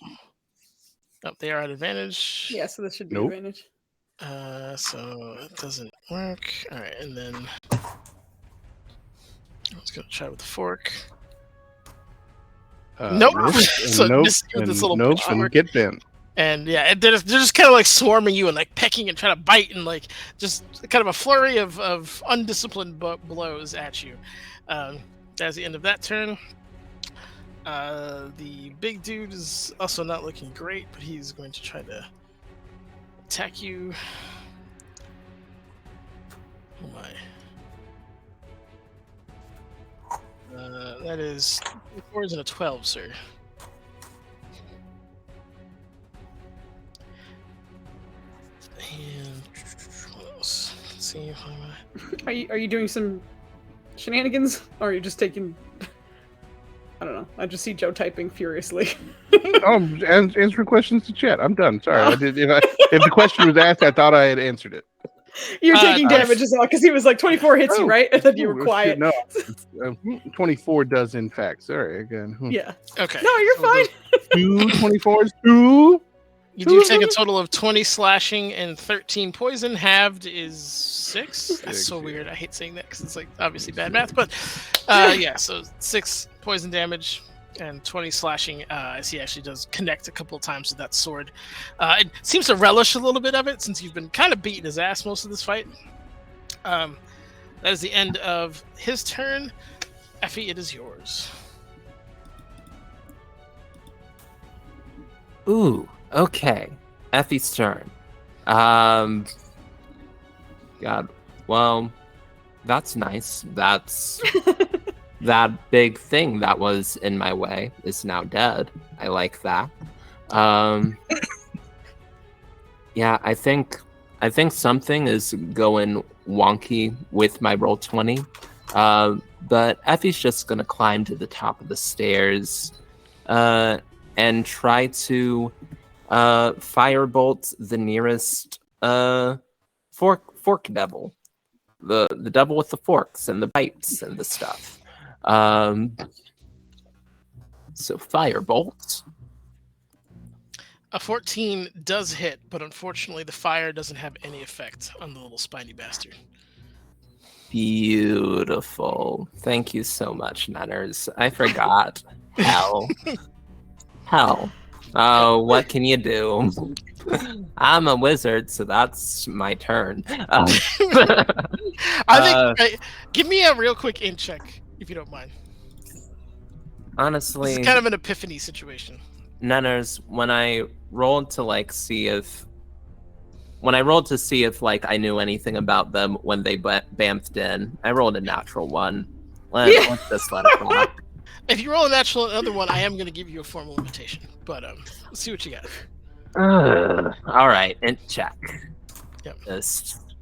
They are at advantage. Yeah, so this should be Nope. advantage. So it doesn't work. All right, and then let's go try with the fork. Nope. So this little and get bent. And yeah, they're just kind of like swarming you and like pecking and trying to bite and like just kind of a flurry of undisciplined blows at you. That's the end of that turn. The big dude is also not looking great, but he's going to try to attack you. Oh my. That is 4 and a 12, sir. And what else? Let's see if Are you doing some shenanigans, or are you just taking? I don't know. I just see Joe typing furiously. Answering questions to chat. I'm done. Sorry. I did. If the question was asked, I thought I had answered it. You're taking damage as well, because he was like 24 hits you, right? And then you were quiet. No, 24 does in fact. Sorry again. Yeah. Okay. No, you're fine. 2 24s. 2. You do take a total of 20 slashing and 13 poison. Halved is 6. That's so weird. I hate saying that because it's like obviously bad math. But yeah, so 6 poison damage and 20 slashing. As he actually does connect a couple of times with that sword. It seems to relish a little bit of it since you've been kind of beating his ass most of this fight. That is the end of his turn. Effie, it is yours. Ooh. Okay, Effie's turn. God, well, that's nice. That's that big thing that was in my way is now dead. I like that. Yeah, I think something is going wonky with my roll 20. But Effie's just gonna climb to the top of the stairs, and try to firebolt the nearest fork devil, the devil with the forks and the bites and the stuff. So firebolt. A 14 does hit, but unfortunately the fire doesn't have any effect on the little spiny bastard. Beautiful. Thank you so much, Nanners. I forgot. Hell. Oh, what can you do? I'm a wizard, so that's my turn. I think. Give me a real quick int check, if you don't mind. Honestly, it's kind of an epiphany situation. Nanners, when I rolled to see if I knew anything about them when they bamfed in, I rolled a natural 1. Let's just let it rock. If you roll a natural another one, I am going to give you a formal invitation. But let's see what you got. All right, int check. Yep. Just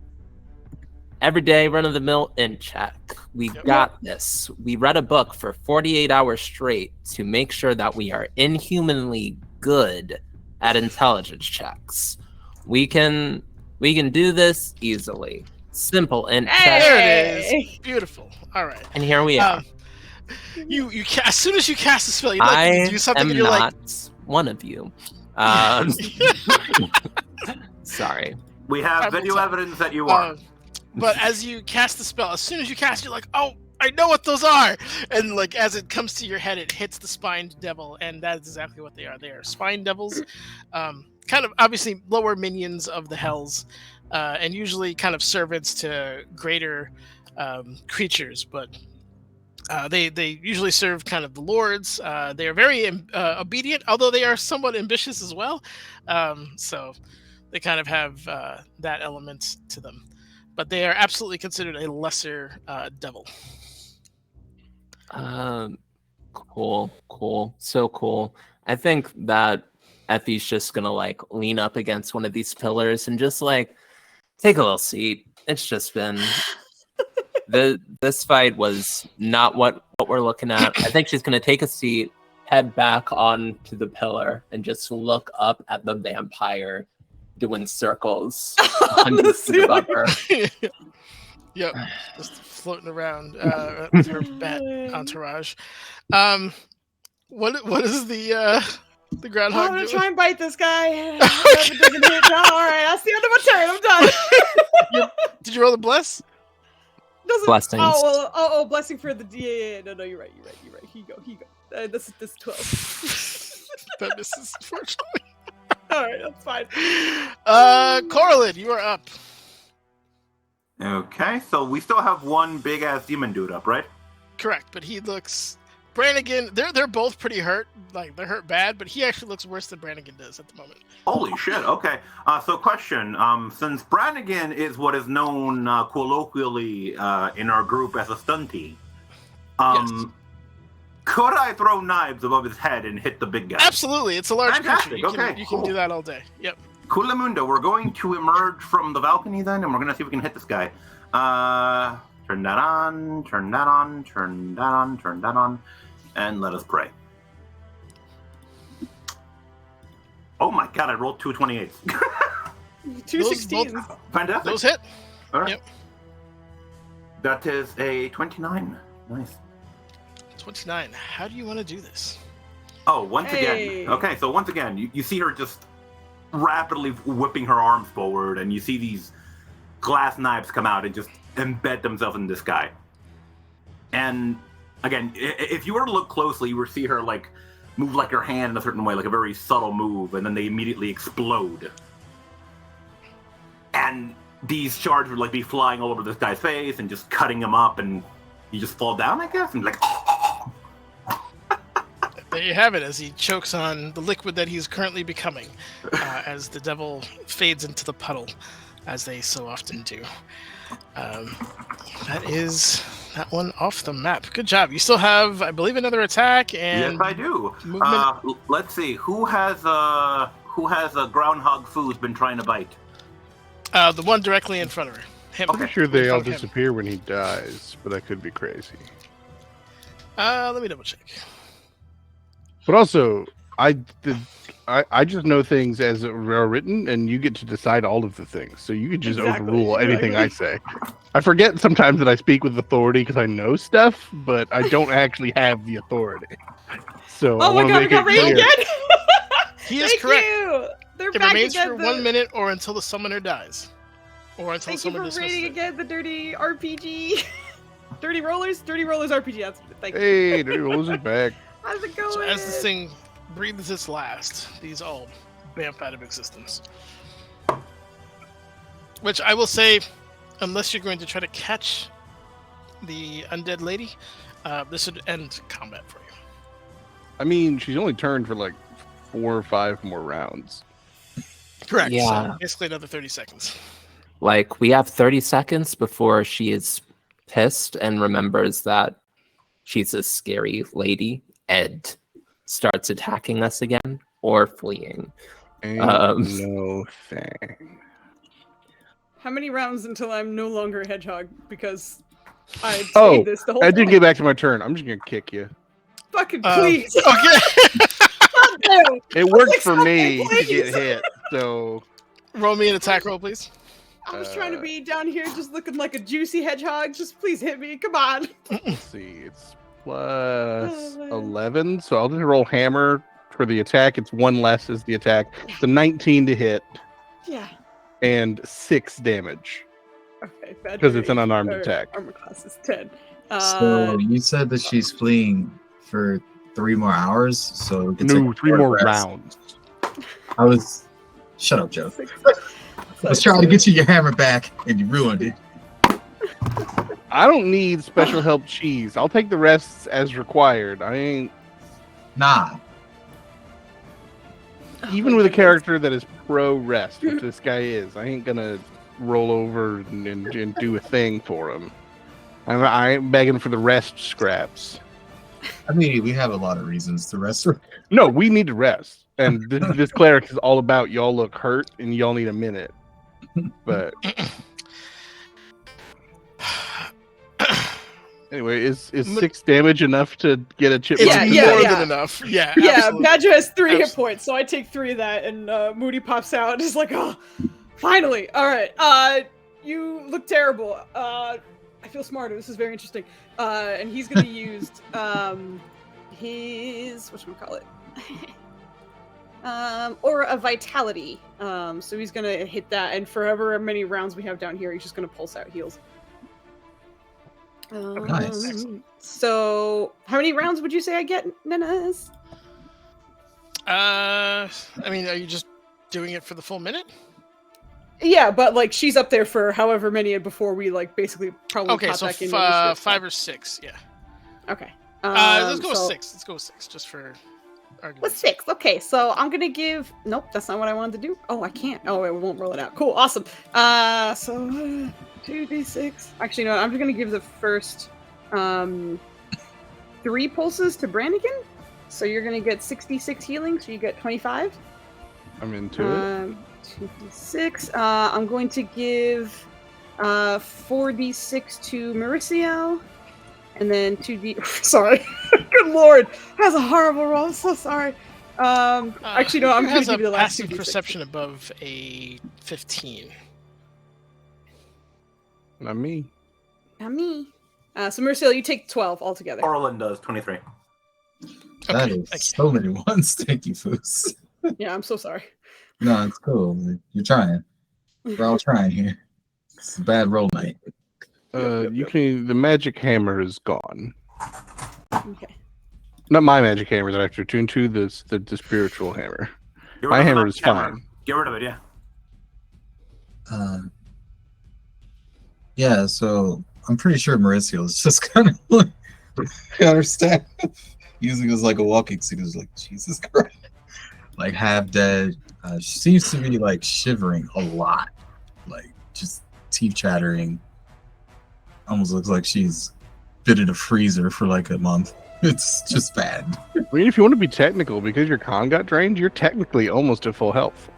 everyday run-of-the-mill int check. We got this. We read a book for 48 hours straight to make sure that we are inhumanly good at intelligence checks. We can do this easily. Simple int check. There it is. Beautiful. All right. And here we are. You as soon as you cast a spell, you like to do something. I am and you're not one of you. Sorry. We have video evidence that you are. But as you cast the spell, as soon as you cast, you're like, "Oh, I know what those are!" And like as it comes to your head, it hits the spined devil, and that is exactly what they are. They are spined devils, kind of obviously lower minions of the hells, and usually kind of servants to greater creatures, but. They usually serve kind of the lords. They are very obedient, although they are somewhat ambitious as well. So they kind of have that element to them. But they are absolutely considered a lesser devil. Cool. So cool. I think that Effie's just gonna like lean up against one of these pillars and just like take a little seat. It's just been this fight was not what we're looking at. I think she's gonna take a seat, head back onto the pillar, and just look up at the vampire doing circles On the above her. Yep, just floating around with her bat entourage. What is the groundhog I'm gonna doing? try and bite this guy. All right, that's the end of my turn. I'm done. Did you roll the bless? Blessings. Oh, blessing for the yeah. No, you're right. Here you go. This is 12. That misses, unfortunately. All right, that's fine. Corlin, you are up. Okay, so we still have one big ass demon dude up, right? Correct, but he looks Brannigan. They're both pretty hurt. Like they're hurt bad, but he actually looks worse than Brannigan does at the moment. Holy shit. Okay. So question. Since Brannigan is what is known colloquially in our group as a stunty, Yes. could I throw knives above his head and hit the big guy? Absolutely, it's a large Fantastic, creature. You cool. can do that all day. Yep. Kulamundo, we're going to emerge from the balcony then, and we're going to see if we can hit this guy. Turn that on, turn that on, turn that on, turn that on, and let us pray. Oh my god, I rolled 2 28s. 2 16s. Fantastic. Those hit. All right. Yep. That is a 29. Nice. 29. How do you want to do this? Oh, once Hey. again. Okay, so once again, you see her just rapidly whipping her arms forward, and you see these glass knives come out and just embed themselves in this guy. And again, if you were to look closely, you would see her like move like her hand in a certain way, like a very subtle move, and then they immediately explode. And these shards would like be flying all over this guy's face and just cutting him up, and you just fall down, I guess, and like. There you have it, as he chokes on the liquid that he's currently becoming, as the devil fades into the puddle, as they so often do. That is that one off the map. Good job. You still have, I believe, another attack and Yes, I do. movement. Let's see. Who has a groundhog food's been trying to bite? The one directly in front of her. Him. Okay. I'm sure they all Him. disappear when he dies, but that could be crazy. Let me double check. But also, I just know things as they're written, and you get to decide all of the things. So you could just overrule anything I say. I forget sometimes that I speak with authority because I know stuff, but I don't actually have the authority. So Oh my god, we got raid again! He is Thank correct. you! They're It back remains again. for 1 minute or until the summoner dies. Or until Thank you someone for dismisses raiding it. again the dirty RPG. Dirty Rollers RPG. That's thank you. Hey, Dirty Rollers is back. How's it going? So as this thing breathes its last, these all vamp out of existence. Which I will say, unless you're going to try to catch the undead lady, this would end combat for you. I mean, she's only turned for like 4 or 5 more rounds. Correct. Yeah. So basically another 30 seconds. Like, we have 30 seconds before she is pissed and remembers that she's a scary lady and starts attacking us again or fleeing. Ain't no thing. How many rounds until I'm no longer a hedgehog? Because I Oh, stayed this the whole I didn't time. get back to my turn. I'm just gonna kick you. Fucking please. Okay. Fuck you. It worked like, for stop me it, to get please. hit, so Roll me an attack roll, please. I was trying to be down here just looking like a juicy hedgehog. Just please hit me. Come on. let's see. It's plus 11, so I'll just roll hammer for the attack. It's 1 less as the attack. It's a 19 to hit Yeah. and 6 damage Okay. bad because it's an rate. unarmed Or attack. Armor class is 10. So you said that she's fleeing for 3 more hours, so it's No, like 3 more rest. rounds. I was. Shut up, Joe. 6. I was trying to get you your hammer back, and you ruined it. I don't need special help cheese. I'll take the rests as required. I ain't Nah. even with a character that is pro rest, which this guy is. I ain't gonna roll over and do a thing for him. I ain't begging for the rest scraps. I mean, we have a lot of reasons to rest. No, we need to rest. And this cleric is all about y'all look hurt and y'all need a minute. But anyway, is 6 damage enough to get a chip? It's Yeah, more yeah. than enough. Yeah, Yeah, absolutely. Badger has 3 hit Absolutely. points, so I take 3 of that, and Moody pops out and is like, oh, finally. All right. You look terrible. I feel smarter. This is very interesting. And he's going to use his, whatchamacallit? Aura of Vitality. So he's going to hit that, and for however many rounds we have down here, he's just going to pulse out heals. Nice. So, how many rounds would you say I get, Nenas? I mean, are you just doing it for the full minute? Yeah, but like she's up there for however many before we like basically probably Okay, pop so back in. 5 or 6, yeah. Okay. Let's go with so- 6. Let's go with 6, just for argument's What's sake. 6? Okay, so I'm gonna give. Nope, that's not what I wanted to do. Oh, I can't. Oh, it won't roll it out. Cool, awesome. So 2d6. Actually, no, I'm just gonna give the first 3 pulses to Brannigan. So you're gonna get 66 healing. So you get 25. I'm into it. 2d6. I'm going to give 4d6 to Mauricio, and then 2d. Sorry, good lord, that's a horrible roll. I'm so sorry. Actually, no, I'm Who going has to give you the a last passive 2d6. perception above a 15. Not me. Not me. So Mauricio, you take 12 altogether. Orlin does 23. That Okay, is thank you. so many ones. Thank you, Foos. Yeah, I'm so sorry. No, it's cool. You're trying. We're all trying here. It's a bad roll night. You can. The magic hammer is gone. Okay. Not my magic hammer that I have to tune to. The spiritual hammer. Get rid My of the hammer magic is fine. Get rid of it, yeah. Yeah, so I'm pretty sure Mauricio is just kind of like got her staff using it as like a walking stick. Is like, Jesus Christ. Like half dead. She seems to be like shivering a lot. Like just teeth chattering. Almost looks like she's been in a freezer for like a month. It's just bad. I mean, if you want to be technical, because your con got drained, you're technically almost at full health.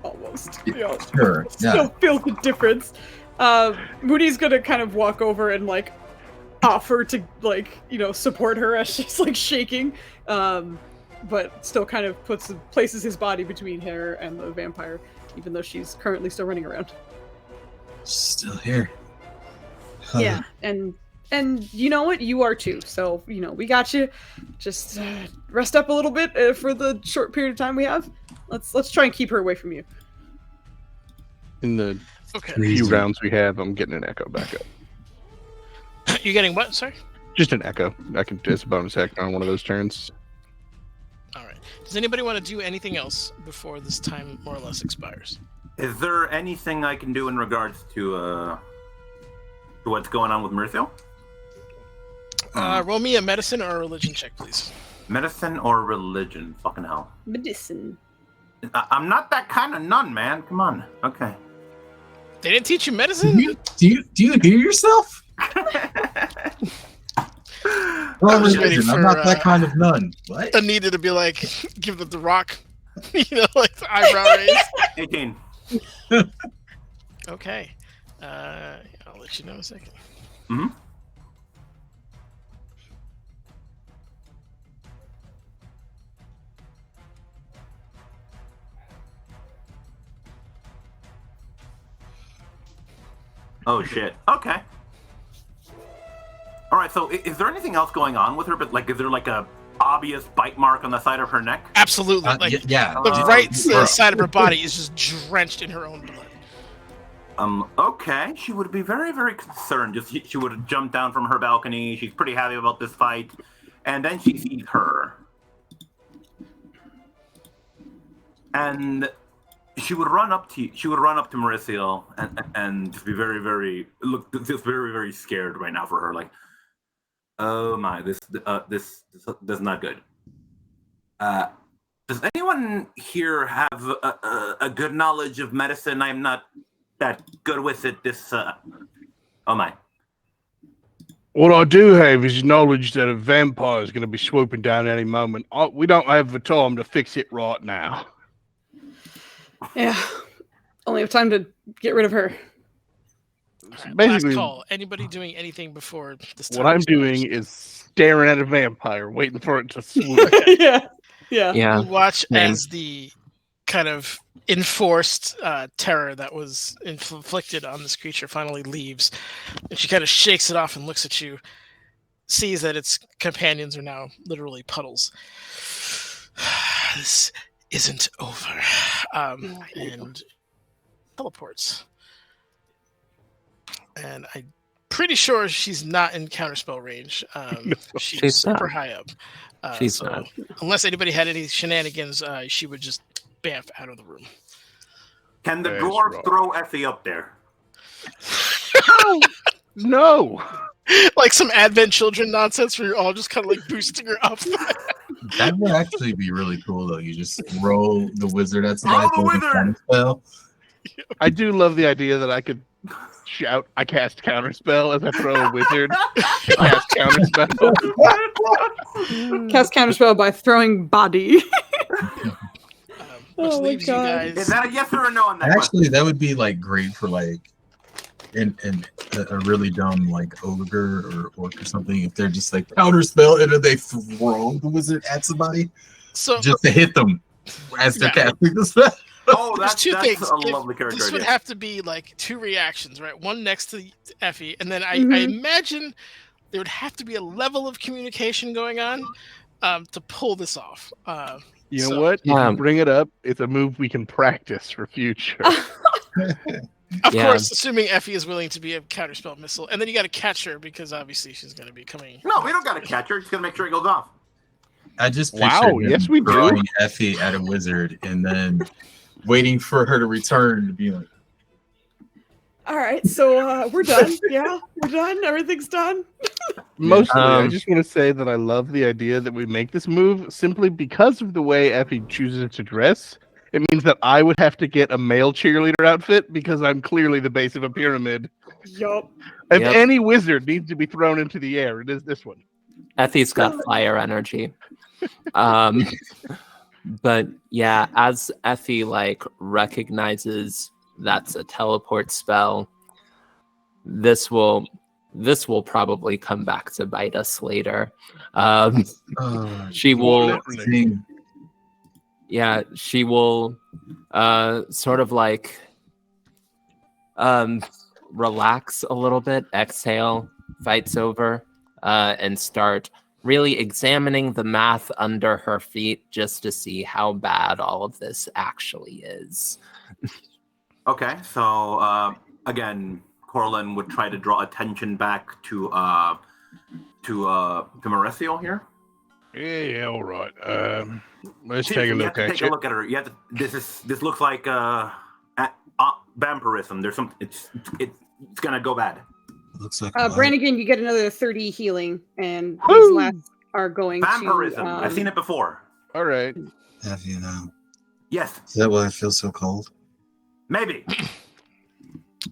Almost. Yeah, sure. Still Yeah. feel the difference. Moody's gonna kind of walk over and like offer to like support her as she's like shaking, but still kind of places his body between her and the vampire, even though she's currently still running around. Still here. Yeah, and you know what? You are too. So we got you. Just rest up a little bit for the short period of time we have. Let's try and keep her away from you. In the Okay. few rounds we have, I'm getting an echo back up. You getting what? Sorry. Just an echo. I can as a bonus action on one of those turns. All right. Does anybody want to do anything else before this time more or less expires? Is there anything I can do in regards to what's going on with Mauricio? Roll me a medicine or a religion check, please. Medicine or religion? Fucking hell. Medicine. I'm not that kind of nun, man. Come on. Okay. They didn't teach you Do medicine? you hear yourself? Well, was waiting religion. I'm for, not that kind of nun. What? Anita to be like, give the rock, like the eyebrow raise. 18. Okay. I'll let you know in a second. Mm-hmm. Oh shit. Okay. All right. So, is there anything else going on with her? But like, is there like a obvious bite mark on the side of her neck? Absolutely. Like Yeah. the right yeah. side of her body is just drenched in her own blood. Okay. She would be very, very concerned. She would have jumped down from her balcony. She's pretty happy about this fight, and then she sees her, and she would run up to Mauricio and just be very, very very scared right now for her. Like, oh my, this is not good. Does anyone here have a good knowledge of medicine? I'm not that good with it. Oh my. What I do have is knowledge that a vampire is going to be swooping down any moment. We don't have the time to fix it right now. Yeah. Only have time to get rid of her. Right, Basically, last call. Anybody doing anything before this time? what I'm doing is staring at a vampire, waiting for it to swoop. Yeah. Yeah. Yeah. You watch same. as the kind of enforced terror that was inflicted on this creature finally leaves, and she kind of shakes it off and looks at you, sees that its companions are now literally puddles. This isn't over, and teleports. And I'm pretty sure she's not in counterspell range. She's She's super not. high up. She's so not. Unless anybody had any shenanigans, she would just bamf out of the room. Can the That's dwarf right. throw Effie up there? No. Like some Advent Children nonsense where you're all just kind of like boosting her up. That would actually be really cool, though. You just roll the wizard at Roll somebody the with a wizard! counterspell. I do love the idea that I could shout, I cast counterspell as I throw a wizard. Cast counterspell. Cast counterspell by throwing body. Which Oh my leaves you God. guys. Is that a yes or a no on that question? Actually, that would be like great for like in a really dumb like ogre or orc or something. If they're just like counterspell and then they throw the wizard at somebody So just to hit them as they're Yeah. casting the spell. Oh, there's that's two things. a If- lovely character This would idea. have to be like two reactions, right? One next to Effie, and then I Mhm. imagine there would have to be a level of communication going on to pull this off. You know So- what? If you Um, bring it up, it's a move we can practice for future. Of Yeah. course, assuming Effie is willing to be a counterspell missile, and then you got to catch her because obviously she's going to be coming. No, we don't got to catch her. Just got to make sure it goes off. I just Wow, pictured him yes, we do. throwing Effie at a wizard and then waiting for her to return to be like, All right, so we're done. Yeah, we're done. Everything's done. Mostly, I Um, just want to say that I love the idea that we make this move simply because of the way Effie chooses to dress. It means that I would have to get a male cheerleader outfit because I'm clearly the base of a pyramid. Yup. If Yep. any wizard needs to be thrown into the air, it is this one. Effie's got fire energy. But yeah, as Effie like recognizes that's a teleport spell, this will probably come back to bite us later. oh, She will dang. yeah, she will sort of like relax a little bit, exhale, fight's over, and start really examining the math under her feet just to see how bad all of this actually is. Okay, so again, Corlin would try to draw attention back to Mauricio here. Yeah, all right. Let's See, take a you look have to at take you. a look at her. You have to, this looks like vampirism. There's some. It's gonna go bad. Looks like Brannigan, you get another 30 healing, and these Woo! last are going Vampirism. to. I've seen it before. All right. have you now. Yes, Is that why I feel so cold? maybe.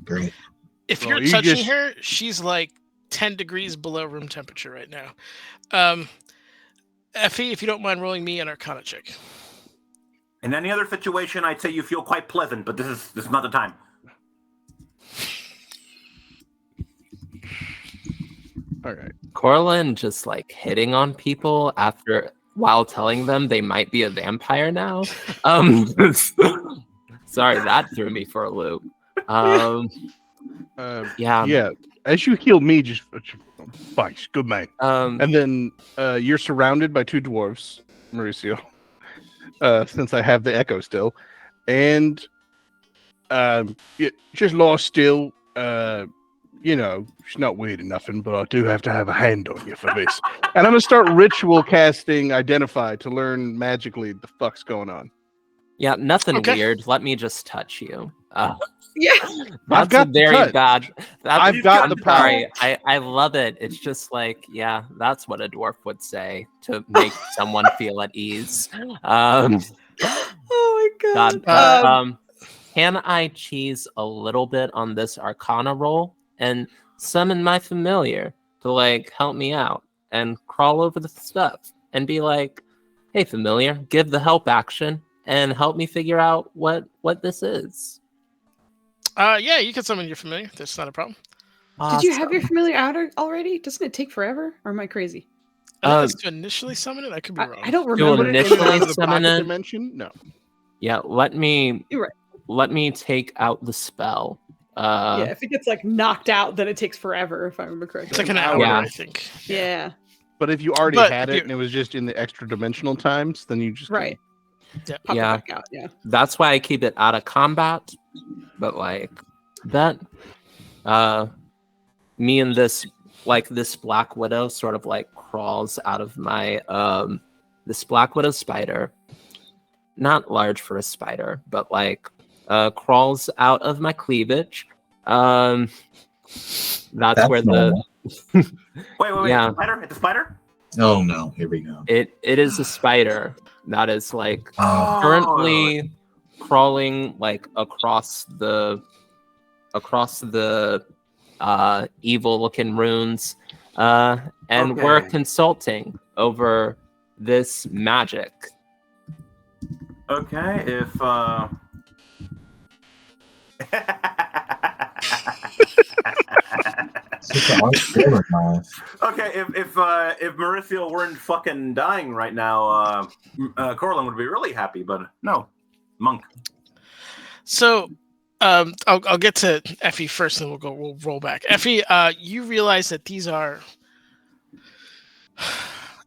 Great. If Well, you're you touching just- her, she's like 10 degrees below room temperature right now. Effie, if you don't mind rolling me an Arcana check. In any other situation, I'd say you feel quite pleasant, but this is not the time. All right. Corlin just like hitting on people while telling them they might be a vampire now. Sorry, that threw me for a loop. Yeah. Yeah. As you heal me, just thanks, good man. And then you're surrounded by two dwarves, Mauricio. Since I have the echo still, and just lost still. You know, she's not weird or nothing, but I do have to have a hand on you for this. And I'm gonna start ritual casting Identify to learn magically the fuck's going on. Yeah, nothing Okay. weird. Let me just touch you. Yeah. That's got a the very touch. bad. I've got the power. Sorry, I love it. It's just like, yeah, that's what a dwarf would say to make someone feel at ease. Oh my god. God. Can I cheese a little bit on this Arcana roll and summon my familiar to like help me out and crawl over the stuff and be like, "Hey, familiar, give the help action and help me figure out what this is." Yeah, you can summon your familiar. That's not a problem. Did you have your Awesome. familiar out already? Doesn't it take forever? Or am I crazy? I think Uh, that's to initially summon it. I could be wrong. I don't To remember. Put it in and out initially of the summon pocket it? dimension? No. Yeah, let me You're right. take out the spell. Yeah, if it gets like knocked out, then it takes forever, if I remember correctly. It's like an An hour, hour. Yeah. I think. Yeah, But if you already But had if it you- and it was just in the extra dimensional times, then you just right. Pop Yeah. it back out. Yeah. That's why I keep it out of combat. But like that, me and this Black Widow sort of like crawls out of my this Black Widow spider, not large for a spider, but like crawls out of my cleavage. That's where normal. Wait. Yeah. It's a spider? Oh no, here we go. it is a spider that is like Oh, currently crawling like across the evil looking runes, and we're Okay. consulting over this magic. Okay, if such an art thriller, guys. okay, if Mauricio weren't fucking dying right now, Corlin would be really happy, but no, monk. So, I'll get to Effie first, and we'll roll back. Effie, you realize that these are.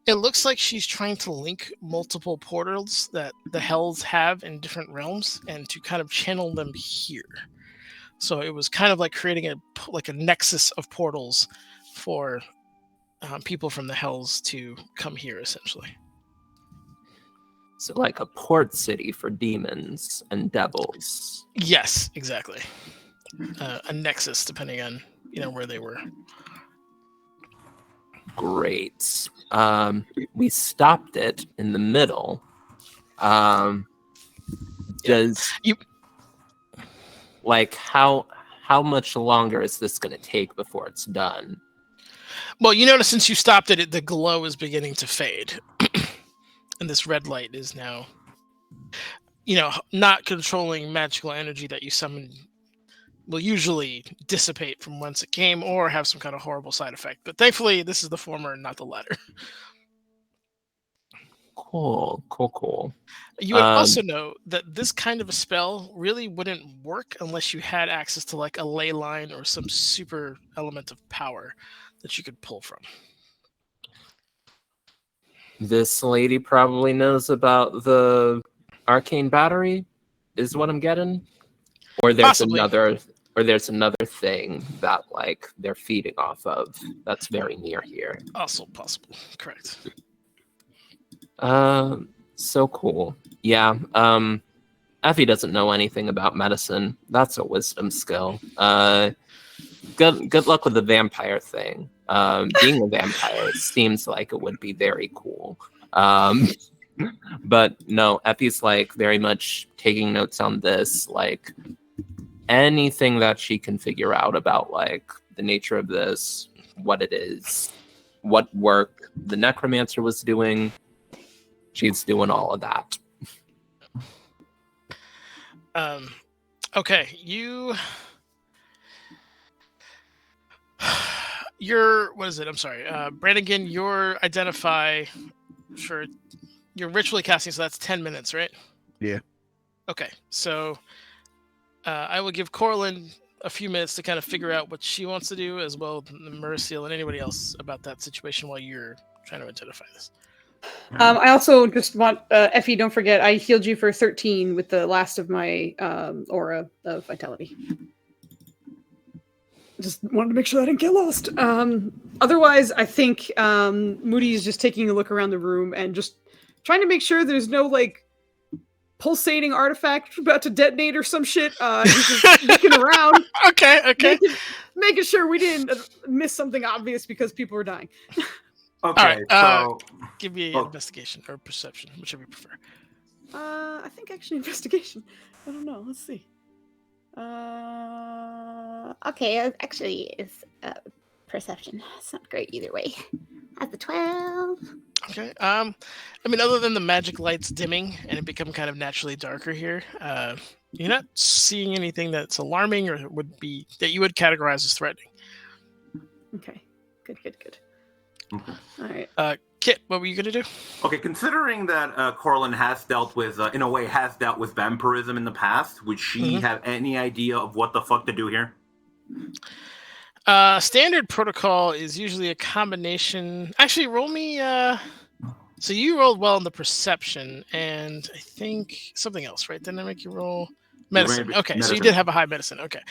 It looks like she's trying to link multiple portals that the Hells have in different realms, and to kind of channel them here. So it was kind of like creating a nexus of portals for people from the Hells to come here, essentially. So like a port city for demons and devils. Yes, exactly. A nexus, depending on where they were. Great. We stopped it in the middle. Does like how much longer is this going to take before it's done? Well, you notice since you stopped it, the glow is beginning to fade, and this red light is now, not controlling magical energy that you summoned. Will usually dissipate from whence it came or have some kind of horrible side effect. But thankfully, this is the former and not the latter. Cool. You would also know that this kind of a spell really wouldn't work unless you had access to like a ley line or some super element of power that you could pull from. This lady probably knows about the arcane battery, is what I'm getting. Or there's Possibly. there's another thing that like they're feeding off of that's very near here. Also possible. Correct. So cool. Yeah. Effie doesn't know anything about medicine. That's a wisdom skill. Good luck with the vampire thing. Being a vampire seems like it would be very cool. But no, Effie's like very much taking notes on this, like anything that she can figure out about like the nature of this, what it is, what work the Necromancer was doing. She's doing all of that. Okay, you're what is it? I'm sorry, Brannigan. You're identify for you're ritually casting, so that's 10 minutes, right? Yeah. Okay, so I will give Corlin a few minutes to kind of figure out what she wants to do, as well as Merciel and anybody else about that situation while you're trying to identify this. I also just want Effie. Don't forget, I healed you for 13 with the last of my aura of vitality. Just wanted to make sure I didn't get lost. Otherwise, I think Moody is just taking a look around the room and just trying to make sure there's no like pulsating artifact about to detonate or some shit. He's just looking around. Okay. Making sure we didn't miss something obvious because people were dying. Okay, All so Give me investigation or perception, whichever you prefer. I think actually investigation. I don't know. Let's see. Okay, actually, it's Perception. It's not great either way. At the 12. Okay. I mean, other than the magic lights dimming and it become kind of naturally darker here, you're not seeing anything that's alarming or would be that you would categorize as threatening. Okay. Good. Okay. All right. Kit, what were you gonna do? Okay, considering that Corlin has dealt with, in a way, has dealt with vampirism in the past, would she have any idea of what the fuck to do here? Standard protocol is usually a combination. Actually, roll me. So you rolled well in the perception, and I think something else, right? Didn't I make you roll medicine? Okay, so you medicine. did have a high medicine. Okay.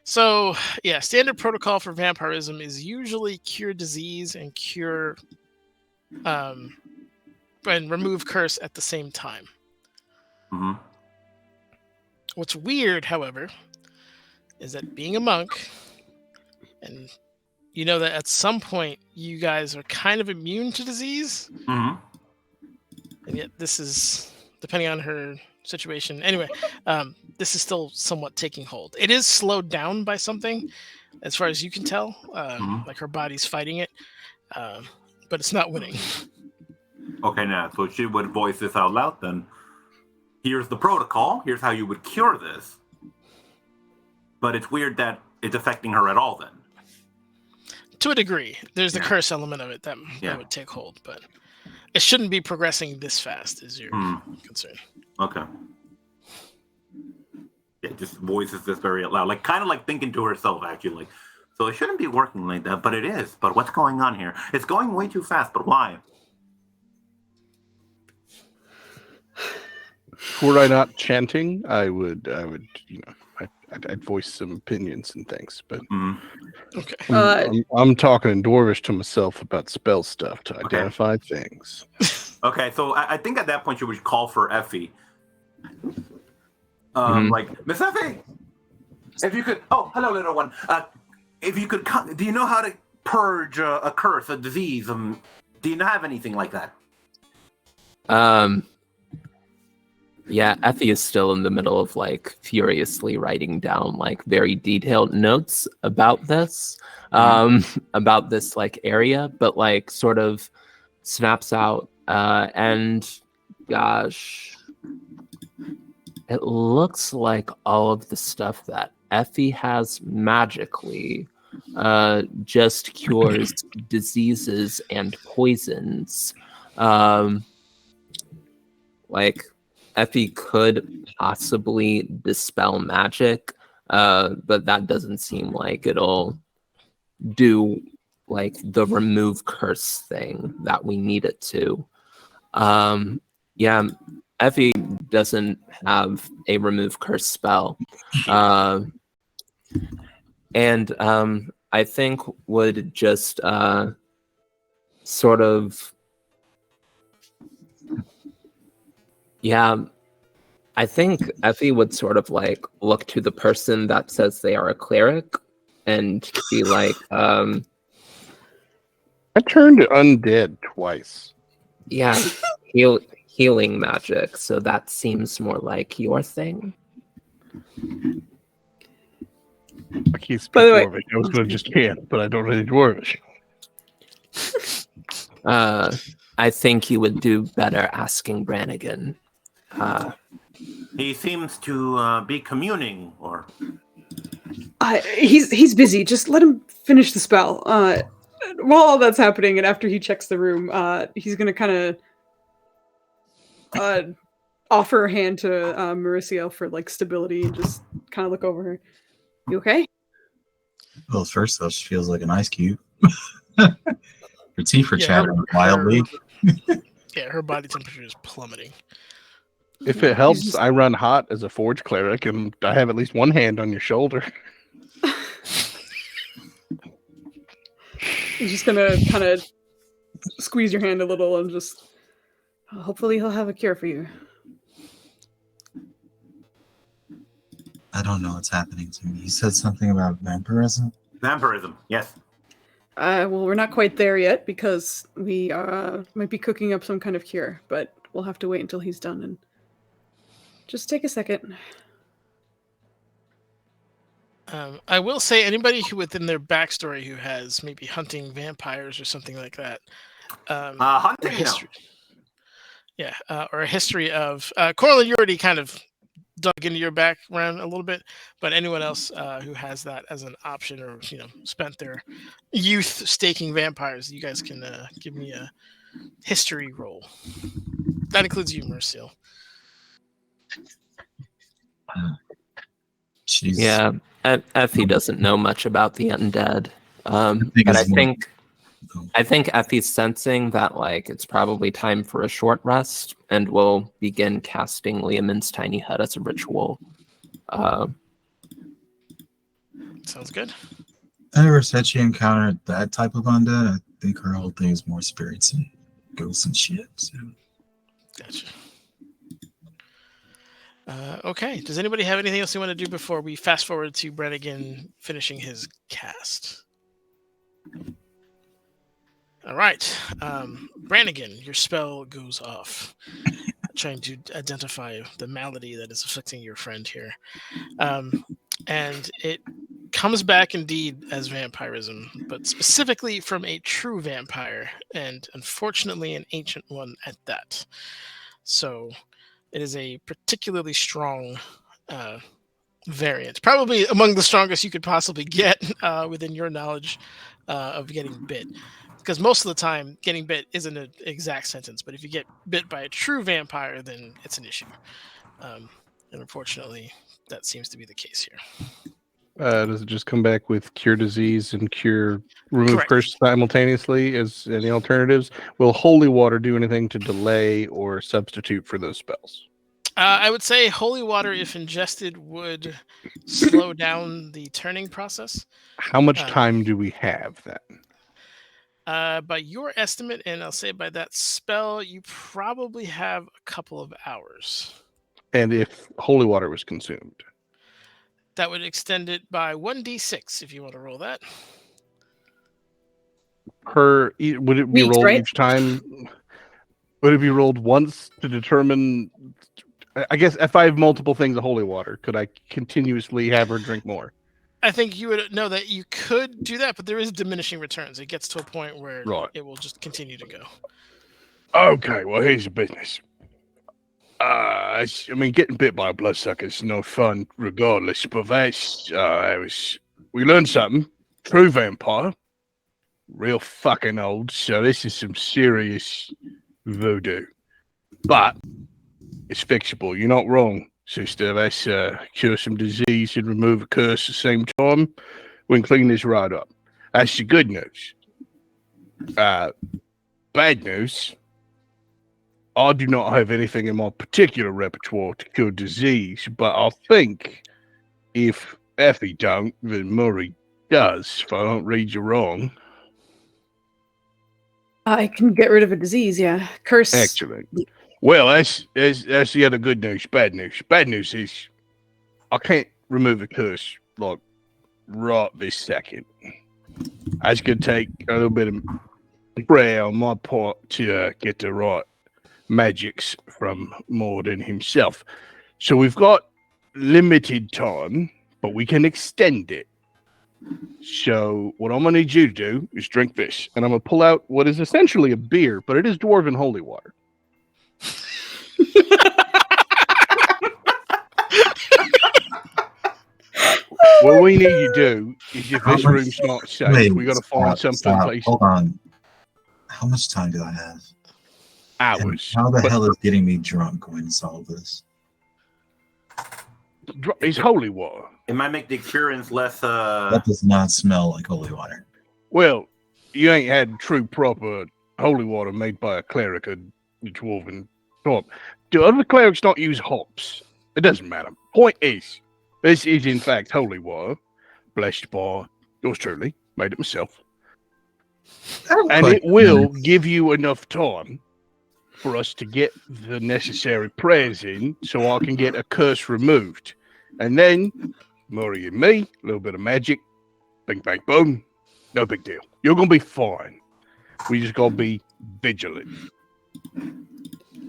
So yeah, standard protocol for vampirism is usually cure disease and cure, and remove curse at the same time. Mm-hmm. What's weird, however, is that being a monk, and you know that at some point you guys are kind of immune to disease, Mm-hmm. and yet this is, depending on her situation. Anyway, this is still somewhat taking hold. It is slowed down by something, as far as you can tell. Like her body's fighting it, but it's not winning. Okay, now, so she would voice this out loud then. Here's the protocol. Here's how you would cure this. But it's weird that it's affecting her at all then. To a degree. There's the curse element of it that would take hold, but it shouldn't be progressing this fast, is your concern. Okay. Yeah, just voices this very loud, like kind of like thinking to herself, actually. Like, so it shouldn't be working like that, but it is. But what's going on here? It's going way too fast, but why? Were I not chanting, I would, I'd voice some opinions and things. But Okay. I'm talking in Dwarvish to myself about spell stuff to identify things. Okay, so I think at that point you would call for Effie. Like, Miss Effie, if you could. Oh, hello, little one. If you could, do you know how to purge a curse, a disease? Do you have anything like that? Yeah, Effie is still in the middle of like furiously writing down like very detailed notes about this, like area, but like sort of snaps out and gosh, it looks like all of the stuff that Effie has magically just cures diseases and poisons. Like Effie could possibly dispel magic, but that doesn't seem like it'll do like the remove curse thing that we need it to. Yeah, Effie doesn't have a remove curse spell. And I think would just sort of... Yeah, I think Effie would sort of like look to the person that says they are a cleric and be like, I turned undead twice. yeah, healing magic, so that seems more like your thing. I can't speak By the way- Dwarvish. I was going to just can't, but I don't know any Dwarvish. I think you would do better asking Brannigan. He seems to be communing, or He's busy. Just let him finish the spell. While all that's happening, and after he checks the room, he's gonna kind of offer a hand to Mauricio for like stability and just kind of look over her. You okay? Well, first though, she feels like an ice cube. Her teeth are chattering wildly. Her body temperature is plummeting. If it helps, I run hot as a forge cleric, and I have at least one hand on your shoulder. He's just gonna kind of squeeze your hand a little and just hopefully he'll have a cure for you. I don't know what's happening to me. You said something about vampirism? vampirism. Yes. Well, we're not quite there yet because we might be cooking up some kind of cure, but we'll have to wait until he's done and just take a second. I will say anybody who within their backstory who has maybe hunting vampires or something like that. Or Hunting, no. history. Yeah, or a history of Corlin. You already kind of dug into your background a little bit, but anyone else who has that as an option, or spent their youth staking vampires, you guys can give me a history roll. That includes you, Merciel. Jeez. Yeah, Effie doesn't know much about the undead, think but it's more- I think Effie's sensing that it's probably time for a short rest, and will begin casting Liamon's tiny head as a ritual. Sounds good. I never said she encountered that type of undead. I think her whole thing is more spirits and ghosts and shit. So. Gotcha. Okay. Does anybody have anything else they want to do before we fast forward to Brannigan finishing his cast? All right. Brannigan, your spell goes off. Trying to identify the malady that is afflicting your friend here. And it comes back indeed as vampirism, but specifically from a true vampire, and unfortunately an ancient one at that. So it is a particularly strong variant, probably among the strongest you could possibly get within your knowledge of getting bit. Because most of the time, getting bit isn't an exact sentence, but if you get bit by a true vampire, then it's an issue. And unfortunately, that seems to be the case here. Does it just come back with cure disease and remove Correct. curse simultaneously as any alternatives? Will holy water do anything to delay or substitute for those spells? I would say holy water, if ingested, would slow down the turning process. How much time do we have then? By your estimate, and I'll say by that spell, you probably have a couple of hours. And if holy water was consumed? That would extend it by 1d6 if you want to roll that. Would it be Weeks, rolled right? each time? Would it be rolled once to determine? I guess if I have multiple things of holy water, could I continuously have her drink more? I think you would know that you could do that, but there is diminishing returns. It gets to a point where it will just continue to go. Okay, well, here's the business. I mean, getting bit by a bloodsucker is no fun, regardless. But we learned something. True vampire, real fucking old. So this is some serious voodoo, but it's fixable. You're not wrong, sister. Let's cure some disease and remove a curse at the same time. We can clean this right up. That's the good news. Bad news. I do not have anything in my particular repertoire to cure disease, but I think if Effie don't, then Murray does, if I don't read you wrong. I can get rid of a disease, yeah. Curse. Excellent. Well, that's the other good news. Bad news. Bad news is I can't remove a curse right this second. It's going to take a little bit of prayer on my part to get the right magics from Morden himself. So we've got limited time, but we can extend it. So what I'm going to need you to do is drink this. And I'm going to pull out what is essentially a beer, but it is dwarven holy water. What we need you to do is, if this room's not safe, we got to find something. Hold on. How much time do I have? Hours. And how the hell is getting me drunk when it's all this? It's holy water. It might make the experience less. That does not smell like holy water. Well, you ain't had true proper holy water made by a cleric of the dwarven type. Do other clerics not use hops? It doesn't matter. Point is, this is in fact holy water, blessed by yours truly, made it myself. And it will give you enough time for us to get the necessary prayers in so I can get a curse removed. And then, Murray and me, a little bit of magic, bing, bang, boom, no big deal. You're going to be fine. We just got to be vigilant.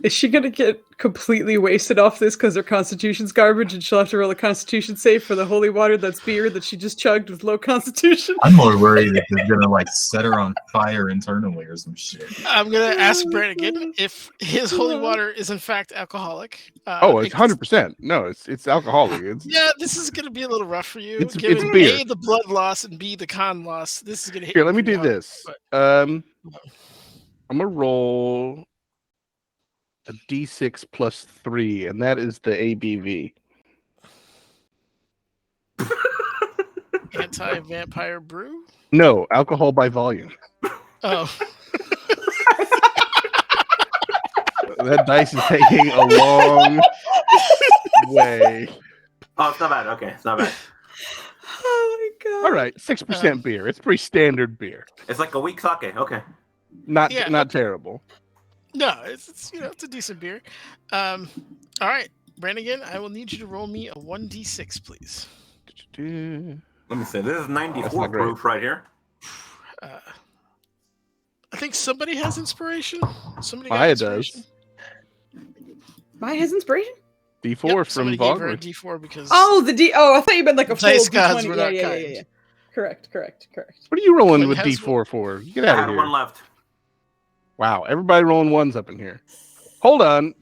Is she gonna get completely wasted off this because her constitution's garbage and she'll have to roll a constitution save for the holy water that's beer that she just chugged with low constitution? I'm more worried that they're gonna like set her on fire internally or some shit. I'm gonna ask Brannigan if his holy water is in fact alcoholic. It's 100%. No, it's alcoholic. Yeah, this is gonna be a little rough for you. It's Given beer. A, the blood loss, and B, the con loss. This is gonna hit Here, you let me pretty do hard, this. but- I'm gonna roll a d6 plus 3, and that is the ABV. Anti-vampire brew? No, alcohol by volume. Oh. That dice is taking a long way. Oh, it's not bad. Okay, it's not bad. Oh my god! All right, 6% beer. It's pretty standard beer. It's like a weak sake. Okay. Not Yeah. not terrible. No, it's it's a decent beer. All right, Brannigan, I will need you to roll me a 1d6, please. Let me see. This is That's 94 not great. proof right here. I think somebody has inspiration. Somebody got Maya inspiration. does. Maya has inspiration? D4 Yep, from somebody gave her a Vogler. D4 because Oh, the D. Oh, I thought you meant like a full Dice gods D20. were Yeah, not yeah, yeah, kind. yeah, yeah. Correct. What are you rolling Quinn with has D4 for? Get I out had of here. one left. Wow, everybody rolling ones up in here. Hold on.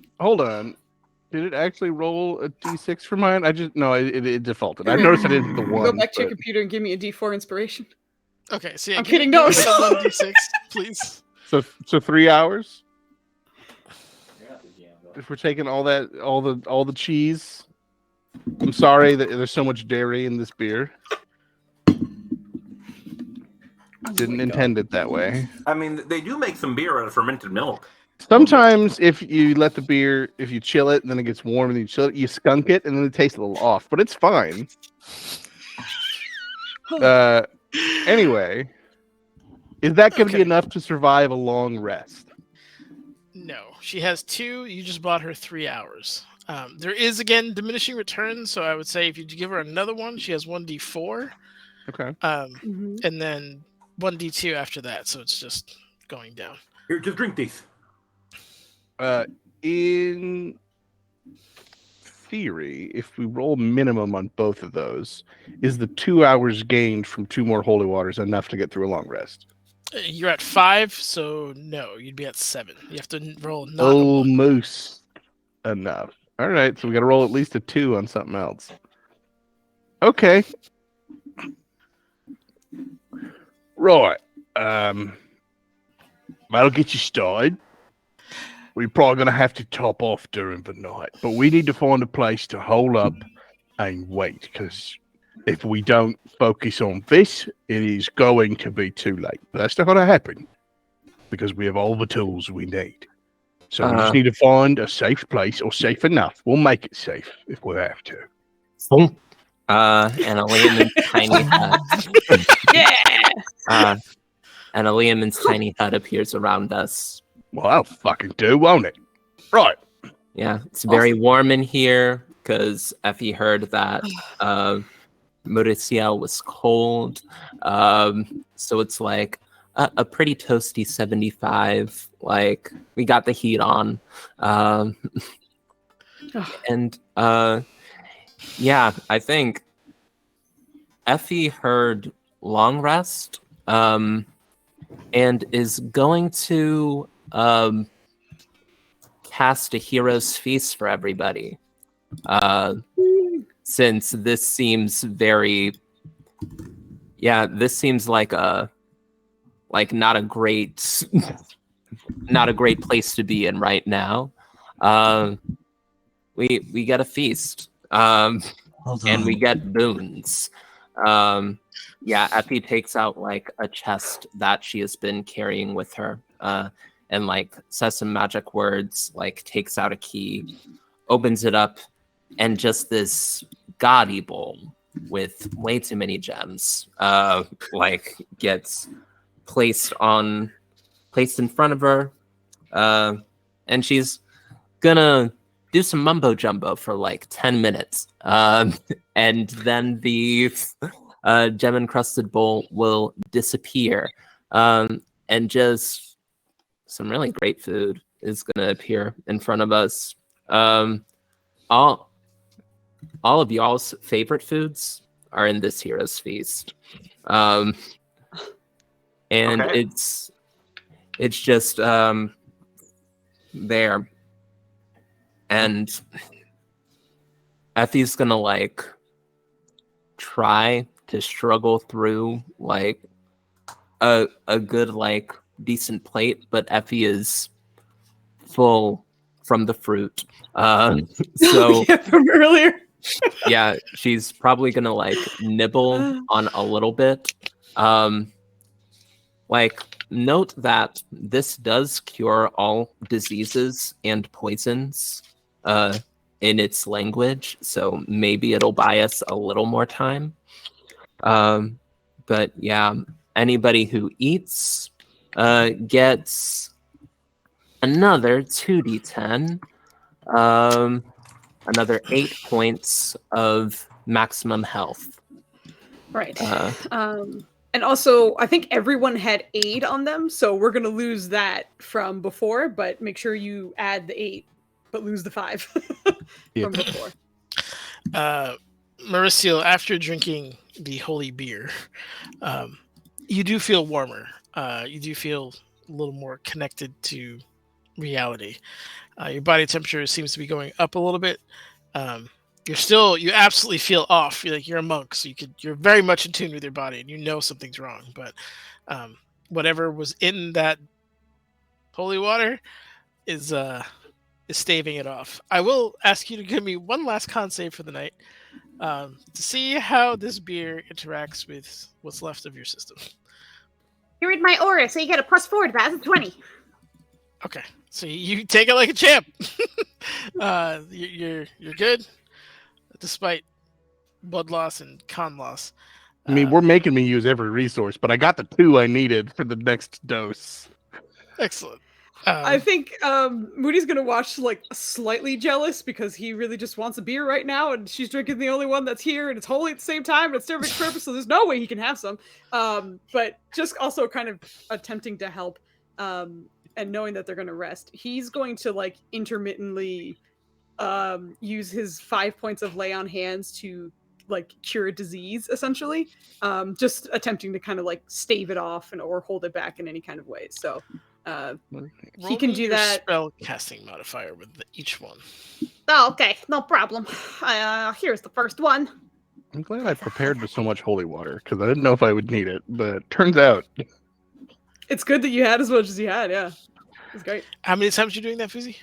Did it actually roll a D6 for mine? It defaulted. I noticed I didn't hit the one. Go back to your computer and give me a D4 inspiration. okay. So yeah, I'm give kidding, me no. the 1d6, please. So 3 hours. If we're taking all the cheese, I'm sorry that there's so much dairy in this beer. Didn't intend it that way. I mean, they do make some beer out of fermented milk. Sometimes if you let the beer, if you chill it and then it gets warm and you chill it, you skunk it and then it tastes a little off, but it's fine. Anyway, is that going to be Okay. enough to survive a long rest? No, she has 2. You just bought her 3 hours. There is again diminishing returns, so I would say if you give her another one, she has 1d4, Okay. and then 1d2 after that. So it's just going down. Here, just drink these. In theory, if we roll minimum on both of those, is the 2 hours gained from 2 more holy waters enough to get through a long rest? You're at 5, so no, you'd be at 7. You have to roll not a 1. Almost enough. All right, so we got to roll at least a 2 on something else. Okay. Right. That'll get you started. We're probably going to have to top off during the night, but we need to find a place to hole up and wait, because if we don't focus on this, it is going to be too late. But that's not going to happen, because we have all the tools we need. So we just need to find a safe place, or safe enough. We'll make it safe if we have to. And a Liamon's tiny hut. Yeah. And a Liamon's tiny hut appears around us. Well, I'll fucking do, won't it? Right. Yeah, it's very warm in here because Effie heard that Mauricio was cold. So it's like a pretty toasty 75. Like, we got the heat on. And yeah, I think Effie heard long rest and is going to cast a hero's feast for everybody. Since this seems very, this seems like not a great place to be in right now. We get a feast, and we get boons. Effie takes out like a chest that she has been carrying with her, and like says some magic words, like takes out a key, opens it up, and just this gaudy bowl with way too many gems, like gets placed in front of her, and she's gonna do some mumbo jumbo for like 10 minutes, and then the gem encrusted bowl will disappear, and just some really great food. is going to appear in front of us. All of y'all's favorite foods are in this hero's feast. And Okay. it's just there. And Effie's gonna like try to struggle through like a good like decent plate, but Effie is full from the fruit. So Yeah, from earlier. yeah, she's probably gonna like nibble on a little bit. Like note that this does cure all diseases and poisons in its language, so maybe it'll buy us a little more time. But yeah, anybody who eats gets another 2d10, another 8 points of maximum health. Right. And also, I think everyone had aid on them, so we're going to lose that from before, but make sure you add the 8, but lose the 5 from before. Mauricio, after drinking the holy beer, you do feel warmer. You do feel a little more connected to reality. Your body temperature seems to be going up a little bit. You absolutely feel off. You're a monk, so you're very much in tune with your body, and you know something's wrong. But whatever was in that holy water is staving it off. I will ask you to give me one last con save for the night to see how this beer interacts with what's left of your system. You read my aura, so you get a +4 to that. That's a 20. Okay, so you take it like a champ. You're good, despite blood loss and con loss. I mean, we're making me use every resource, but I got the 2 I needed for the next dose. Excellent. I think Moody's gonna watch like slightly jealous because he really just wants a beer right now, and she's drinking the only one that's here, and it's holy at the same time, and it's serving purpose, so there's no way he can have some. But just also kind of attempting to help, and knowing that they're gonna rest, he's going to like intermittently use his 5 points of lay on hands to like cure a disease, essentially. Just attempting to kind of like stave it off and or hold it back in any kind of way. So he can do that. Spell casting modifier with each one. Oh, okay. No problem. Here's the first one. I'm glad I prepared with so much holy water because I didn't know if I would need it, but turns out It's good that you had as much as you had. Yeah, it's great. How many times are you doing that, Foozie?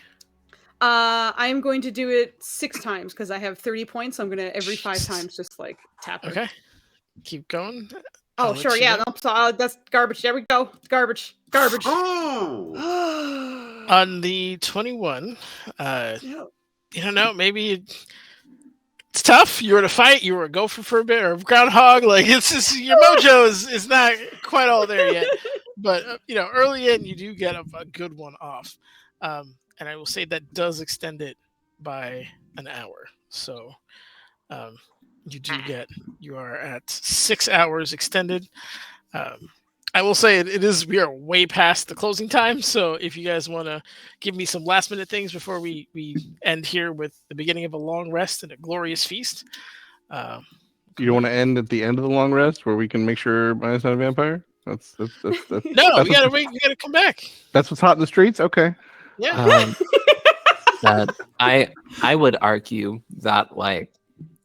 I am going to do it 6 times because I have 30 points. So I'm gonna every 5 times just like tap it. Okay, keep going. Oh, sure. Yeah, no, so, that's garbage. There we go. It's garbage. Garbage. Oh. On the 21, you don't know, maybe it's tough. You were to fight, you were a gopher for a bit, or a groundhog. Like, it's just your mojo is not quite all there yet. But early in, you do get a good one off. And I will say that does extend it by an hour. So you are at 6 hours extended. I will say we are way past the closing time. So if you guys want to give me some last minute things before we end here with the beginning of a long rest and a glorious feast. you don't want to end at the end of the long rest where we can make sure Maya's not a vampire. That's No, we gotta wait. We gotta come back. That's what's hot in the streets. Okay. Yeah. That I would argue that like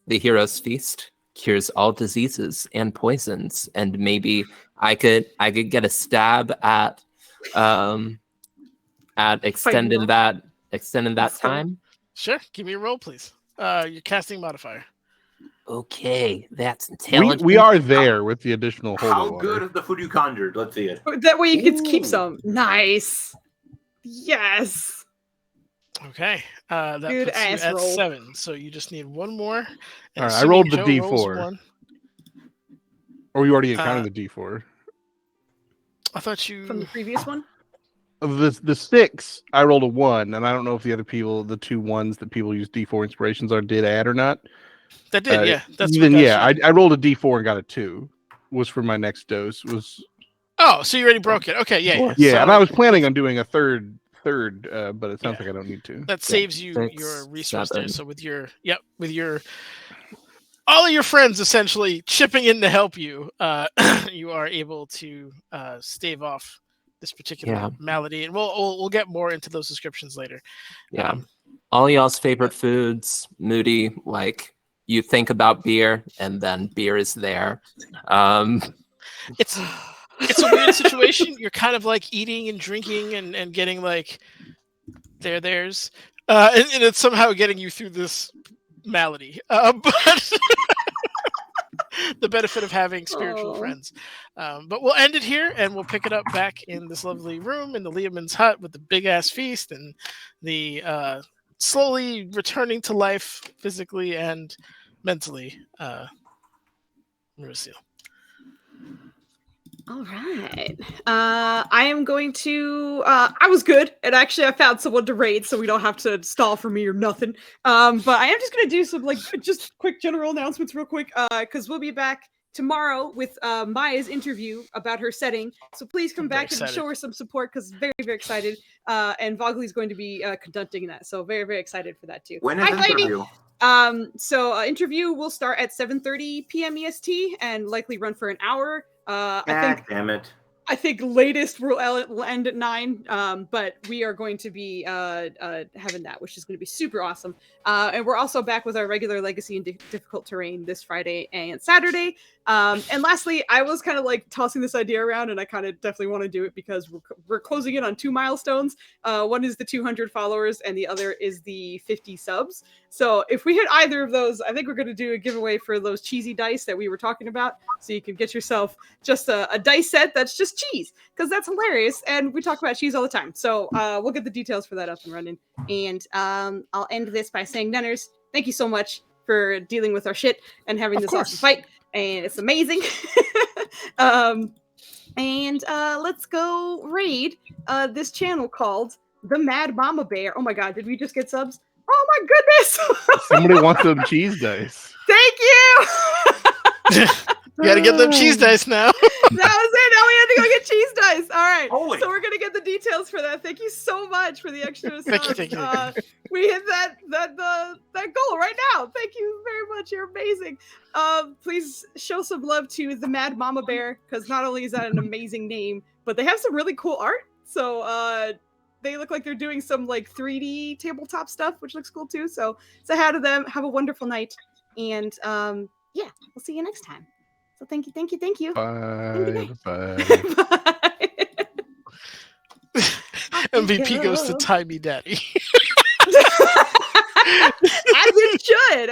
the hero's feast cures all diseases and poisons, and maybe I could get a stab at extending that time. Sure. Give me a roll, please. Your casting modifier. Okay, that's intelligent. We are there with the additional holy How water. good is the food you conjured? Let's see it. That way you can keep some. Nice. Yes. Okay. That Good puts you ass at roll. 7. So you just need one more. And All right, I assuming rolled the Joe rolls D4. 1, Or you already accounted the D4. I thought you From the previous one? Of the 6, I rolled a 1, and I don't know if the other people, the 2 ones that people use D4 inspirations on, did add or not. that did, yeah. That's Then what yeah, I rolled a D4 and got a 2. Was for my next dose. Oh, so you already broke it. Okay, yeah. Yeah, So, and I was planning on doing a third third, but it sounds Yeah. like I don't need to. That saves you 6, your resource 7. there. So with your all of your friends essentially chipping in to help you, you are able to stave off this particular malady, and we'll get more into those descriptions later. Yeah. All y'all's favorite foods, Moody, like you think about beer and then beer is there. It's a weird situation. You're kind of like eating and drinking and getting like theirs, and it's somehow getting you through this malady. But the benefit of having spiritual friends. But we'll end it here, and we'll pick it up back in this lovely room in the Leomund's hut with the big ass feast and the slowly returning to life physically and mentally. Mauricio. All right. I am going to. I was good, and actually, I found someone to raid, so we don't have to stall for me or nothing. But I am just going to do some just quick general announcements, real quick, because we'll be back tomorrow with Maya's interview about her setting. So please come back and show her some support, because very, very excited. And Vogley's going to be conducting that, so very, very excited for that too. When is the interview? Interview will start at 7:30 p.m. EST and likely run for an hour. Damn it. I think latest we'll end at 9, but we are going to be having that, which is going to be super awesome. And we're also back with our regular Legacy and Difficult Terrain this Friday and Saturday. And lastly, I was kind of like tossing this idea around, and I kind of definitely want to do it because we're closing in on 2 milestones. One is the 200 followers, and the other is the 50 subs. So if we hit either of those, I think we're going to do a giveaway for those cheesy dice that we were talking about. So you can get yourself just a dice set that's just cheese, because that's hilarious. And we talk about cheese all the time. So we'll get the details for that up and running. And I'll end this by saying, Nenners, thank you so much for dealing with our shit and having this awesome fight. And it's amazing. Let's go raid this channel called The Mad Mama Bear. Oh my god, did we just get subs? Oh my goodness! Somebody wants some cheese dice. Thank you! You gotta get them cheese dice now. That was it. Now we have to go get cheese dice. All right. Holy. So we're gonna get the details for that. Thank you so much for the extra Thank subs. you, thank you. We hit that goal right now. Thank you very much. You're amazing. Please show some love to the Mad Mama Bear, because not only is that an amazing name, but they have some really cool art. So they look like they're doing some like 3D tabletop stuff, which looks cool too. So say hi to them. Have a wonderful night, and yeah, we'll see you next time. So thank you. Bye. Bye. MVP goes to Tie Me Daddy. As it should.